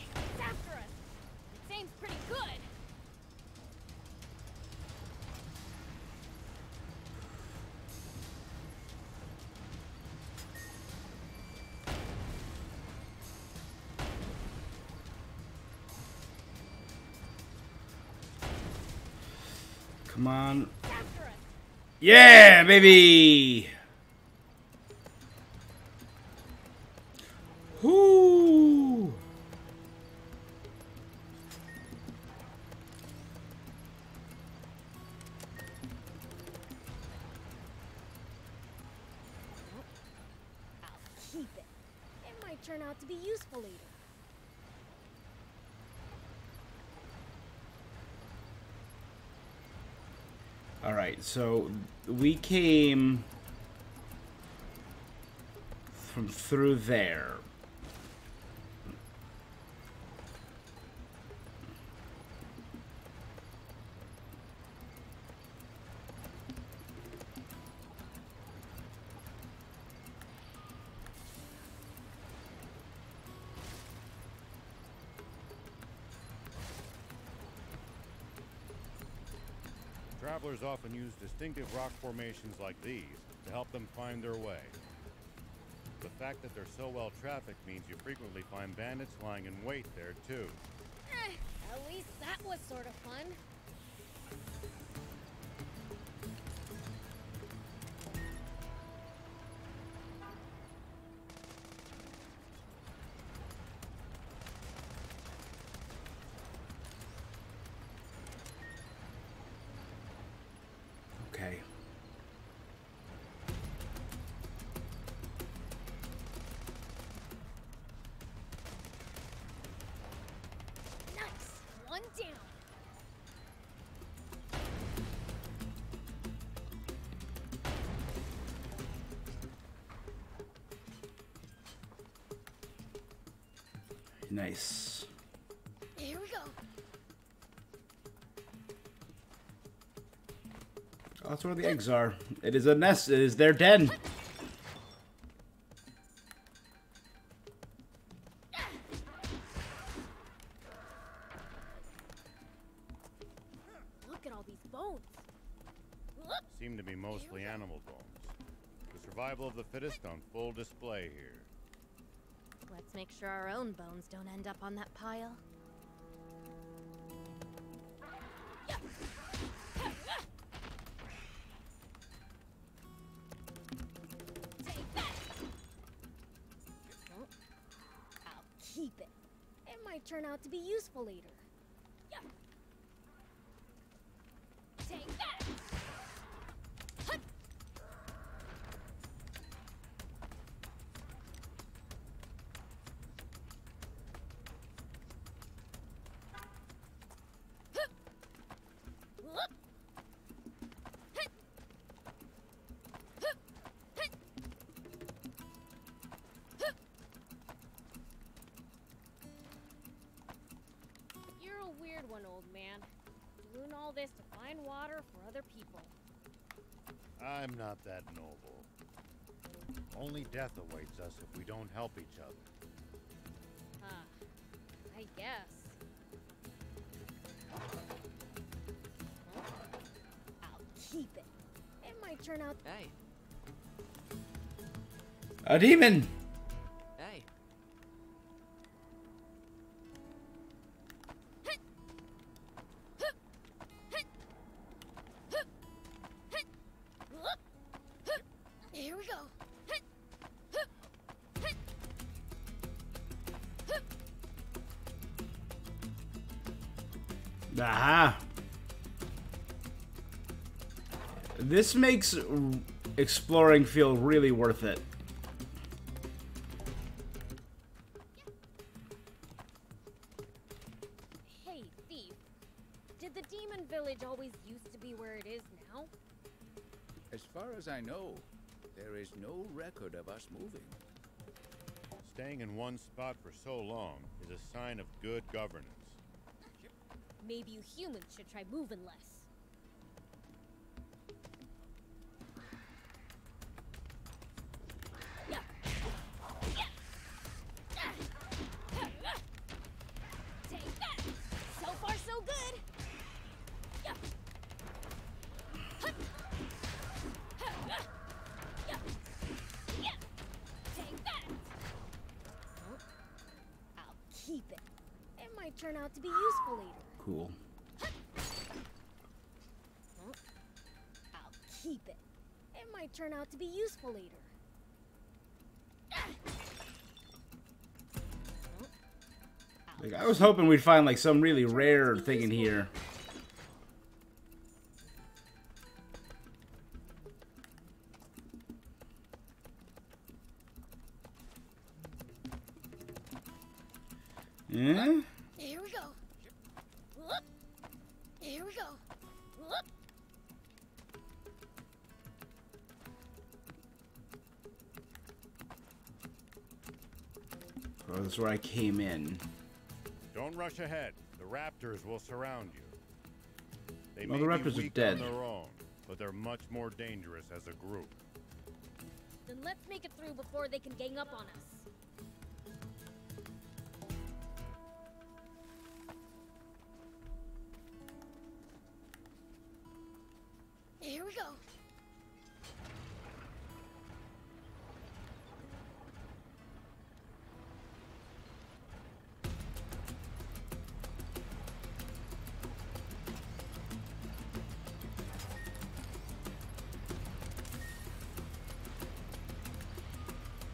It's after us. It seems pretty good. Come on. Yeah, baby! Whoo! I'll keep it. It might turn out to be useful later. Alright, so we came from through there. Travelers often use distinctive rock formations like these to help them find their way. The fact that they're so well trafficked means you frequently find bandits lying in wait there too. At least that was sort of fun. Okay. Nice. One down. Nice. Here we go. Oh, that's where the eggs are. It is a nest. It is their den. Look at all these bones. Seem to be mostly animal bones. The survival of the fittest on full display here. Let's make sure our own bones don't end up on that pile. I'll keep it. It might turn out to be useful later. Take that! Hut! Hup! Whoop! Hut! Hup! Hut! Hup! You're a weird one, old man. Doing all this to find water for other people. I'm not that noble. Only death awaits us if we don't help each other. Huh. I guess. I'll keep it. It might turn out... Hey. A demon! Hey. Here we go. Aha! This makes exploring feel really worth it. Hey, thief. Did the demon village always used to be where it is now? As far as I know, there is no record of us moving. Staying in one spot for so long is a sign of good governance. Maybe you humans should try moving less. Take that! So far, so good! Take that! I'll keep it. It might turn out to be useful later. Cool. I'll keep it. It might turn out to be useful later. Like, I was hoping we'd find like some really rare thing in here. Yeah? Here we go. Whoop. Here we go. Whoop. Oh, that's where I came in. Don't rush ahead. The raptors will surround you. They Well, may the raptors be are weak dead. on their own, but they're much more dangerous as a group. Then let's make it through before they can gang up on us. Here we go.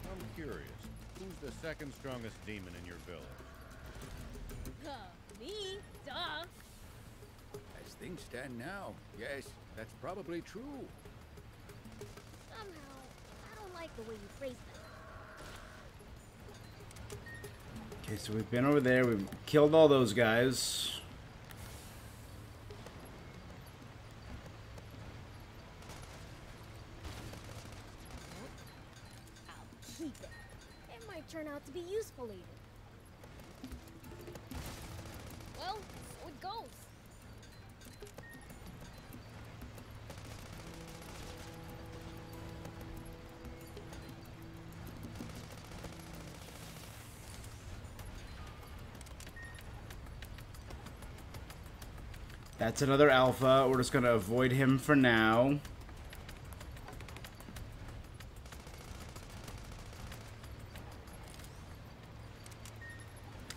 I'm curious. Who's the second strongest demon in your village? Me? Duh. As things stand now, yes, that's probably true. Somehow, I don't like the way you phrase that. Okay, so we've been over there. We've killed all those guys. I'll keep it. It might turn out to be useful later. Well, so it goes. That's another alpha. We're just gonna avoid him for now.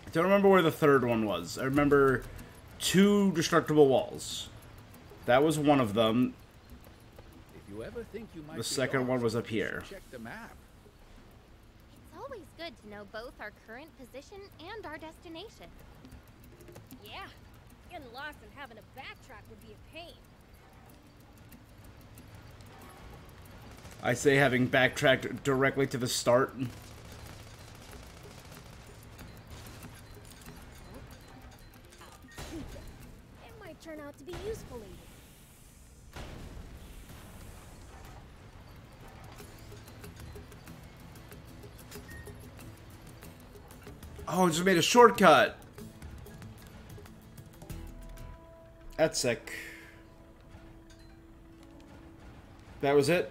I don't remember where the third one was. I remember 2 destructible walls. That was one of them. If you ever think you might The be second lost, one was up you should here. Check the map. It's always good to know both our current position and our destination. Yeah, getting lost and having to backtrack would be a pain. I say having backtracked directly to the start. It might turn out to be useful later. Oh, it just made a shortcut. That's sick. That was it?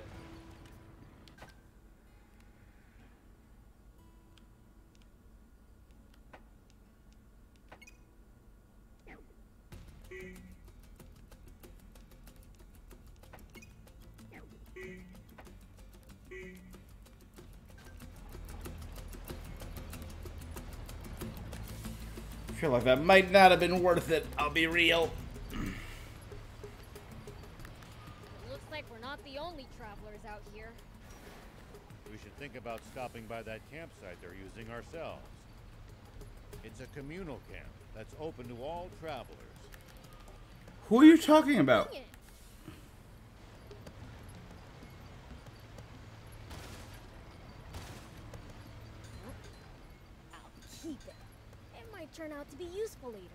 I feel like that might not have been worth it, I'll be real. It looks like we're not the only travelers out here. We should think about stopping by that campsite they're using ourselves. It's a communal camp that's open to all travelers. Who are you talking about? I'll keep it. It might turn out to be useful later.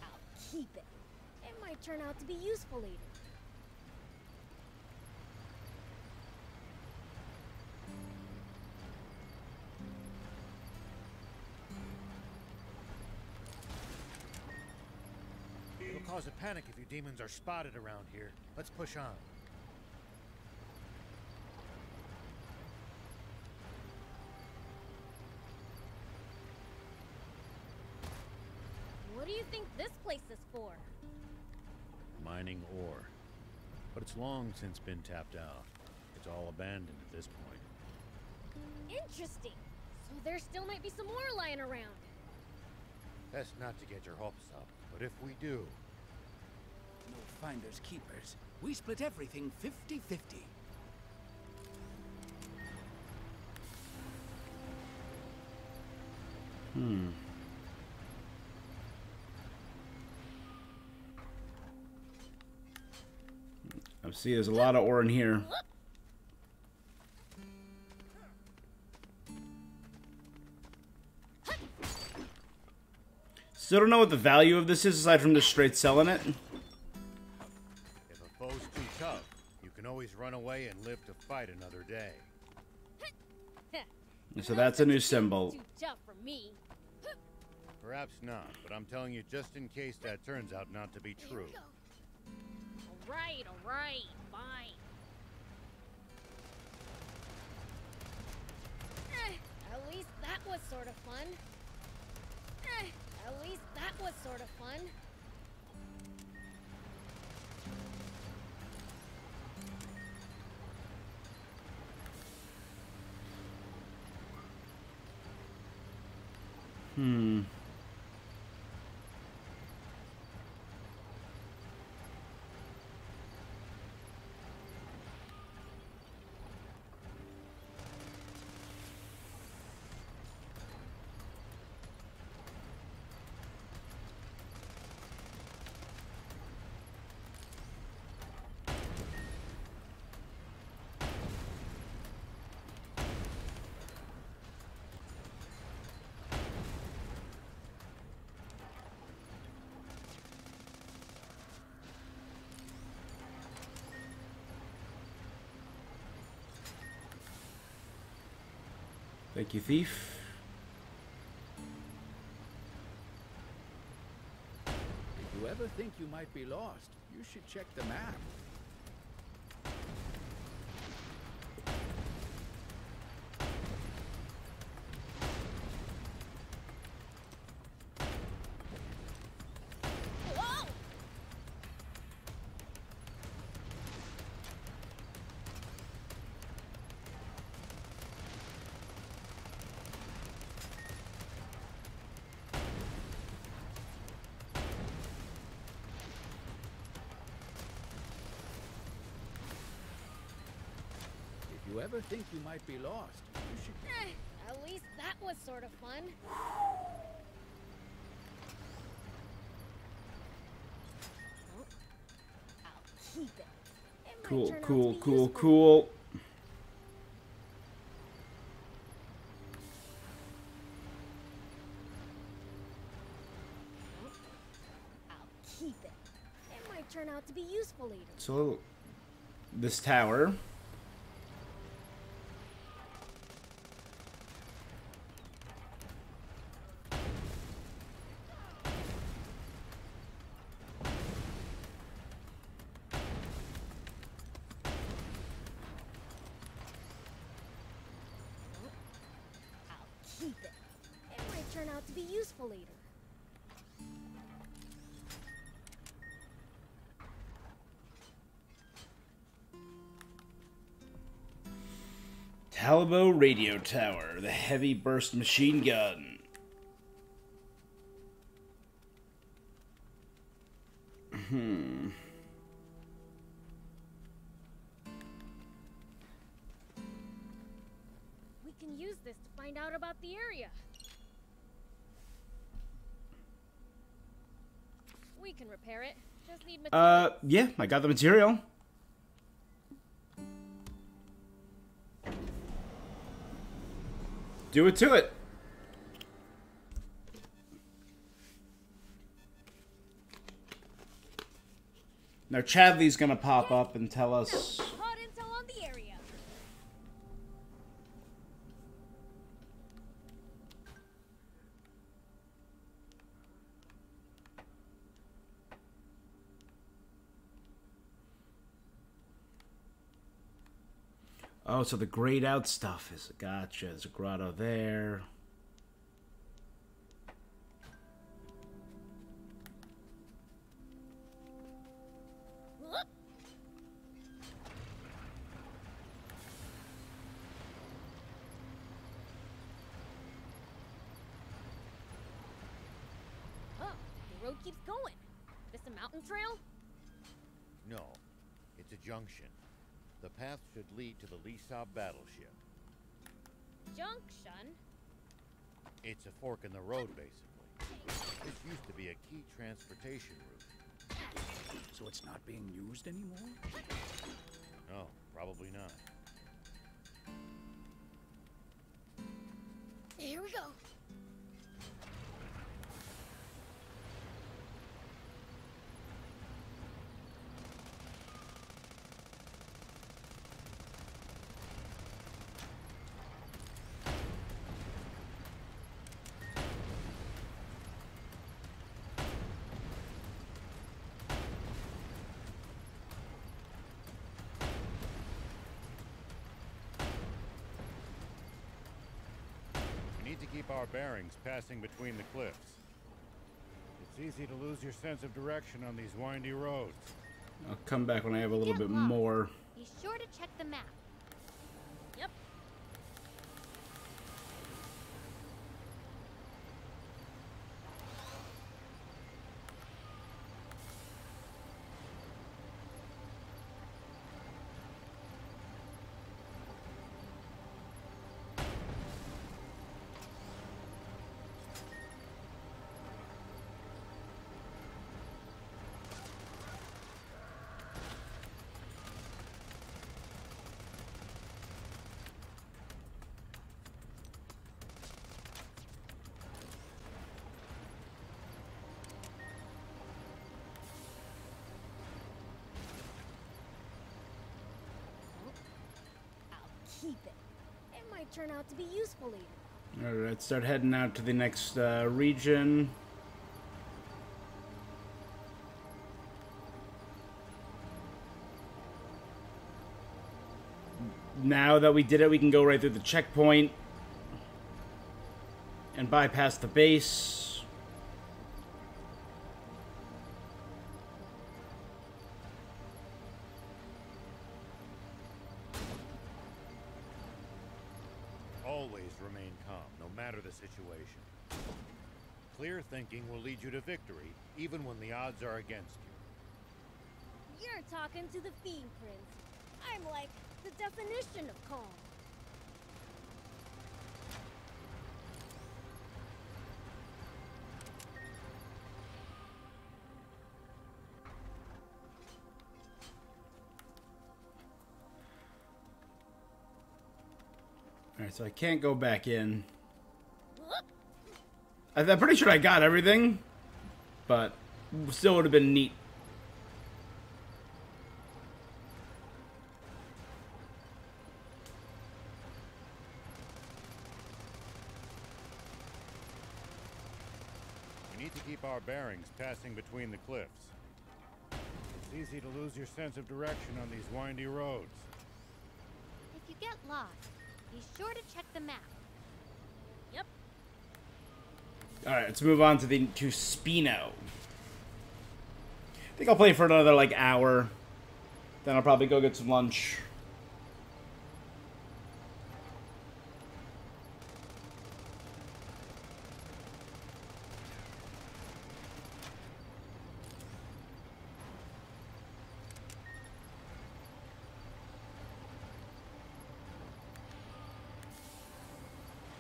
I'll keep it. It might turn out to be useful later. It'll cause a panic if you demons are spotted around here. Let's push on. What do you think this place is for? Mining ore. But it's long since been tapped out. It's all abandoned at this point. Interesting. So there still might be some more lying around. Best not to get your hopes up, but if we do... No finders keepers. We split everything 50-50. I see there's a lot of ore in here. Still don't know what the value of this is aside from just straight selling it. If a foe's too tough, you can always run away and live to fight another day. So that's a new symbol. Too tough for me. Perhaps not, but I'm telling you just in case that turns out not to be true. Alright, fine. At least that was sort of fun. At least that was sort of fun. Thank you, thief. If you ever think you might be lost, you should check the map. If you ever think you might be lost, you should... At least that was sort of fun. Oh, I'll keep it. It might Cool, turn out to cool, be cool, useful. cool. I'll keep it. It might turn out to be useful later. So, this tower. I'll keep it. It might turn out to be useful later. Talbot Radio Tower, the heavy burst machine gun. We can use this to find out about the area. We can repair it. Just need materials. Yeah, I got the material. Do it to it. Now Chadley's gonna pop up and tell us. Hot intel on the area. Oh, so the grayed out stuff is gotcha. There's a grotto there. Whoop. Oh, the road keeps going. This a mountain trail? No, it's a junction. The path should lead to the Lisab battleship. Junction? It's a fork in the road, basically. This used to be a key transportation route. So it's not being used anymore? No, probably not. Here we go. need to keep our bearings passing between the cliffs. It's easy to lose your sense of direction on these windy roads. I'll come back when I have a little bit more. Be sure to check the map. Yep. Keep it. It might turn out to be useful later. Alright, start heading out to the next region. Now that we did it, we can go right through the checkpoint and bypass the base. Always remain calm, no matter the situation. Clear thinking will lead you to victory, even when the odds are against you. You're talking to the Fiend Prince. I'm like the definition of calm. Alright, so I can't go back in. I'm pretty sure I got everything, but still would have been neat. We need to keep our bearings passing between the cliffs. It's easy to lose your sense of direction on these windy roads. If you get lost, be sure to check the map. Yep. Alright, let's move on to Spino. I think I'll play for another, like, hour. Then I'll probably go get some lunch.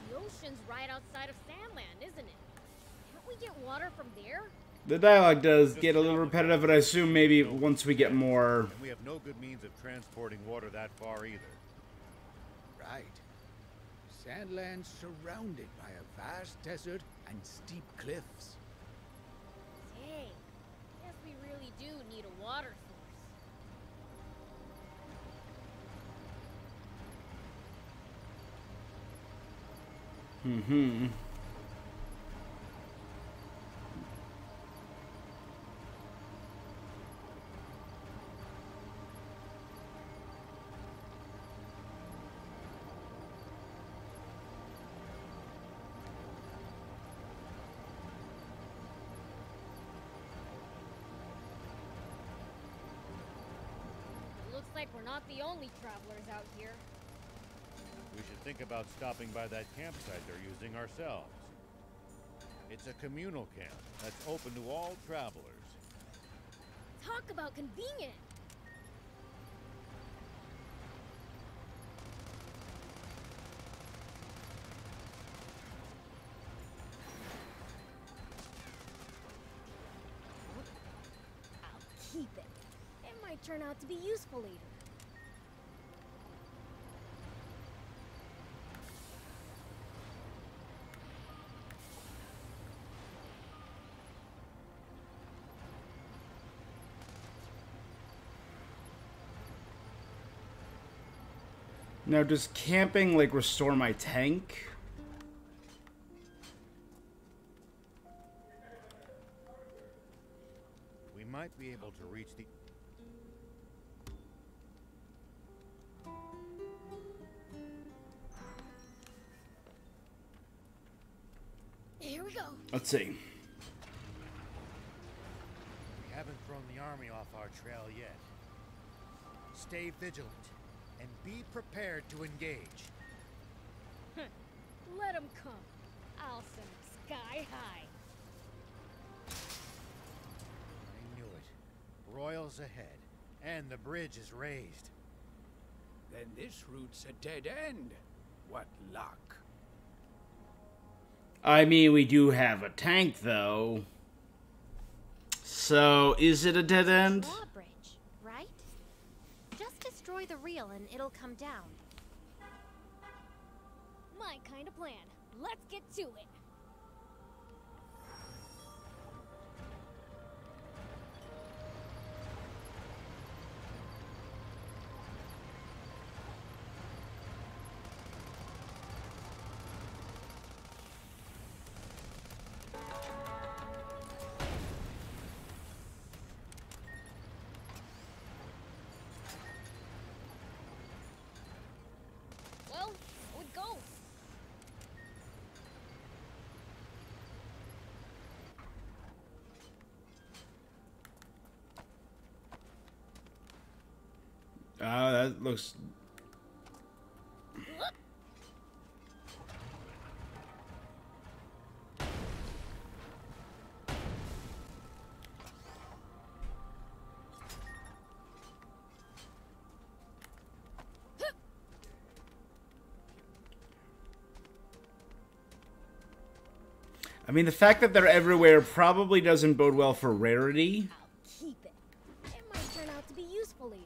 The ocean's right outside of Sandland, isn't it? Can't we get water from there? The dialogue does get a little repetitive, but I assume maybe once we get more... And we have no good means of transporting water that far either. Right. Sandland's surrounded by a vast desert and steep cliffs. Dang. Guess we really do need a water source. Mm-hmm. Looks like we're not the only travelers out here. We should think about stopping by that campsite they're using ourselves. It's a communal camp that's open to all travelers. Talk about convenient. I'll keep it. It might turn out to be useful later. Now, does camping, like, restore my tank? We might be able to reach the... Here we go. Let's see. We haven't thrown the army off our trail yet. Stay vigilant and be prepared to engage. Let 'em come. I'll send 'em sky high. I knew it. Royals ahead, and the bridge is raised. Then this route's a dead end. What luck. I mean, we do have a tank, though. So, is it a dead end? Drawbridge, right? Just destroy the reel and it'll come down. My kind of plan. Let's get to it. Well, so it goes. That looks... I mean, the fact that they're everywhere probably doesn't bode well for rarity. Keep it. It might turn out to be useful later.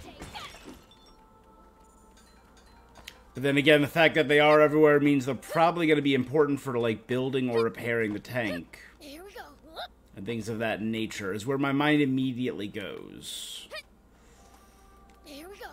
Take that. But then again, the fact that they are everywhere means they're probably going to be important for, like, building or repairing the tank. Here we go. And things of that nature is where my mind immediately goes. Here we go.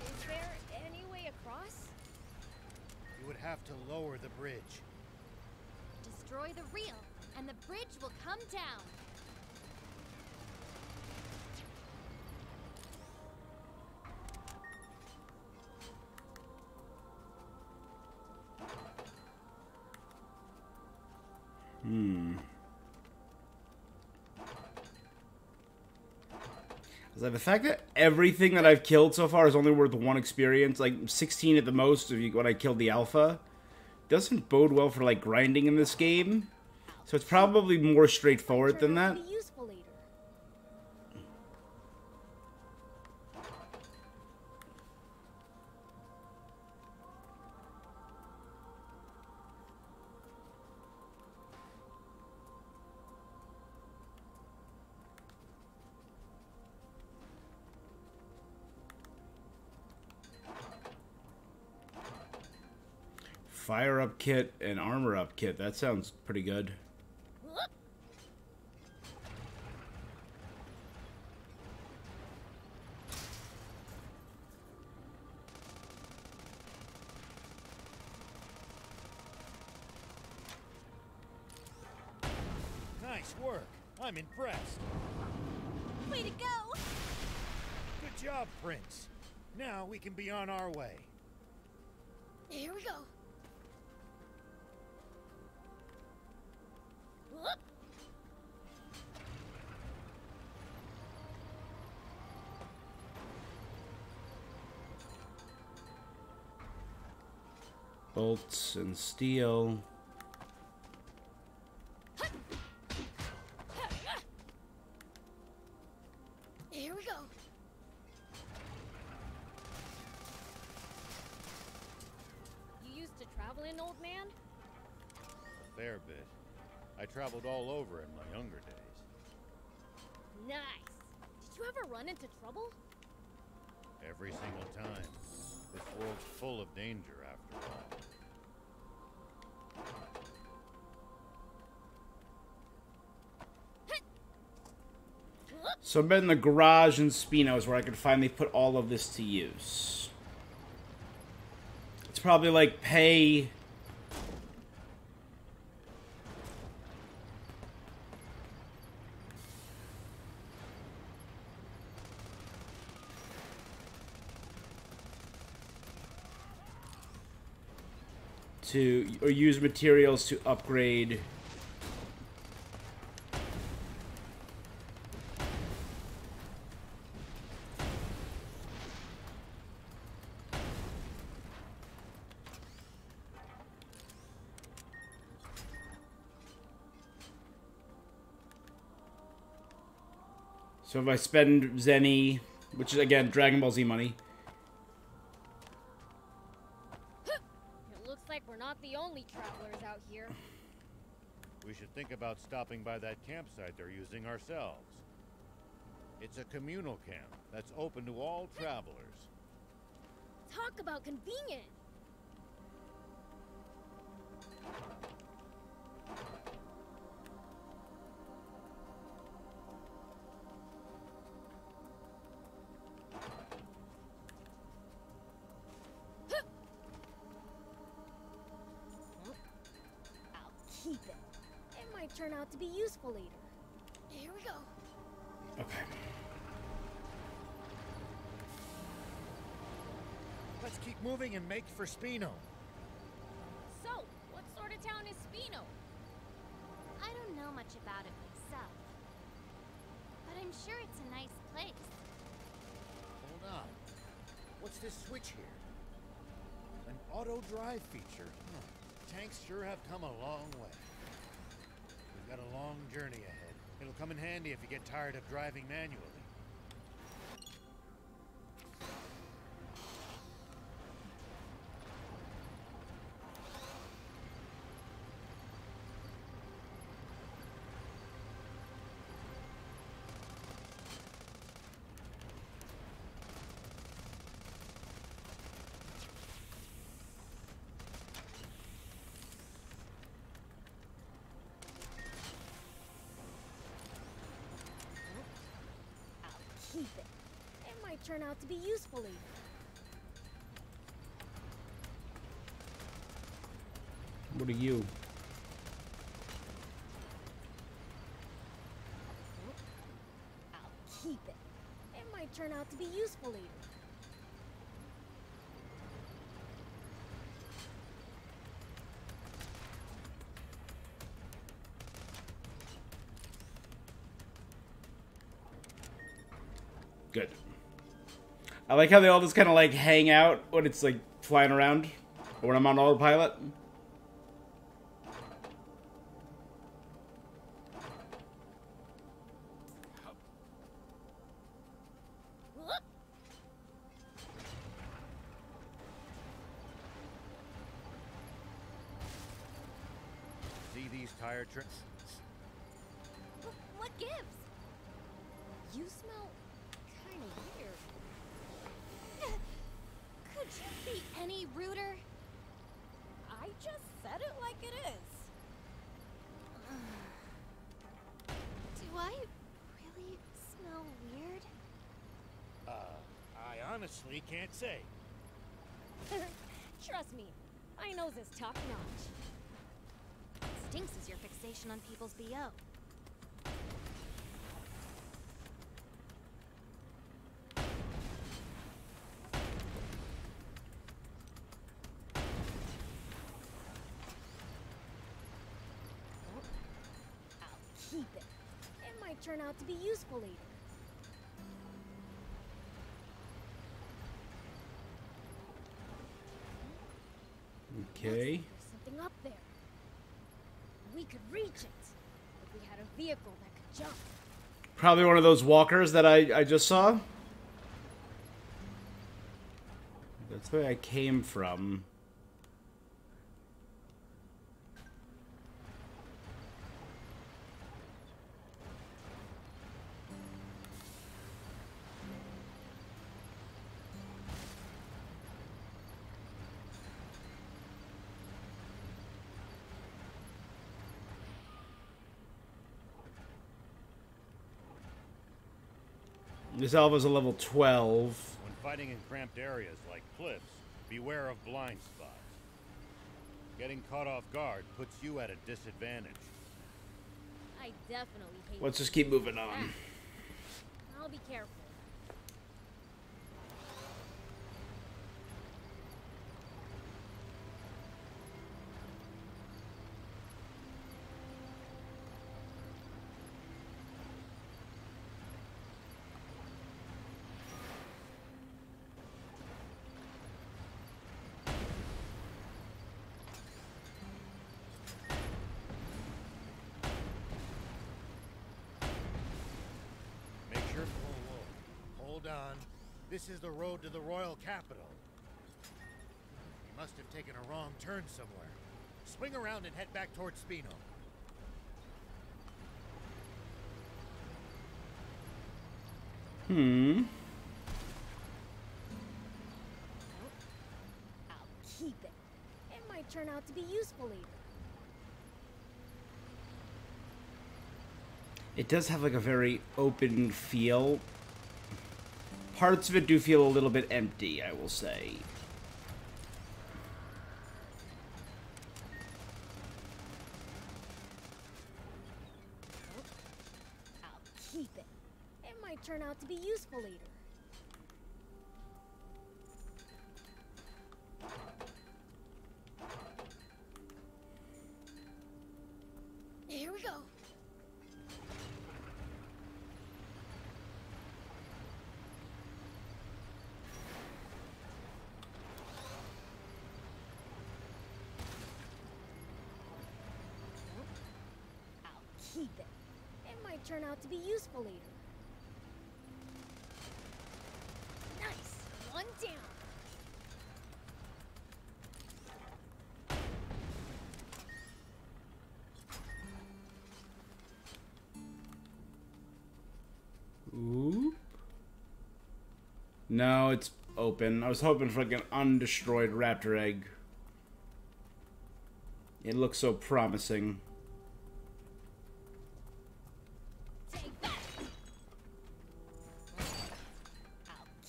Is there any way across? You would have to lower the bridge. Destroy the reel, and the bridge will come down. Like the fact that everything that I've killed so far is only worth 1 experience, like 16 at the most when I killed the alpha, doesn't bode well for like grinding in this game. So it's probably more straightforward than that. Useful later. Fire up kit and armor up kit. That sounds pretty good. Nice work. I'm impressed. Way to go! Good job, Prince. Now we can be on our way. Here we go. Bolts and steel. running, old man? A fair bit. I traveled all over in my younger days. Nice. Did you ever run into trouble? Every single time. This world's full of danger after all. So I've been in the garage in Spinos where I could finally put all of this to use. It's probably like pay... or use materials to upgrade. So if I spend Zenny, which is again Dragon Ball Z money. It looks like we're not the only travelers out here. We should think about stopping by that campsite they're using ourselves. It's a communal camp that's open to all travelers. Talk about convenient. Keep it. It might turn out to be useful later. Here we go. Okay. Let's keep moving and make for Spino. So, what sort of town is Spino? I don't know much about it myself, but I'm sure it's a nice place. Hold on. What's this switch here? An auto drive feature. Tanks sure have come a long way. We've got a long journey ahead. It'll come in handy if you get tired of driving manually. Keep it. It might turn out to be useful later. What are you? I'll keep it. It might turn out to be useful later. Good. I like how they all just kind of like hang out when it's like flying around or when I'm on autopilot. See these tire tracks? What gives? You smell kind of weird. Could you be any ruder? I just said it like it is. Do I really smell weird? I honestly can't say. Trust me, my nose is top notch. Stinks is your fixation on people's BO. Keep it. It might turn out to be useful later. Okay. There's something up there. We could reach it if we had a vehicle that could jump. Probably one of those walkers that I just saw. That's where I came from. This Alva's a level 12. When fighting in cramped areas like cliffs, beware of blind spots. Getting caught off guard puts you at a disadvantage. I definitely hate Let's just keep moving on. I'll be careful. Hold on. This is the road to the royal capital. You must have taken a wrong turn somewhere. Swing around and head back towards Spino. I'll keep it. It might turn out to be useful later. It does have like a very open feel. Parts of it do feel a little bit empty, I will say. I'll keep it. It might turn out to be useful later. Here we go. Keep it. It might turn out to be useful later. Nice! One down. Oop. No, it's open. I was hoping for like an undestroyed raptor egg. It looks so promising.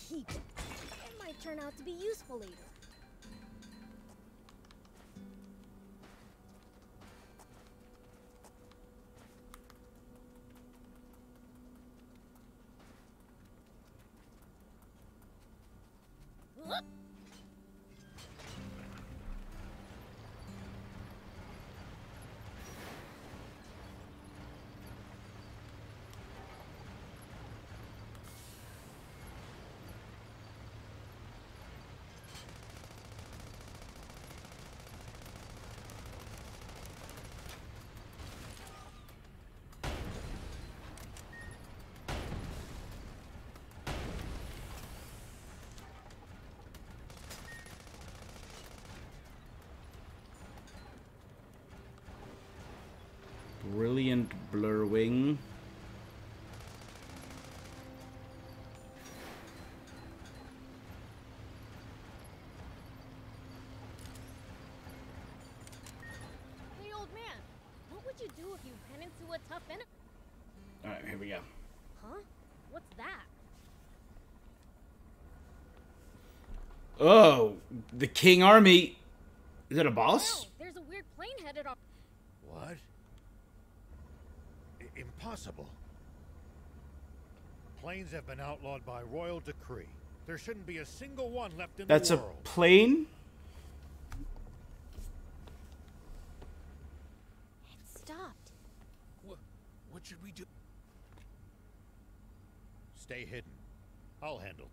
Keep it. It might turn out to be useful later. Whoop. Brilliant blurwing. Hey, old man. What would you do if you ran into a tough enemy? Alright, here we go. Huh? What's that? Oh, the King Army. Is it a boss? Oh, there's a weird plane headed off. What? Impossible. Planes have been outlawed by royal decree. There shouldn't be a single one left in That's the a world. plane? It stopped. What should we do? Stay hidden. I'll handle.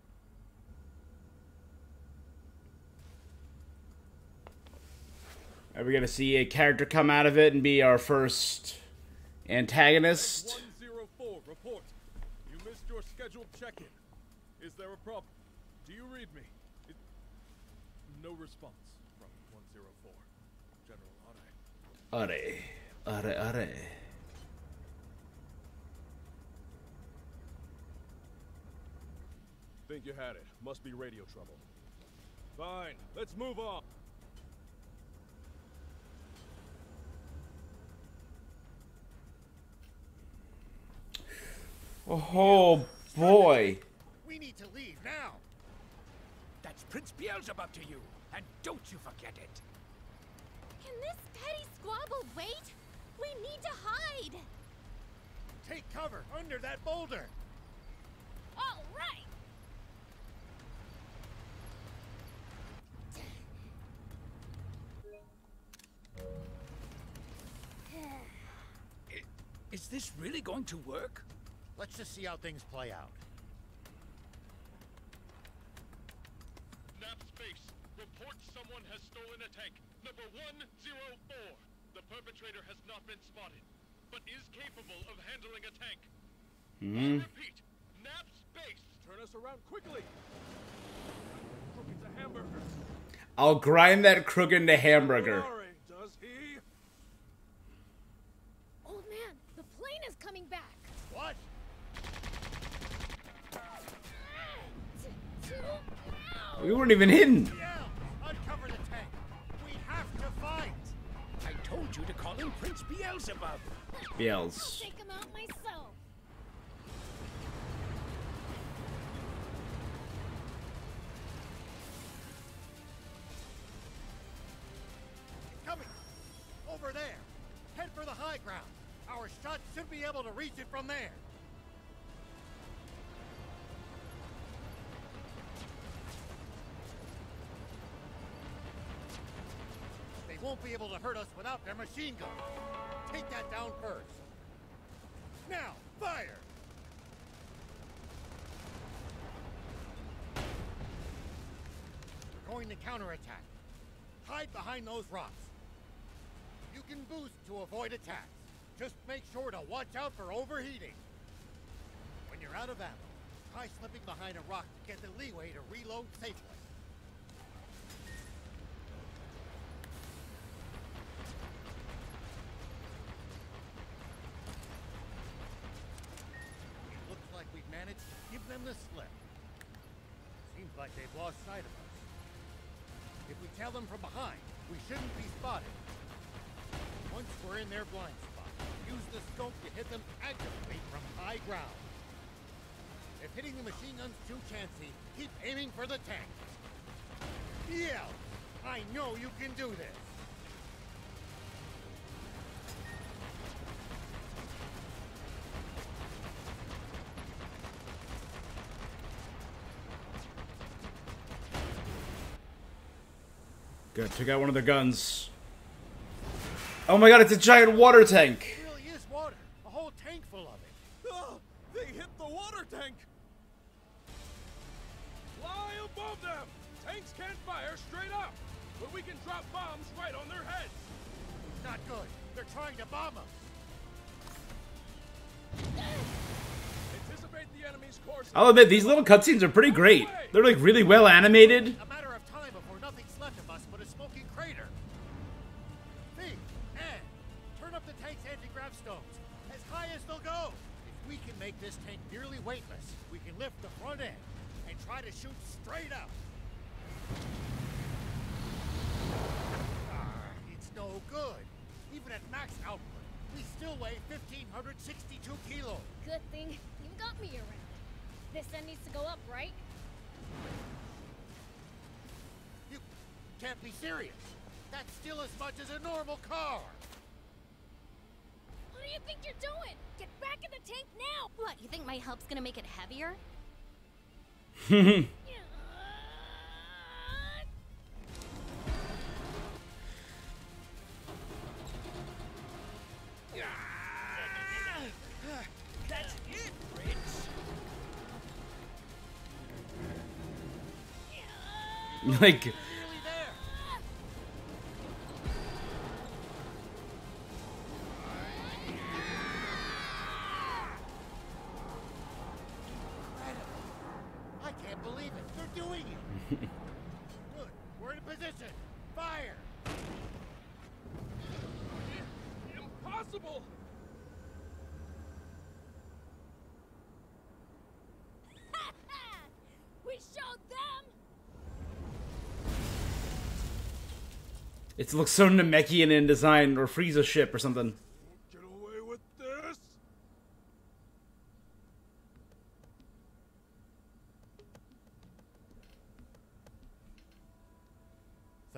Are we gonna see a character come out of it and be our first antagonist? 104, report. You missed your scheduled check-in. Is there a problem? Do you read me? No response from 104. General Are. Are. Think you had it. Must be radio trouble. Fine, let's move on. Oh boy. We need to leave now. That's Prince Beelzebub to you, and don't you forget it. Can this petty squabble wait? We need to hide. Take cover under that boulder. All right. Is this really going to work? Let's just see how things play out. Nap Space, report someone has stolen a tank. Number 104. The perpetrator has not been spotted, but is capable of handling a tank. I repeat, Nap Space. Turn us around quickly. Crooked to hamburger. I'll grind that crook into hamburger. Sorry, does he? Old man, the plane is coming back. What? We weren't even hidden. Yeah, uncover the tank. We have to fight. I told you to call him Prince Beelzebub. Beels. Take him out myself. Coming. Over there. Head for the high ground. Our shots should be able to reach it from there. They won't be able to hurt us without their machine gun. Take that down first. Now, fire! We're going to counterattack. Hide behind those rocks. You can boost to avoid attacks. Just make sure to watch out for overheating. When you're out of ammo, try slipping behind a rock to get the leeway to reload safely. It looks like we've managed to give them the slip. Seems like they've lost sight of us. If we tail them from behind, we shouldn't be spotted. Once we're in their blind spot, use the scope to hit them accurately from high ground. If hitting the machine gun's too chancy, keep aiming for the tank. Yeah, I know you can do this. Good, took out one of their guns. Oh my god, it's a giant water tank! It really is water. A whole tank full of it. Oh, they hit the water tank. Fly above them. Tanks can't fire straight up, but we can drop bombs right on their heads. Not good. They're trying to bomb us. Anticipate the enemy's course. I'll admit, these little cutscenes are pretty great. They're like really well animated. A matter of time before nothing's left of us but a smoking crater. Think, and turn up the tank's anti-grav stones as high as they'll go. If we can make this tank nearly weightless, we can lift the front end and try to shoot straight up. It's no good. Even at max output, we still weigh 1,562 kilos. Good thing you got me around. This end needs to go up, right? You can't be serious. That's still as much as a normal car. What do you think you're doing? Get back in the tank now! What, you think my help's gonna make it heavier? That's it, Rich. Like, Nearly there. I can't believe it. They're doing it. Good. We're in position. Fire. Impossible. We showed them! it looks so Namekian in design, or Frieza ship or something. Get away with this.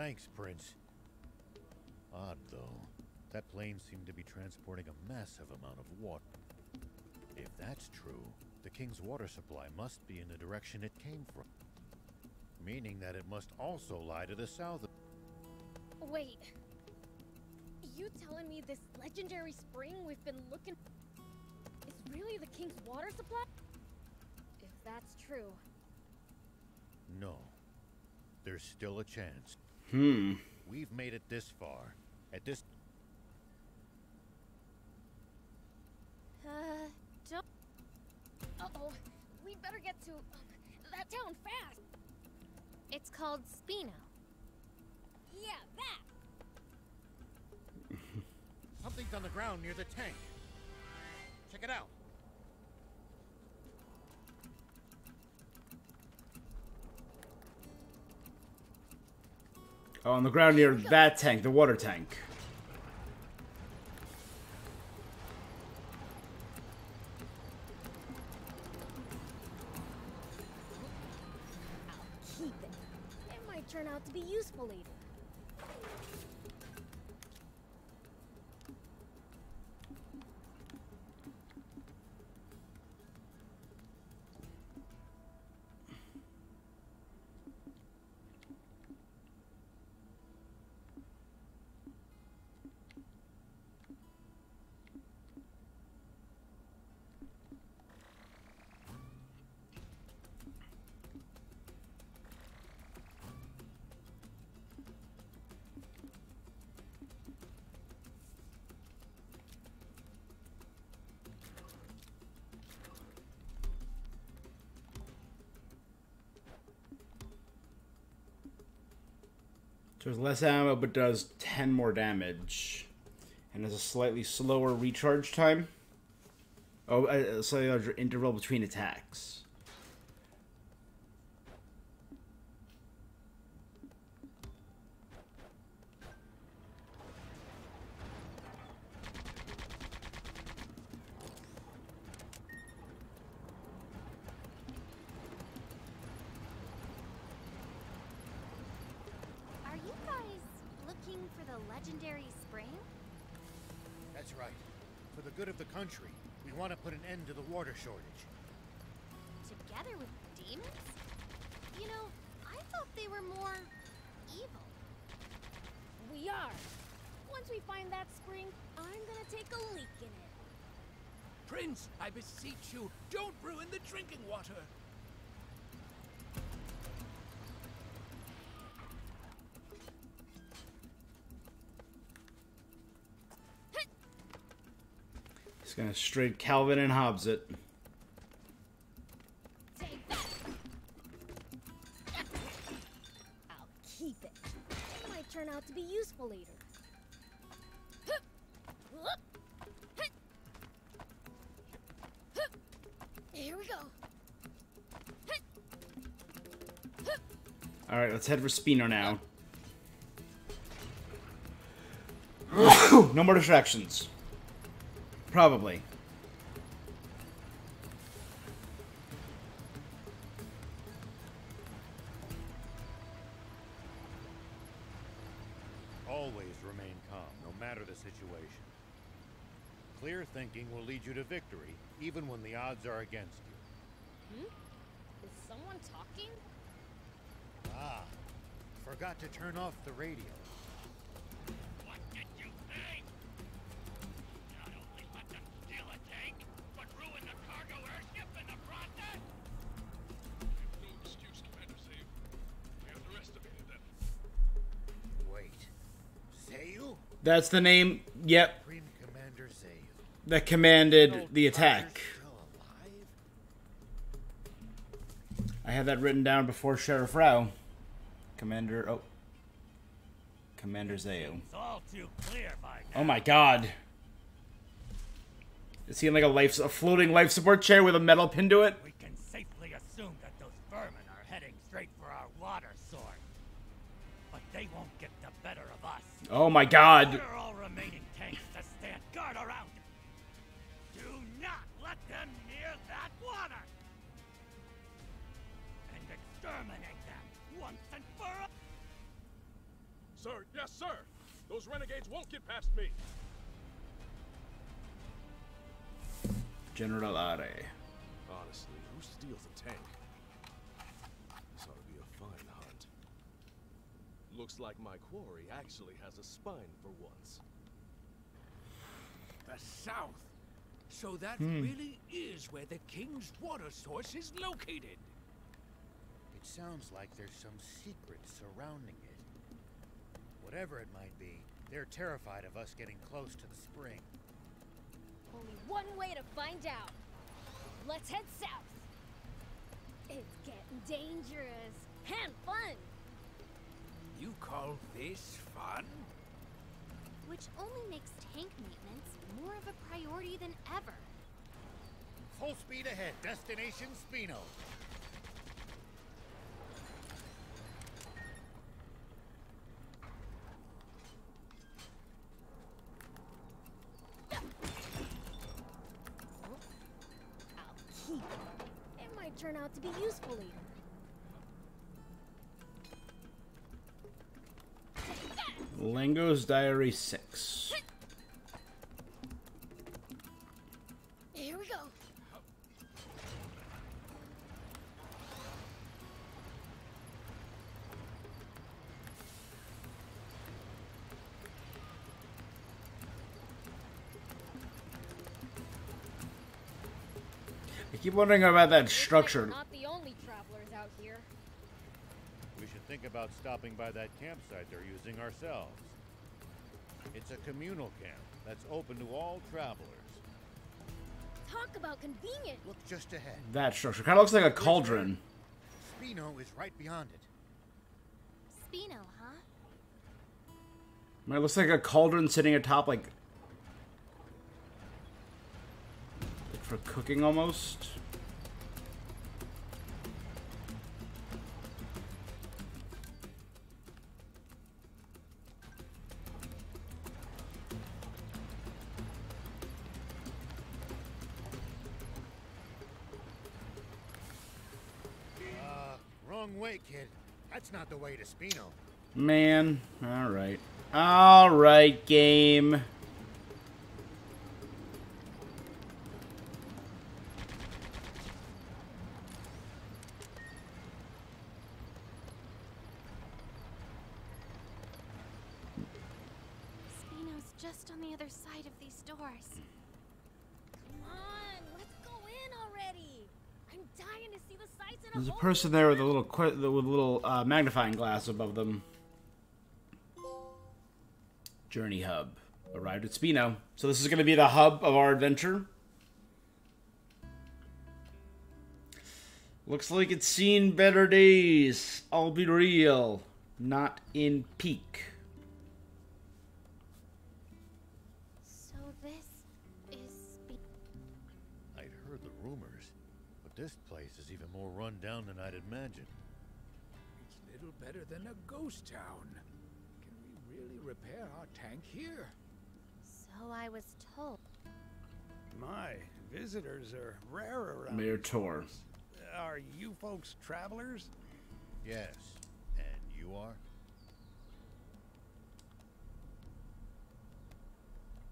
Thanks, Prince. Odd, though. That plane seemed to be transporting a massive amount of water. If that's true, the king's water supply must be in the direction it came from. Meaning that it must also lie to the south. Wait. You telling me this legendary spring we've been looking is really the king's water supply? If that's true. No. There's still a chance. We've made it this far. At this... Don't... Uh-oh. We better get to that town fast. It's called Spino. Yeah, that. Something's on the ground near the tank. Check it out. Oh, on the ground near that tank, the water tank. I'll keep it. It might turn out to be useful later. There's less ammo, but does 10 more damage. And has a slightly slower recharge time. Oh, a slightly larger interval between attacks. Are you guys looking for the legendary spring? That's right. For the good of the country, we want to put an end to the water shortage. Together with demons? You know, I thought they were more evil. We are. Once we find that spring, I'm gonna take a leak in it. Prince, I beseech you, don't ruin the drinking water. He's gonna straight Calvin and Hobbes it. Take that. I'll keep it. It might turn out to be useful later. Here we go. Alright, let's head for Spino now. No more distractions. Probably. Always remain calm, no matter the situation. Clear thinking will lead you to victory, even when the odds are against you. Is someone talking? Ah, forgot to turn off the radio. What did you say? Not only let them steal a tank, but ruin the cargo airship in the process? No excuse, Commander Zave. We underestimated them. Wait. Zayu? That's the name, yep, Supreme Commander Zayu. that commanded the attack. I had that written down before Sheriff Rao. Commander Zayu. It's all too clear by now. Oh my god. Is he in like a floating life support chair with a metal pin to it? We can safely assume that those vermin are heading straight for our water source. But they won't get the better of us. Oh my god. Order all remaining tanks to stand guard around it. Do not let them near that water. And exterminate them once and for all. sir. Yes, sir. Those renegades won't get past me. General Are. Honestly, who steals a tank? This ought to be a fun hunt. Looks like my quarry actually has a spine for once. The south. So that really is where the king's water source is located. It sounds like there's some secret surrounding it. Whatever it might be, they're terrified of us getting close to the spring. Only one way to find out. Let's head south. It's getting dangerous and fun. You call this fun? Which only makes tank maintenance more of a priority than ever. Full speed ahead, destination Spino. I'll keep it. It might turn out to be useful later. Lango's Diary 6. Here we go. I keep wondering about that structure. Not the only travelers out here. We should think about stopping by that campsite they're using ourselves. It's a communal camp that's open to all travelers. Talk about convenient. Look just ahead. That structure kind of looks like a cauldron. Spino is right beyond it. Spino, huh? It looks like a cauldron sitting atop, like for cooking almost. Wrong way, kid. That's not the way to Spino. Man, alright. Alright, game. Spino's just on the other side of these doors. Come on, let's go in already. I'm dying to see the sights in There's a whole person there with a little magnifying glass above them. Journey hub. Arrived at Spino. So this is going to be the hub of our adventure. Looks like it's seen better days. I'll be real. Not in peak. So this is I'd heard the rumors, but this place is even more run down than I'd imagined. It's little better than a ghost town. Can we really repair our tank here? So I was told. My, visitors are rare around. Mayor Tor. Are you folks travelers? Yes. And you are?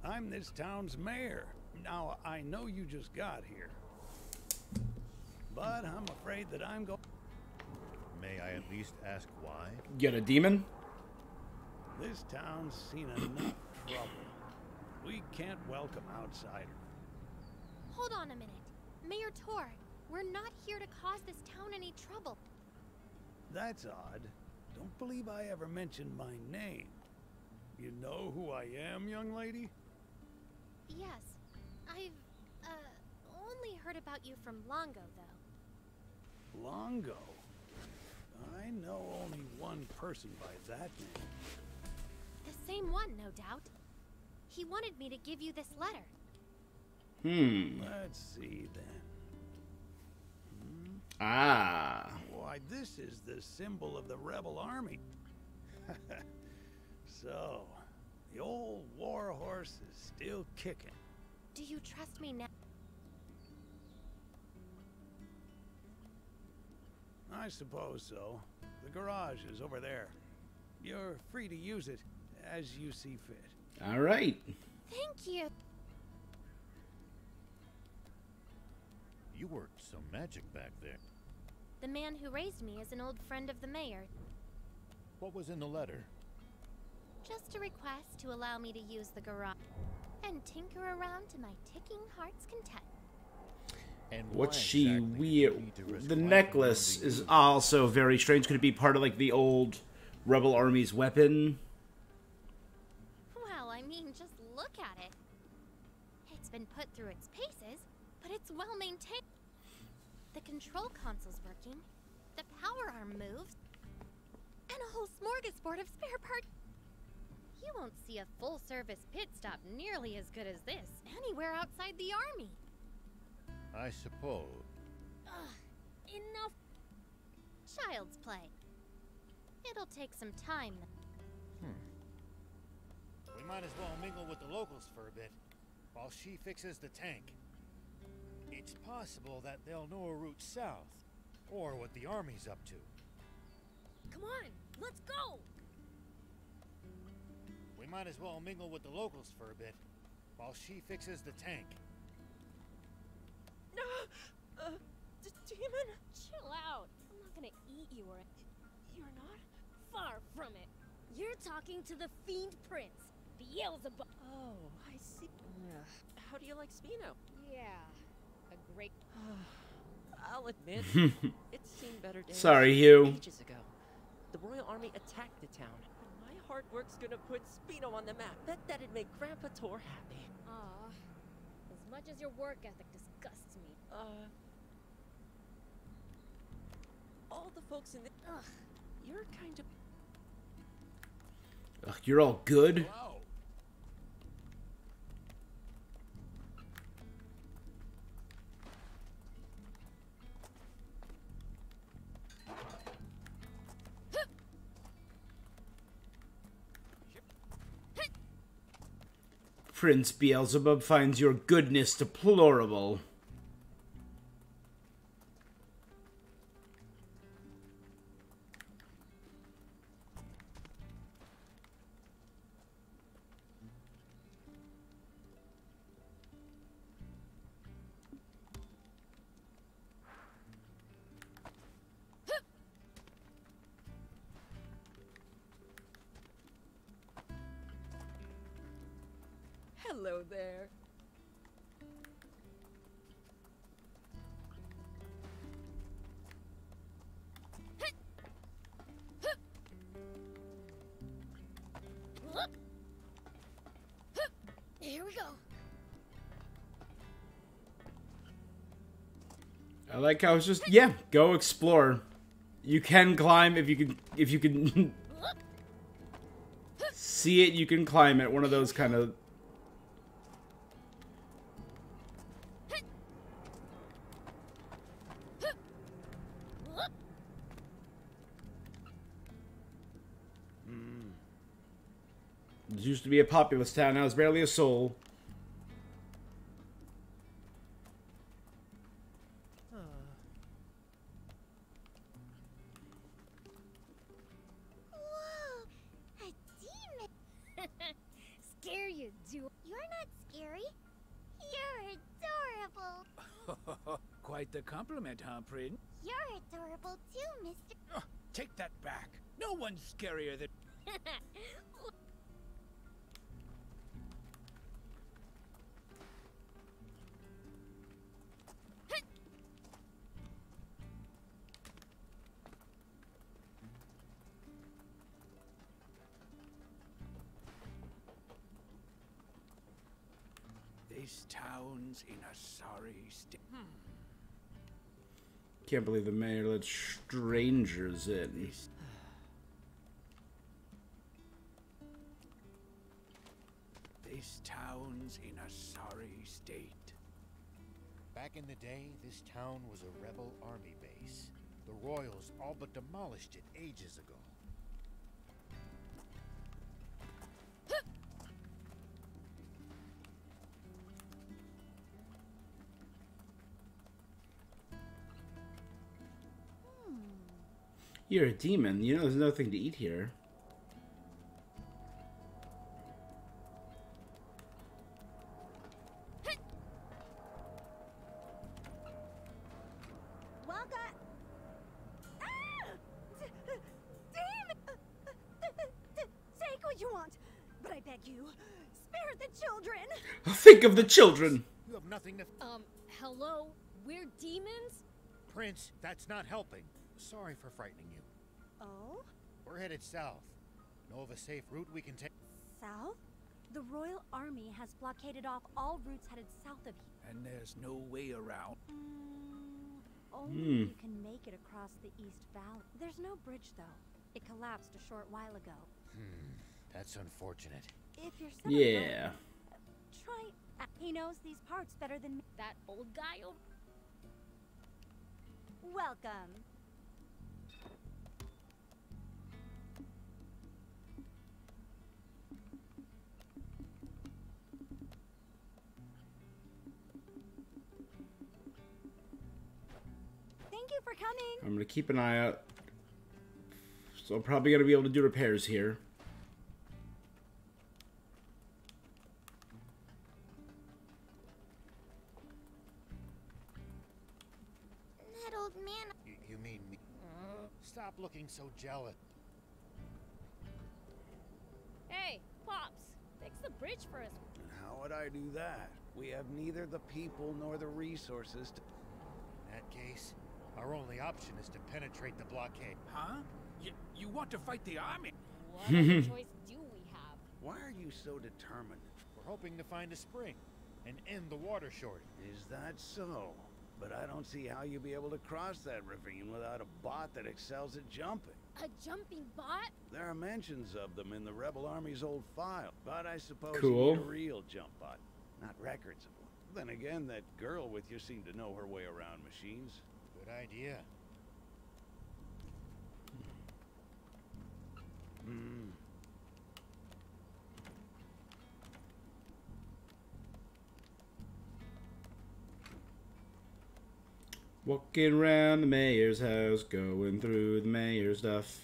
I'm this town's mayor. Now, I know you just got here. But I'm afraid that I'm going... May I at least ask why? Get a demon? This town's seen enough trouble. We can't welcome outsiders. Hold on a minute. Mayor Tor, we're not here to cause this town any trouble. That's odd. Don't believe I ever mentioned my name. You know who I am, young lady? Yes. I've, only heard about you from Longo, though. Longo? I know only one person by that name. The same one, no doubt. He wanted me to give you this letter. Let's see, then. Ah. Why, this is the symbol of the rebel army. So, the old war horse is still kicking. Do you trust me now? I suppose so. The garage is over there. You're free to use it as you see fit. All right. Thank you. You worked some magic back there. The man who raised me is an old friend of the mayor. What was in the letter? Just a request to allow me to use the garage and tinker around to my ticking heart's content. And What's why she exactly weird? do you need to risk The life necklace alone to is use? also very strange. Could it be part of like the old Rebel Army's weapon? Well, I mean, just look at it. It's been put through its paces, but it's well maintained. The control console's working, the power arm moves, and a whole smorgasbord of spare parts. You won't see a full-service pit stop nearly as good as this anywhere outside the army. I suppose. Ugh, enough. Child's play. It'll take some time. We might as well mingle with the locals for a bit, while she fixes the tank. It's possible that they'll know a route south, or what the army's up to. Come on, let's go! We might as well mingle with the locals for a bit, while she fixes the tank. Demon? Chill out. I'm not gonna eat you or... You're not? Far from it. You're talking to the Fiend Prince, Beelzebub. Oh, I see. How do you like Spino? Yeah, a great... I'll admit, it's seen better days. Sorry, Hugh. Ages ago, the Royal Army attacked the town. My hard work's gonna put Spino on the map. Bet that'd make Grandpa Tor happy. Aw, as much as your work ethic disgusts me. All the folks in the... Ugh. You're kind of... Ugh, you're all good. Wow. Prince Beelzebub finds your goodness deplorable. Hello there. Here we go. I like how it's just, yeah, go explore. You can climb if you can see it, you can climb it. One of those kind of... It used to be a populous town, now it's barely a soul. Whoa, a demon! Scare you, do. You're not scary. You're adorable. Quite the compliment, huh, Prince? You're adorable too, Mr. Oh, take that back. No one's scarier than... This town's in a sorry state. Can't believe the mayor let strangers in. This town's in a sorry state. Back in the day, this town was a rebel army base. The Royals all but demolished it ages ago. You're a demon. You know there's nothing to eat here. you. Spare the children. Think of the children. You have nothing to... Hello? We're demons? Prince, that's not helping. Sorry for frightening you. Oh? We're headed south. Know of a safe route we can take? South? The Royal Army has blockaded off all routes headed south of here. And there's no way around. Only you can make it across the East Valley. There's no bridge, though. It collapsed a short while ago. That's unfortunate. If you're Yeah. try. He knows these parts better than me. That old guy over... Welcome. Thank you for coming. I'm gonna keep an eye out. So I'm probably gonna be able to do repairs here. That old man. You mean me? Stop looking so jealous. Hey, Pops, fix the bridge for us. And how would I do that? We have neither the people nor the resources to... In that case, our only option is to penetrate the blockade. Huh? You want to fight the army? What other choice do we have? Why are you so determined? We're hoping to find a spring and end the water shortage. Is that so? But I don't see how you'll be able to cross that ravine without a bot that excels at jumping. A jumping bot? There are mentions of them in the Rebel Army's old file, but I suppose Cool. you need a real jump bot, not records of one. Then again, that girl with you seemed to know her way around machines. Good idea. Walking around the mayor's house, going through the mayor's stuff.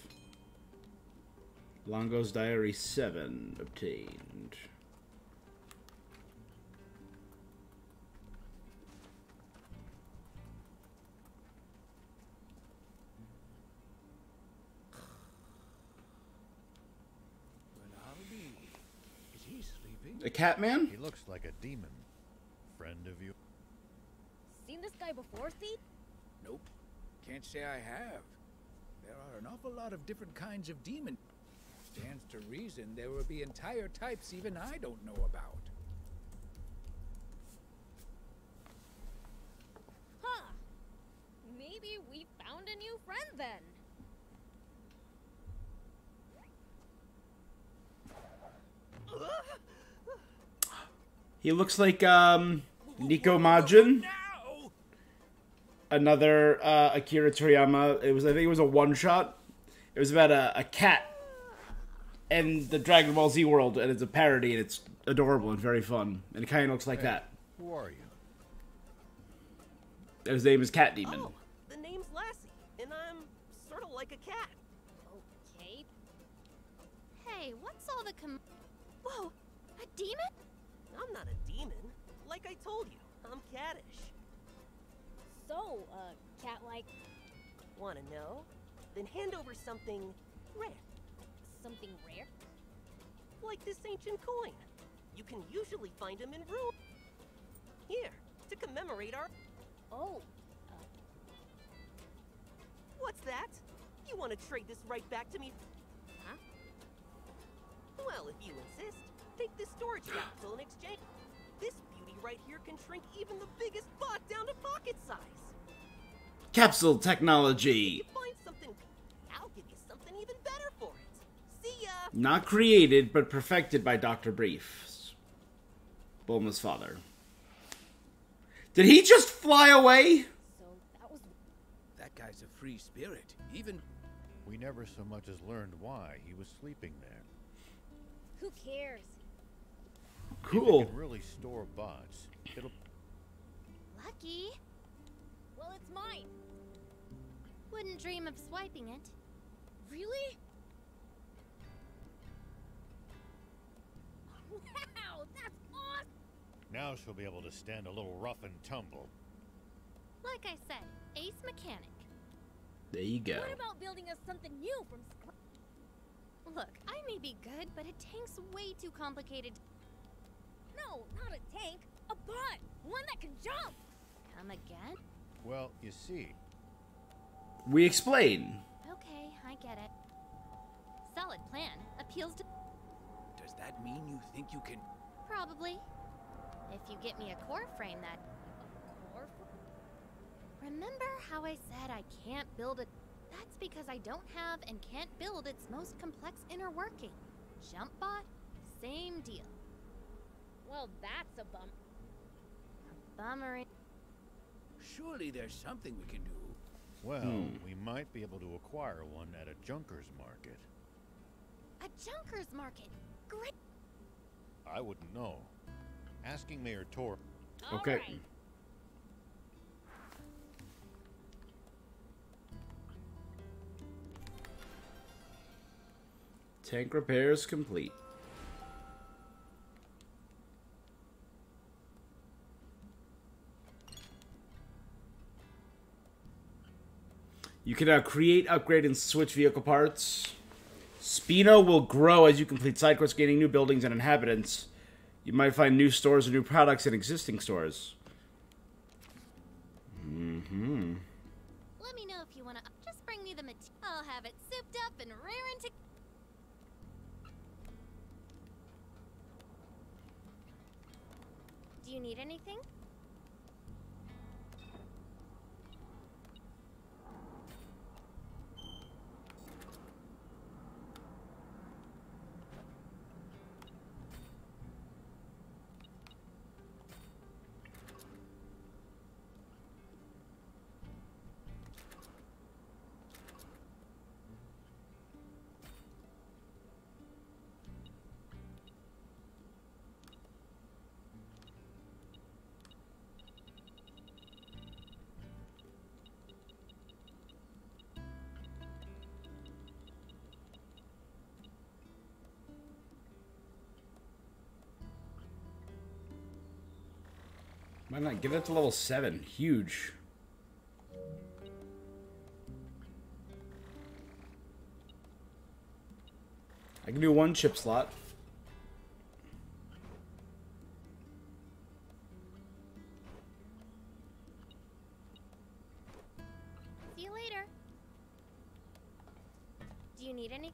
Longo's Diary 7 obtained. Is he sleeping? A cat man? He looks like a demon. Friend of you. Seen this guy before, Steve? Nope. Can't say I have. There are an awful lot of different kinds of demon. Stands to reason there will be entire types even I don't know about. Huh. Maybe we found a new friend then. He looks like Nico Majin. Another Akira Toriyama. I think it was a one-shot. It was about a cat and the Dragon Ball Z world, and it's a parody, and it's adorable and very fun. And it kind of looks like that. Who are you? His name is Cat Demon. Oh, the name's Lassie, and I'm sort of like a cat. Okay. Hey, what's all the Whoa, a demon? I'm not a demon. Like I told you, I'm cattish. So, cat-like. Wanna know? Then hand over something rare. Something rare? Like this ancient coin. You can usually find them in ruin. Here, to commemorate our... Oh. What's that? You want to trade this right back to me? Huh? Well, if you insist, take this storage capsule in exchange. This beauty right here can shrink even the biggest bot down to pocket size. Capsule technology. Find something, I'll give you something even better for it. See ya! Not created, but perfected by Dr. Brief, Bulma's father. Did he just fly away? So that was... That guy's a free spirit. Even... We never so much as learned why he was sleeping there. Who cares? Cool. If it can really store bots, it'll... Lucky. Well, it's mine. Wouldn't dream of swiping it. Really? Wow, that's awesome! Now she'll be able to stand a little rough and tumble. Like I said, ace mechanic. There you go. What about building us something new from scratch? Look, I may be good, but a tank's way too complicated. No, not a tank. A bot. One that can jump. Come again? Well, you see. We explain. Okay, I get it. Solid plan. Appeals to... Does that mean you think you can... Probably. If you get me a core frame that... Remember how I said I can't build a... That's because I don't have and can't build its most complex inner working. JumpBot, same deal. Well, that's a bump. Bummer. Surely there's something we can do. Well, we might be able to acquire one at a junker's market. A junker's market. Great. I wouldn't know. Asking Mayor Tor. Okay. Right. Tank repairs complete. You can create, upgrade, and switch vehicle parts. Spino will grow as you complete side quests, gaining new buildings and inhabitants. You might find new stores or new products in existing stores. Mm-hmm. Let me know if you want to... Just bring me the material. I'll have it souped up and raring to... Do you need anything? Why not get it to level 7? Huge. I can do one chip slot. See you later. Do you need any?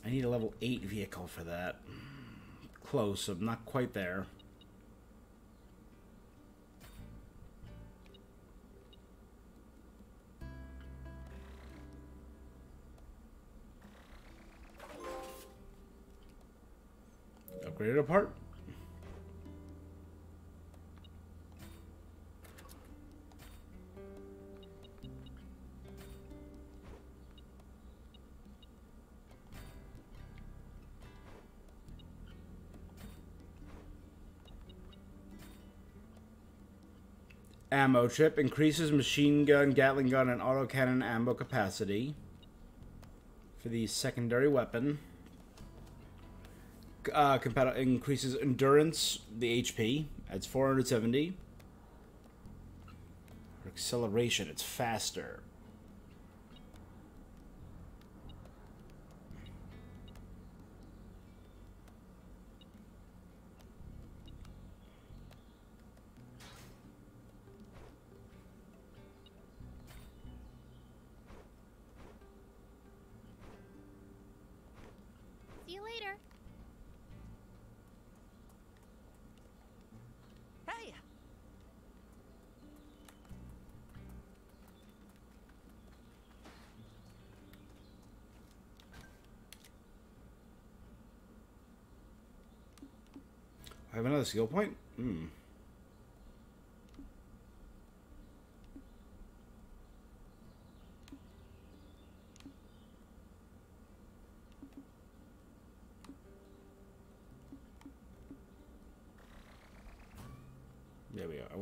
I need a level 8 vehicle for that. Close, I'm not quite there. Upgrade it apart. Ammo chip increases machine gun, Gatling gun, and autocannon ammo capacity for the secondary weapon. Increases endurance, the HP. Adds 470. For acceleration, it's faster. See you later. Hey! I have another skill point?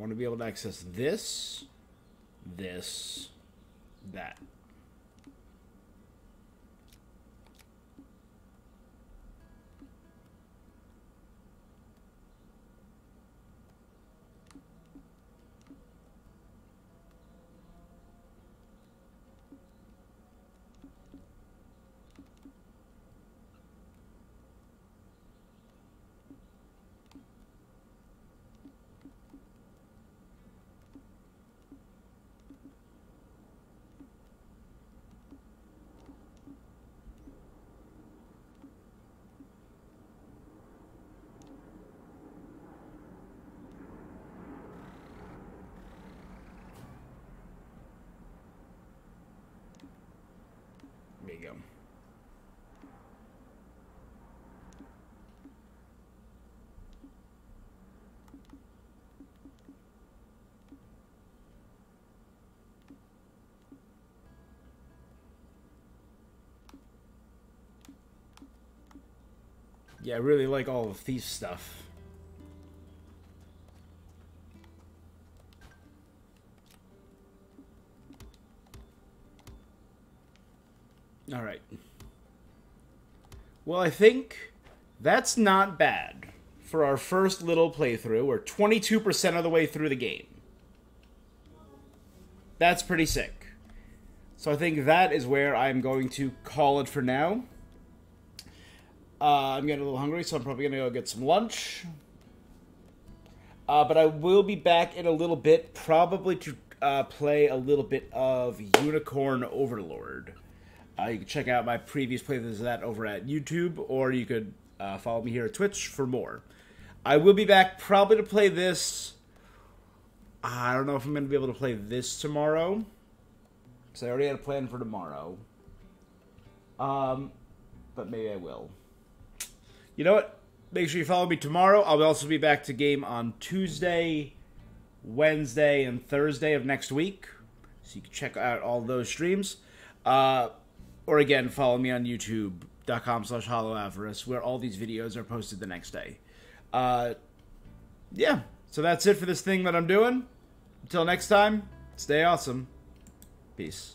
want to be able to access this, that. There you go. Yeah, I really like all the thief stuff. All right. Well, I think that's not bad for our first little playthrough. We're 22% of the way through the game. That's pretty sick. So I think that is where I'm going to call it for now. I'm getting a little hungry, so I'm probably going to go get some lunch. But I will be back in a little bit, probably to play a little bit of Unicorn Overlord. You can check out my previous playthroughs of that over at YouTube, or you could follow me here at Twitch for more. I will be back probably to play this. I don't know if I'm going to be able to play this tomorrow, because I already had a plan for tomorrow. But maybe I will. You know what? Make sure you follow me tomorrow. I'll also be back to game on Tuesday, Wednesday, and Thursday of next week. So you can check out all those streams. Or again, follow me on youtube.com/HollowAvarice, where all these videos are posted the next day. Yeah, so that's it for this thing that I'm doing. Until next time, stay awesome. Peace.